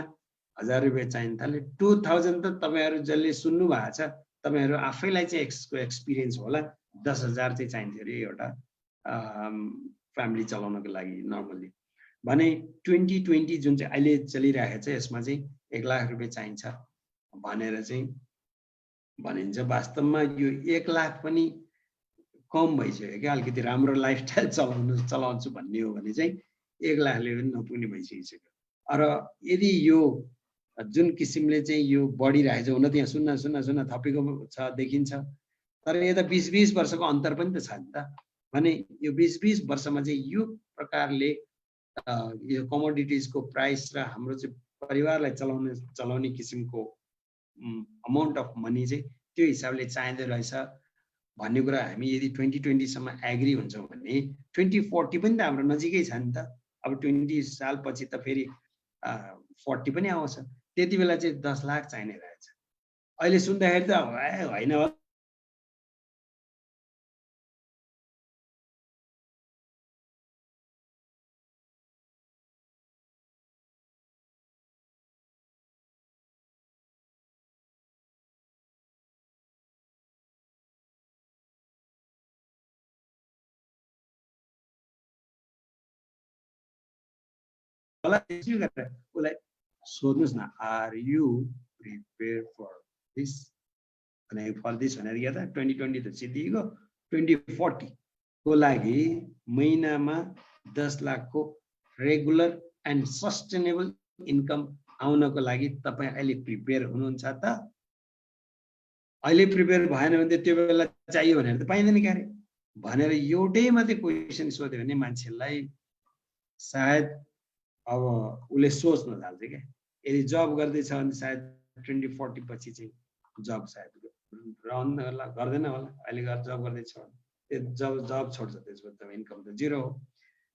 1000 रुपियाँ चाहिन थाल्यो। 2000 त तपाईहरु जसले सुन्नु भएको छ तपाईहरु आफैलाई चाहिँ यसको एक्सपिरियन्स होला। 10,000 चाहिँ चाहिन्थ्यो रे एउटा फ्यामिली चलाउनको लागि नर्मली। भने 2020 जुन चाहिँ अहिले चलिरहेको छ यसमा चाहिँ 1 लाख रुपियाँ चाहिन्छ भनेर चाहिँ भनिन्छ। वास्तवमा यो 1 लाख पनि कम भइसक्यो क्या। अलिकति राम्रो लाइफस्टाइल चलाउँछु भन्ने हो भने चाहिँ 1 लाखले पनि नपुग्ने भइसकिसक्यो। र यदि यो जुन किसिमले चाहिँ यो बढिरहेछ हुन त यहाँ सुन्न थपेको छ देखिन्छ। तर यता 20-20 वर्षको अन्तर पनि त छ नि त। भने यो 20-20 वर्षमा चाहिँ यो प्रकारले यो कमोडिटिजको प्राइस र हाम्रो चाहिँ परिवारलाई चलाउने किसिमको अमाउन्ट अफ मनी चाहिँ त्यो हिसाबले चाहिँदो रहेछ भन्ने कुरा हामी यदि 2020 सम्म एग्री हुन्छौँ भने 2040 पनि त हाम्रो नजिकै छ नि त। अब 20 साल पछि त फेरि 40 पनि आउँछ। त्यति बेला चाहिँ 10 लाख चाहिने रहेछ। अहिले सुन्दाखेरि त होइन उसलाई सोध्नुहोस् न, are you prepare for this भनेर के त 2020 त सिद्धिएको 2040 को लागि महिनामा 10 लाखको रेगुलर एन्ड सस्टेनेबल इन्कम आउनको लागि तपाई अहिले प्रिपेयर हुनुहुन्छ त? अहिले प्रिपेयर भएन भने त्यो बेला चाहियो भनेर त पाइँदैन क्यारे भनेर एउटै मात्रै क्वेसन सोध्यो भने मान्छेलाई सायद अब उसले सोच्न थाल्छ क्या। यदि जब गर्दैछ भने सायद 2040 पछि चाहिँ जब सायद रहन्न होला, गर्दैन होला। अहिले जब गर्दैछ भने जब छोड्छ त्यसपछि त इन्कम त जिरो हो।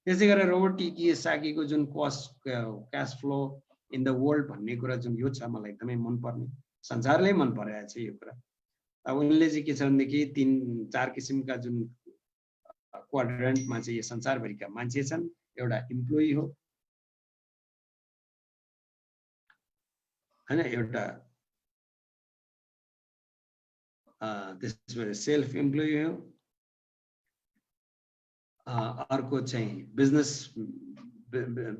त्यसै गरेर रोबोटिक कियोसाकीको जुन cash flow in the world भन्ने कुरा जुन यो छ मलाई एकदमै मन पर्ने, संसारले मन पराएको छ यो कुरा। अब उनले चाहिँ के छ भनेदेखि 3-4 किसिमका जुन क्वाड्रेन्टमा चाहिँ यो संसारभरिका मान्छे छन्। एउटा इम्प्लोइ हो हैन, एउटा त्यसपछि सेल्फ इम्प्लोइ हो, अर्को चाहिँ बिजनेस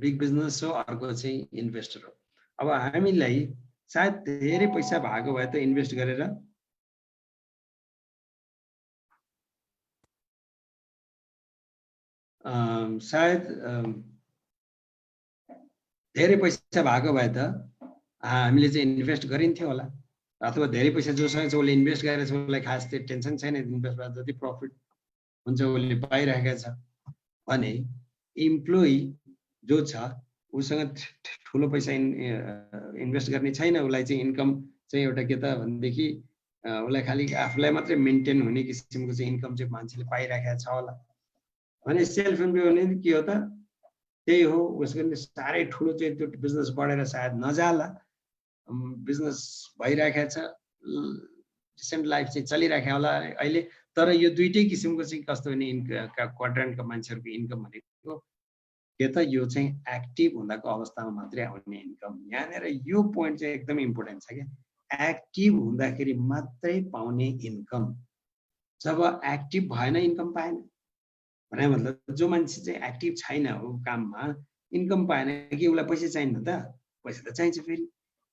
बिग बिजनेस हो, अर्को चाहिँ इन्भेस्टर हो। अब हामीलाई सायद धेरै पैसा भएको भए त इन्भेस्ट गरेर सायद धेरै पैसा भएको भए त हामीले चाहिँ इन्भेस्ट गरिन्थ्यो होला, अथवा धेरै पैसा जोसँग छ उसले इन्भेस्ट गरेर उसलाई खास त्यो टेन्सन छैन, इन्भेस्ट गर्दा जति प्रफिट हुन्छ उसले पाइरहेको छ भने इम्प्लोइ जो छ उसँग ठुलो पैसा इन्भेस्ट गर्ने छैन। उसलाई चाहिँ इन्कम चाहिँ एउटा के त भनेदेखि उसलाई खालि आफूलाई मात्रै मेन्टेन हुने किसिमको चाहिँ इन्कम चाहिँ मान्छेले पाइरहेको छ होला भने सेल्फ इम्प्लोइ भने के हो त? त्यही हो, उसको साह्रै ठुलो चाहिँ त्यो बिजनेस बढेर सायद नजाला, बिजनेस भइरहेको छ, डिसेन्ट लाइफ चाहिँ चलिरहेको होला अहिले। तर यो दुईटै किसिमको चाहिँ कस्तो भने क्वाड्रेन्टका मान्छेहरूको इन्कम भनेको के त यो चाहिँ एक्टिभ हुँदाको अवस्थामा मात्रै आउने इन्कम। यहाँनिर यो पोइन्ट चाहिँ एकदमै इम्पोर्टेन्ट छ क्या, एक्टिभ हुँदाखेरि मात्रै पाउने इन्कम। जब एक्टिभ भएन इन्कम पाएन भने मतलब जो मान्छे चाहिँ एक्टिभ छैन हो काममा, इन्कम पाएन कि उसलाई पैसा चाहिन्छ त? पैसा त चाहिन्छ फेरि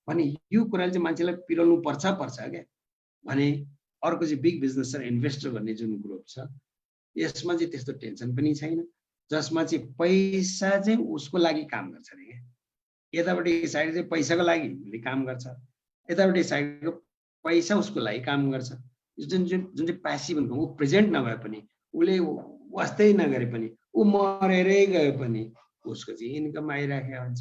भने यो कुराले चाहिँ मान्छेलाई पिराउनु पर्छ क्या। भने अर्को चाहिँ बिग बिजनेस र इन्भेस्टर भन्ने जुन ग्रुप छ यसमा चाहिँ त्यस्तो टेन्सन पनि छैन, जसमा चाहिँ पैसा चाहिँ उसको लागि काम गर्छ अरे क्या। यतापट्टि साइड चाहिँ पैसाको लागि उसले काम गर्छ, यतापट्टि साइडको पैसा उसको लागि काम गर्छ। जुन चाहिँ प्यासिभ हुन्छ, ऊ प्रेजेन्ट नभए पनि, उसले वास्तै नगरे पनि, ऊ मरेरै गए पनि उसको चाहिँ इन्कम आइराखेको हुन्छ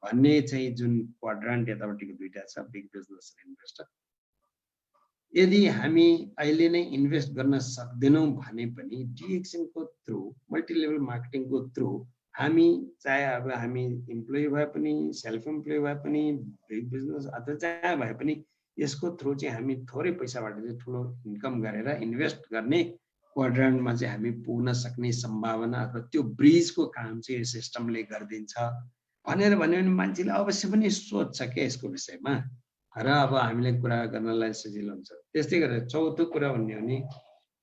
भन्ने चाहिँ जुन क्वाड्रेन्ट यतापट्टिको दुईटा छ, बिग बिजनेस र इन्भेस्टर। यदि हामी अहिले नै इन्भेस्ट गर्न सक्दैनौँ भने पनि डिएक्सएनको थ्रु, मल्टिलेभल मार्केटिङको थ्रु हामी चाहे अब हामी इम्प्लोइ भए पनि, सेल्फ इम्प्लोइ भए पनि, बिग बिजनेस अथवा जहाँ भए पनि यसको थ्रु चाहिँ हामी थोरै पैसाबाट चाहिँ ठुलो इन्कम गरेर इन्भेस्ट गर्ने क्वाड्रेन्टमा चाहिँ हामी पुग्न सक्ने सम्भावना अथवा त्यो ब्रिजको काम चाहिँ सिस्टमले गरिदिन्छ भनेर भन्यो भने मान्छेले अवश्य पनि सोध्छ क्या यसको विषयमा र अब हामीले कुरा गर्नलाई सजिलो हुन्छ। त्यस्तै गरेर चौथो कुरा भन्ने हो भने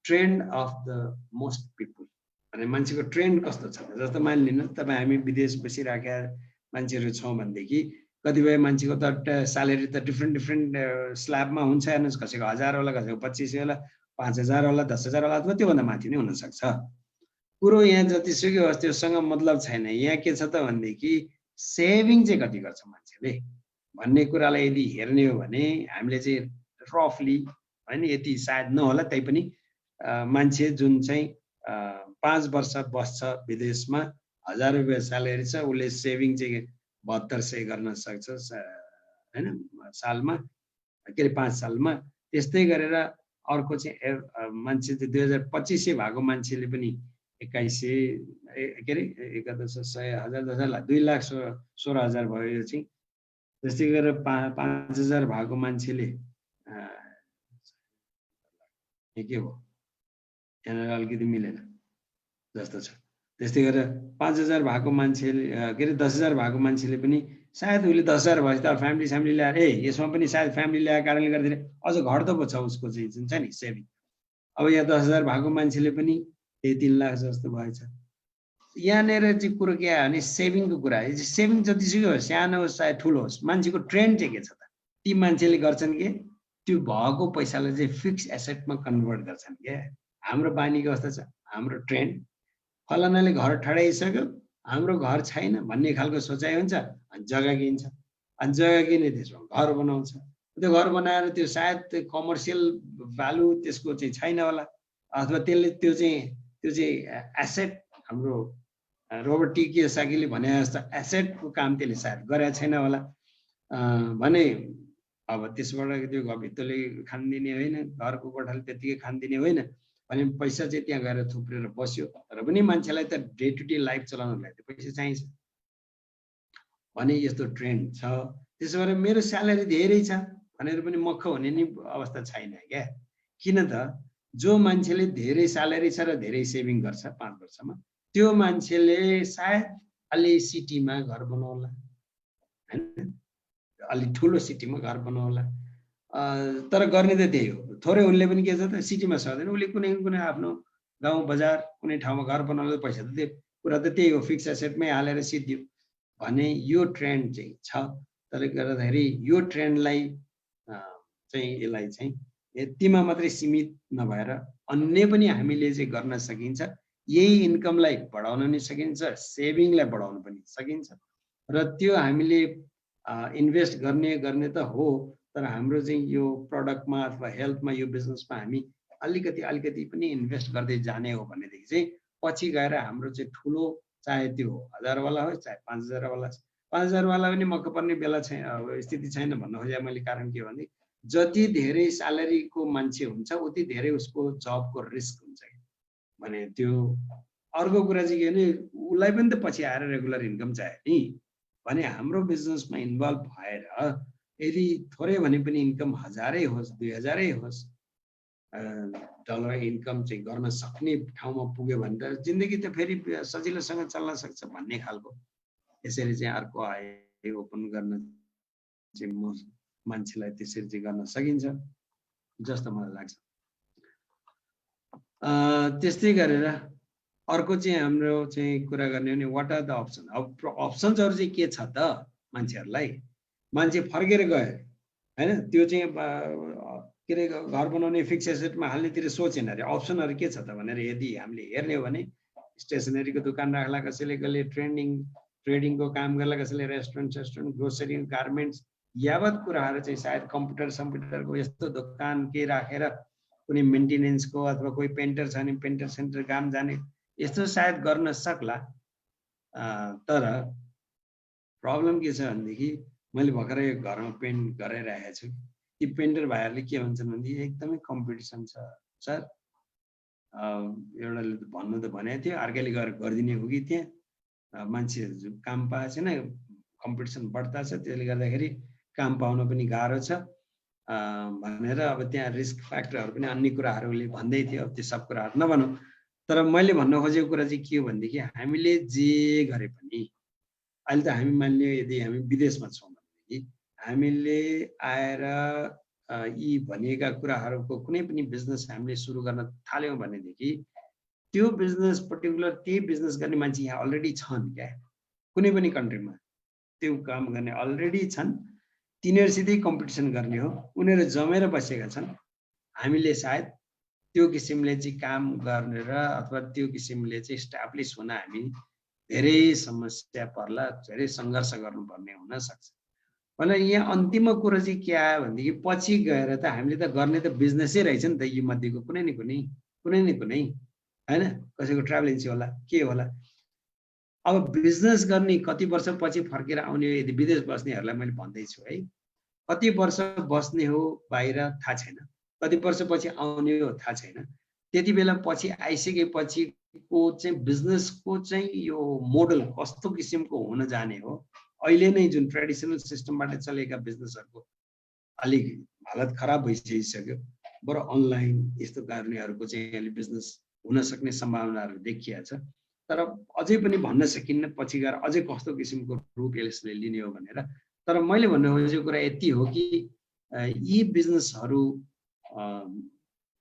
trend of the most people, भने मान्छेको ट्रेन्ड कस्तो छ। जस्तो मानिलिनु तपाईँ हामी विदेश बसिरहेका मान्छेहरू छौँ भनेदेखि कतिपय मान्छेको त स्यालेरी त डिफ्रेन्ट स्ल्याबमा हुन्छ, हेर्नुहोस्, कसैको 1000 होला, कसैको 2500 होला, 5000 होला, 10,000 होला, अथवा त्योभन्दा माथि नै हुनसक्छ। कुरो यहाँ जतिसुकै होस् त्योसँग मतलब छैन। यहाँ के छ त भनेदेखि सेभिङ चाहिँ कति गर्छ मान्छेले भन्ने कुरालाई यदि हेर्ने हो भने हामीले चाहिँ रफली होइन, यति सायद नहोला तैपनि मान्छे जुन चाहिँ 5 वर्ष बस्छ विदेशमा, 1000 रुपियाँ स्यालेरी छ, उसले सेभिङ चाहिँ 7200 गर्न सक्छ होइन सालमा, के अरे 5 सालमा। त्यस्तै गरेर अर्को चाहिँ मान्छे चाहिँ 2500 भएको मान्छेले पनि 2100 के अरे 11,100 1000 2,16,000 भयो यो चाहिँ। त्यस्तै गरेर 5000 भएको मान्छेले के हो यहाँनिर अलिकति मिलेन जस्तो छ। त्यस्तै गरेर 5000 भएको मान्छेले के अरे 10,000 भएको मान्छेले पनि सायद उसले 10,000 भएपछि त फ्यामिली ल्याएर यसमा पनि सायद फ्यामिली ल्याएको कारणले गर्दाखेरि अझ घट्दो पो छ उसको चाहिँ जुन छ नि सेभिङ। अब यहाँ 10,000 भएको मान्छेले पनि त्यही 3 लाख जस्तो भएछ। यहाँनिर चाहिँ कुरो के आयो भने सेभिङको कुरा। सेभिङ जतिसुकै होस्, सानो होस् चाहे ठुलो होस्, मान्छेको ट्रेन्ड चाहिँ के छ त? ती मान्छेले गर्छन् के त्यो भएको पैसालाई चाहिँ फिक्स एसेटमा कन्भर्ट गर्छन् क्या। हाम्रो बानी कस्तो छ, हाम्रो ट्रेन्ड फलानाले घर ठडाइसक्यो, हाम्रो घर छैन भन्ने खालको सोचाइ हुन्छ, अनि जग्गा किन्छ, अनि जग्गा किने त्यसमा घर बनाउँछ। त्यो घर बनाएर त्यो सायद त्यो कमर्सियल भ्यालु त्यसको चाहिँ छैन होला, अथवा त्यसले त्यो चाहिँ एसेट, हाम्रो रोबर्ट टी कियोसाकीले भने जस्तो एसेटको काम त्यसले सायद गरेको छैन होला भने अब त्यसबाट त्यो भित्तोले खानिदिने होइन, घरको कोठाले त्यतिकै खानिदिने होइन भने पैसा चाहिँ त्यहाँ गएर थुप्रेर बस्यो, तर पनि मान्छेलाई त डे टु डे लाइफ चलाउनलाई त पैसा चाहिन्छ भने यस्तो ट्रेन्ड छ। त्यसो भएर मेरो स्यालेरी धेरै छ भनेर पनि मक्ख हुने नि अवस्था छैन क्या। किन त जो मान्छेले धेरै स्यालेरी छ र धेरै सेभिङ गर्छ 5 वर्षमा, त्यो मान्छेले सायद अलि सिटीमा घर बनाउला हैन, अलि ठुलो सिटीमा घर बनाउला, तर गर्ने त त्यही हो। थोरै उनले पनि के छ त सिटीमा सक्दैन, उसले कुनै कुनै आफ्नो गाउँ बजार कुनै ठाउँमा घर बनाउनु पैसा त त्यो कुरा त त्यही हो, फिक्स एसेटमै हालेर सिद्धियो भने यो ट्रेन्ड चाहिँ छ। त्यसले गर्दाखेरि यो ट्रेन्डलाई चाहिँ यसलाई चाहिँ यतिमा मात्रै सीमित नभएर अन्य पनि हामीले चाहिँ गर्न सकिन्छ। यही इन्कमलाई बढाउन नि सकिन्छ, सेभिङलाई बढाउन पनि सकिन्छ र त्यो हामीले इन्भेस्ट गर्ने त हो, तर हाम्रो चाहिँ यो प्रडक्टमा अथवा हेल्थमा यो बिजनेसमा हामी अलिकति पनि इन्भेस्ट गर्दै जाने हो भनेदेखि चाहिँ पछि गएर हाम्रो चाहिँ ठुलो, चाहे त्यो 1000 वाला होस् चाहे 5000 वाला, 5000 वाला पनि मक्क पर्ने बेला छैन, स्थिति छैन भन्न खोजेँ मैले। कारण के भने जति धेरै स्यालेरीको मान्छे हुन्छ उति धेरै उसको जबको रिस्क हुन्छ भने त्यो अर्को कुरा चाहिँ के भने उसलाई पनि त पछि आएर रेगुलर इन्कम चाहियो नि भने हाम्रो बिजनेसमा इन्भल्भ भएर यदि थोरै भने पनि इन्कम 1000 होस् 2000 होस् डलर इन्कम चाहिँ गर्न सक्ने ठाउँमा पुग्यो भने त जिन्दगी त फेरि सजिलोसँग चल्न सक्छ भन्ने खालको। यसरी चाहिँ अर्को आय ओपन गर्न चाहिँ मान्छेलाई त्यसरी चाहिँ गर्न सकिन्छ जस्तो मलाई लाग्छ। त्यस्तै गरेर अर्को चाहिँ हाम्रो चाहिँ कुरा गर्ने हो भने व्हाट आर द अप्सन। अब अप्सन्सहरु चाहिँ के छ त मान्छेहरुलाई, मान्छे फर्केर गयो हैन, त्यो चाहिँ के रे घर बनाउने फिक्स एसेटमा हाल्नेतिर सोचेन अरे। अप्सनहरु के छ त भनेर यदि हामीले हेर्ने हो भने स्टेशनरीको दुकान राख्ला, कसैले कसले ट्रेडिङको काम गर्ला, कसैले रेस्टुरेन्ट ग्रोसरी गार्मेन्ट्स यावत कुराहरु चाहिँ सायद कम्प्युटरको यस्तो दोकान के राखेर कुनै मेन्टेनेन्सको अथवा कोही पेन्टर छ भने पेन्टर सेन्टर काम जाने यस्तो सायद गर्न सक्ला। तर प्रब्लम के छ भनेदेखि मैले भर्खरै घरमा पेन्ट गराइरहेको छु, ती पेन्टर भाइहरुले के भन्छन् भने एकदमै कम्पिटिसन छ सर। एउटाले भन्नु त भनेको थियो, अर्कैले गएर गरिदिने हो कि त्यहाँ मान्छे काम पाएको छैन, कम्पिटिसन बढ्ता छ, त्यसले गर्दाखेरि काम पाउन पनि गाह्रो छ भनेर अब त्यहाँ रिस्क फ्याक्टरहरु पनि अन्य कुराहरुले भन्दै थियो। अब त्यो सब कुराहरु नभनौं, तर मैले भन्न खोजेको कुरा चाहिँ के हो भनेदेखि हामीले जे गरे पनि अहिले त हामी मान्ने यदि हामी विदेशमा छौं भनेदेखि हामीले आएर यी भनिएका कुराहरुको कुनै पनि बिजनेस हामीले सुरु गर्न थाल्यौं भनेदेखि त्यो बिजनेस पर्टिकुलर त्यही बिजनेस गर्ने मान्छे यहाँ अलरेडी छन् क्या, कुनै पनि कन्ट्रीमा त्यो काम गर्ने अलरेडी छन्, तिनीहरुसितै कम्पिटिसन गर्ने हो, उनीहरु जमेर बसेका छन्। हामीले सायद त्यो किसिमले चाहिँ काम गरेर अथवा त्यो किसिमले चाहिँ एस्टाब्लिश हुन हामी धेरै समस्या पर्ला, धेरै सङ्घर्ष गर्नुपर्ने हुन सक्छ। भने यहाँ अन्तिम कुरा चाहिँ के आयो भनेदेखि पछि गएर त हामीले त गर्ने त बिजनेसै रहेछ नि त, यी मध्येको कुनै न कुनै हैन, कसैको ट्राभल एजेन्सी होला के होला। अब बिजनेस गर्ने कति वर्ष पछि फर्केर आउने यदि विदेश बस्नेहरुलाई मैले भन्दैछु है, कति वर्ष बस्ने हो बाहिर थाहा छैन, कति वर्ष पछि आउने हो थाहा छैन। त्यति बेला पछि आइसकेपछि को चाहिँ बिजनेसको चाहिँ यो मोडल कस्तो किसिमको हुन जाने हो, अहिले नै जुन ट्रेडिसनल सिस्टमबाट चलेका बिजनेसहरुको अलि हालत खराब भइसक्यो, बरु अनलाइन यस्तो गर्नेहरुको चाहिँ अलि बिजनेस हुन सक्ने सम्भावनाहरु देखिया छ। तर अझै पनि भन्न सकिन्न पछि गएर अझै कस्तो किसिमको रूप यसले लिने हो भनेर। तर मैले भन्नु खोजेको कुरा यति हो कि यी बिजनेसहरु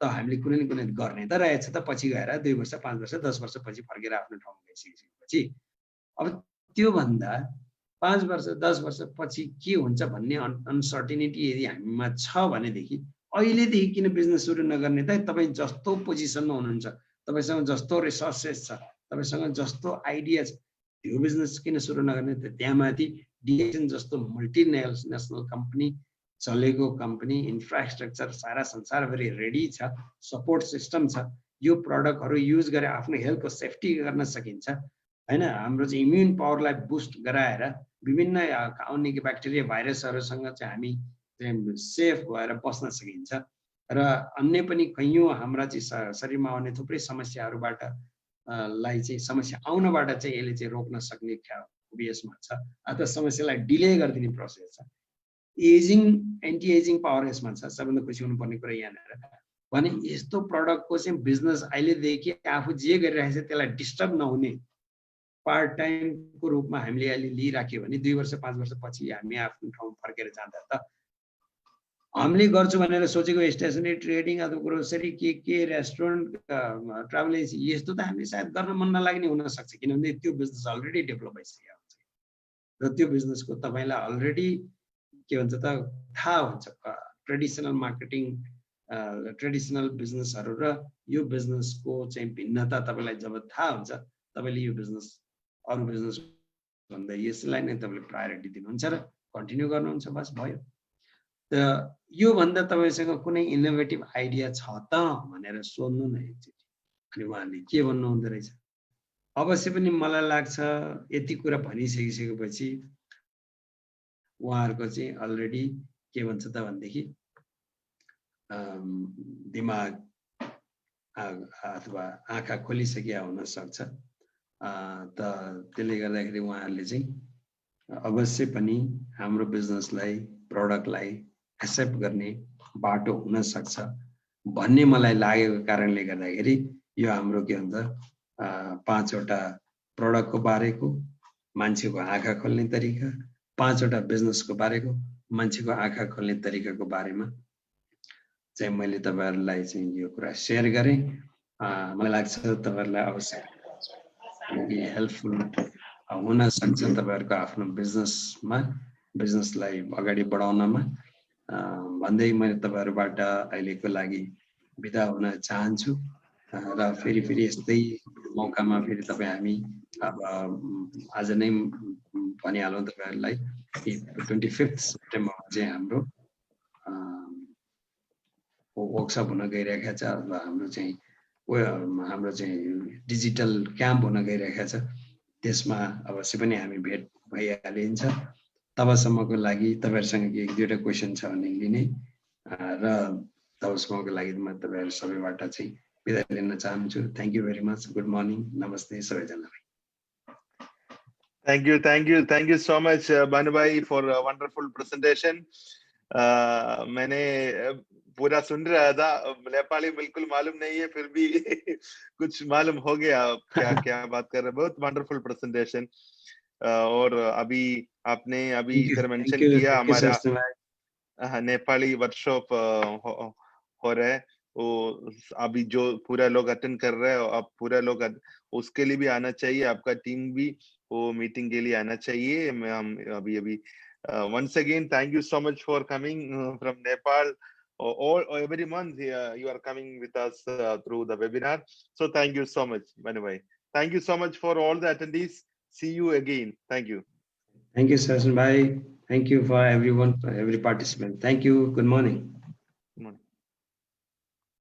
त हामीले कुनै न कुनै गर्ने त रहेछ त, पछि गएर 2 वर्ष 5 वर्ष 10 वर्ष पछि फर्केर आफ्नो ठाउँमा गइसकेपछि अब त्यो भन्दा 5 वर्ष 10 वर्ष पछि के हुन्छ भन्ने अनसर्टेनिटी यदि हामीमा छ भनेदेखि अहिलेदेखि किन बिजनेस सुरु नगर्ने त? तपाई जस्तो पोजिसनमा हुनुहुन्छ, तपाईसँग जस्तो रिसोर्सेस छ, तपाईसँग जस्तो आइडिया छ, त्यो बिजनेस किन सुरु नगर्ने त? त्यहाँ माथि डिएक्सन जस्तो मल्टिनेसनल कम्पनी चलेको कम्पनी, इन्फ्रास्ट्रक्चर सारा संसारभरि रेडी छ, सपोर्ट सिस्टम छ, यो प्रडक्टहरू युज गरेर आफ्नो हेल्थको सेफ्टी गर्न सकिन्छ हैन। हाम्रो चाहिँ इम्युन पावरलाई बुस्ट गराएर विभिन्न आउने ब्याक्टेरिया भाइरसहरूसँग चाहिँ हामी चाहिँ सेफ भएर बस्न सकिन्छ र अन्य पनि कैयौँ हाम्रा चाहिँ शरीरमा आउने थुप्रै समस्याहरूबाट लाई चाहिँ समस्या आउनबाट चाहिँ यसले चाहिँ रोक्न सक्ने खुबी यसमा छ। अथवा समस्यालाई डिले गरिदिने प्रोसेस छ। एजिङ एन्टी एजिङ पावर यसमा छ। सबभन्दा खुसी हुनुपर्ने कुरा यहाँनिर भने यस्तो प्रडक्टको चाहिँ बिजनेस अहिलेदेखि आफू जे गरिरहेको छ त्यसलाई डिस्टर्ब नहुने पार्ट टाइमको रूपमा हामीले अहिले लिइराख्यो भने 2 वर्ष 5 वर्ष पछि हामी आफ्नो ठाउँ फर्केर जाँदा त हामीले गर्छु भनेर सोचेको स्टेसनरी ट्रेडिङ अथवा ग्रोसरी के रेस्टुरेन्ट ट्राभल एजेन्सी यस्तो त हामीले सायद गर्न मन नलाग्ने हुन सक्छ, किनभने त्यो बिजनेस अलरेडी डेभलप भइसकेको हुन्छ र त्यो बिजनेसको तपाईलाई अलरेडी के भन्छ त थाहा हुन्छ। ट्रेडिसनल मार्केटिङ ट्रेडिसनल बिजनेसहरू र यो बिजनेसको चाहिँ भिन्नता तपाईलाई जब थाहा हुन्छ तपाईले यो बिजनेस अरु बिजनेस भन्दा यसलाई नै तपाईले प्रायोरिटी दिनुहुन्छ र कन्टिन्यू गर्नुहुन्छ, बस भयो। त यो भन्दा तपाईसँग कुनै इनोभेटिभ आइडिया छ त भनेर सोध्नु न एकचोटि। अनि उहाँले के भन्नु हुँदै रहेछ अवश्य पनि मलाई लाग्छ यति कुरा भनिसकिसकेपछि उहाँहरुको चाहिँ अलरेडी के भन्छ त भनेदेखि दिमाग अथवा आँखा खोलिसकेका हुन सक्छ। त त्यसले गर्दाखेरि उहाँहरुले चाहिँ अवश्य पनि हाम्रो बिजनेसलाई प्रोडक्टलाई एक्सेप्ट गर्ने बाटो हुन सक्छ भन्ने मलाई लागेको कारणले गर्दाखेरि यो हाम्रो के भन्छ 5 वटा प्रोडक्टको बारेको मान्छेको आँखा खोल्ने तरिका, 5 वटा बिजनेसको बारेको मान्छेको आँखा खोल्ने तरिकाको बारेमा चाहिँ मैले तपाईहरुलाई चाहिँ यो कुरा शेयर गरे। मलाई लाग्छ तपाईहरुलाई अवश्य हेल्पफुल हुन सक्छ तपाईहरुको आफ्नो बिजनेसमा बिजनेसलाई अगाडि बढाउनमा। भन्दै मैले तपाईहरुबाट अहिलेको लागि बिदा हुन चाहन्छु र फेरि यस्तै मौकामा फेरि तपाई हामी अब आज नै भनिहालौं तपाईहरुलाई 25 सेप्टेम्बरमा चाहिँ हाम्रो वर्कशप हुन गइरहेको छ अथवा हाम्रो चाहिँ डिजिटल क्याम्प हुन गइरहेको छ। त्यसमा अवश्य पनि हामी भेट भइहालिन्छ। तबसम्मको लागि तपाईहरुसँग एक दुईटा क्वेशन छ भने लिने र तबसम्मको लागि म तपाईहरु सबैबाट चाहिँ बिदा लिन चाहन्छु। Thank you very much. Good morning, नमस्ते सबैजनालाई। Thank you so much Banu bhai for a wonderful presentation. मैंने पूरा सुन रहा था, नेपाली बिल्कुल मालूम नहीं है फिर भी कुछ मालूम हो गया क्या क्या बात कर रहे हैं। बहुत वंडरफुल प्रेजेंटेशन। और अभी आपने इधर मेंशन किया हमारा नेपाली वर्कशॉप हो रहा है, वो अभी जो पूरा लोग अटेंड कर रहे हैं अब पूरा लोग उसके लिए भी आना चाहिए, आपका टीम भी वो मीटिंग के लिए आना चाहिए। हम अभी once again thank you so much for coming from Nepal. All every month you are coming with us through the webinar, so thank you so much Manu bhai. Thank you so much for all the attendees. See you again. Thank you. Thank you Sachin bhai. Thank you for everyone, for every participant. Thank you. Good morning.